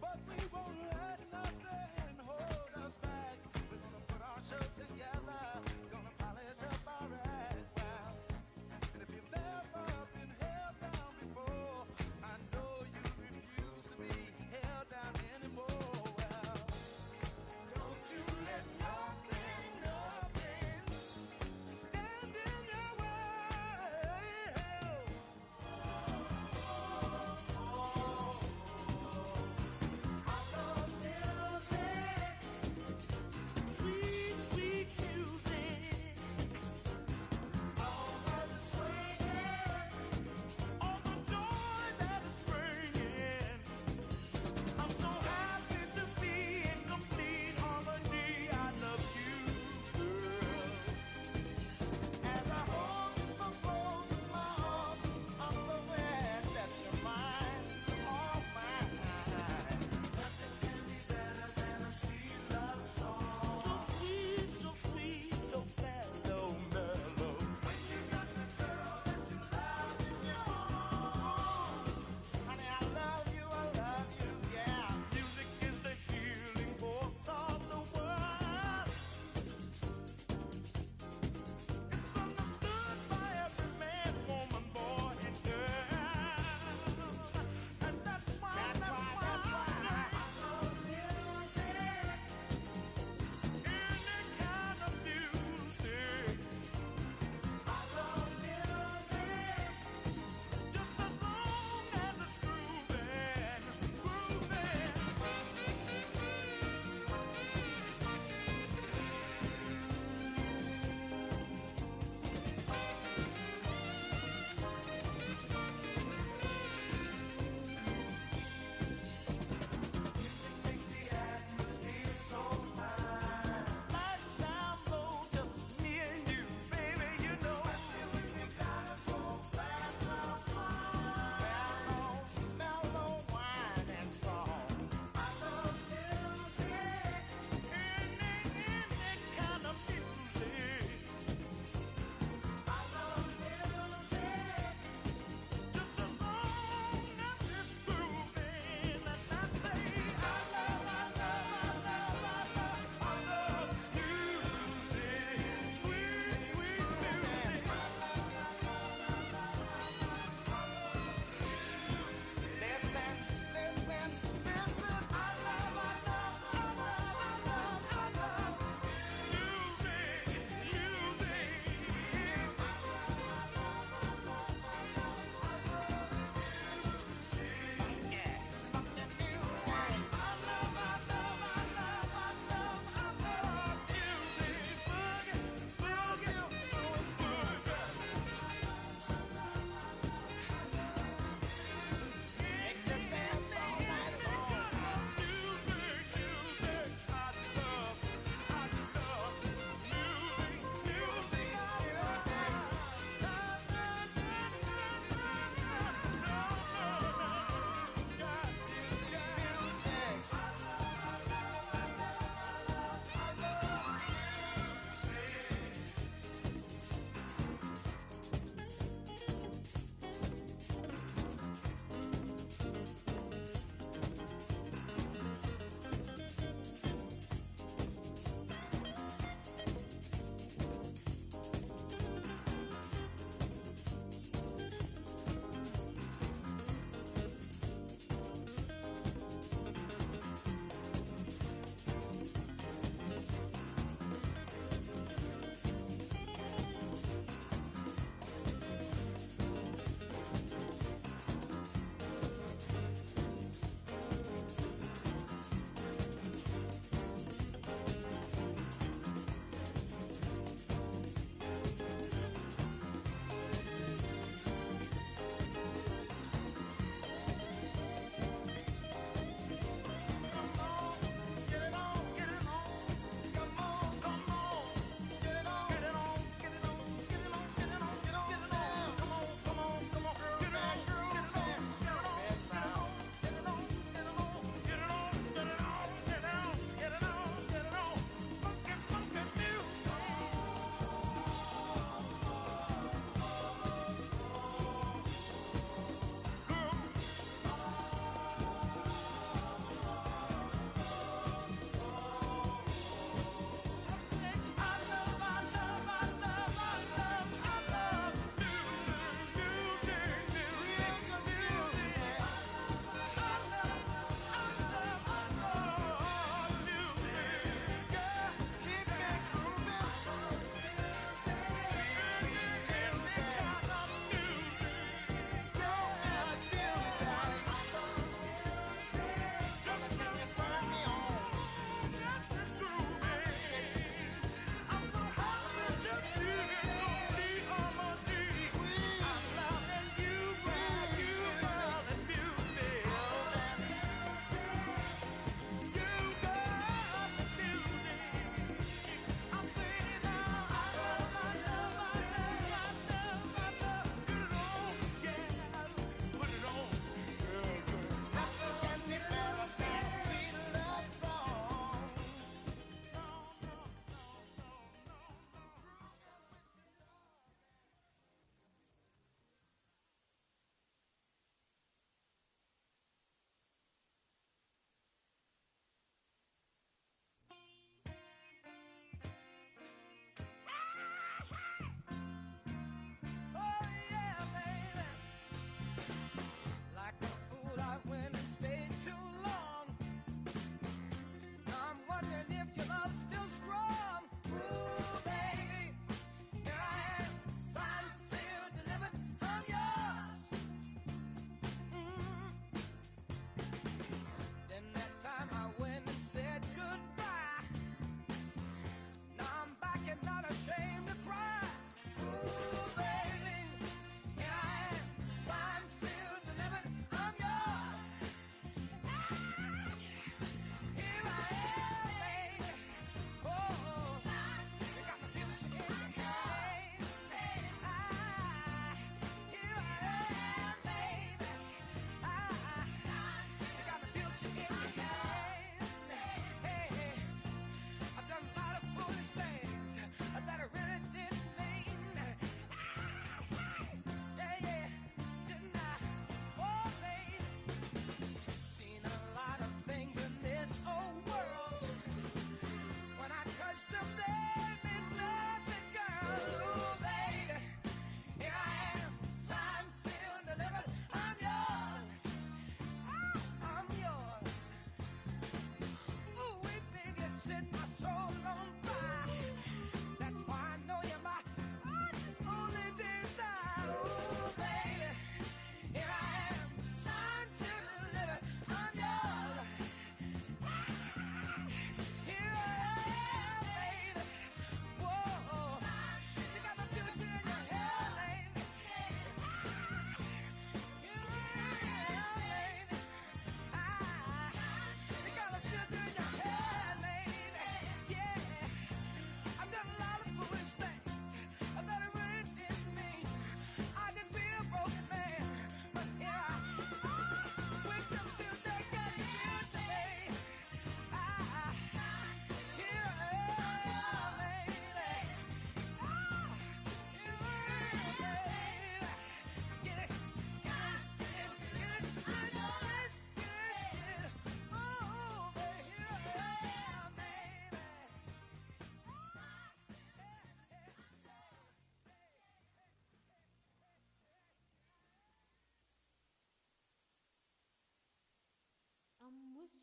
But we won't let nothing hold us back. We're gonna put our show together, gonna polish up our act. Wow. And if you've ever been held down before, I know you refuse to be held down anymore. Well, don't you let nothing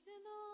National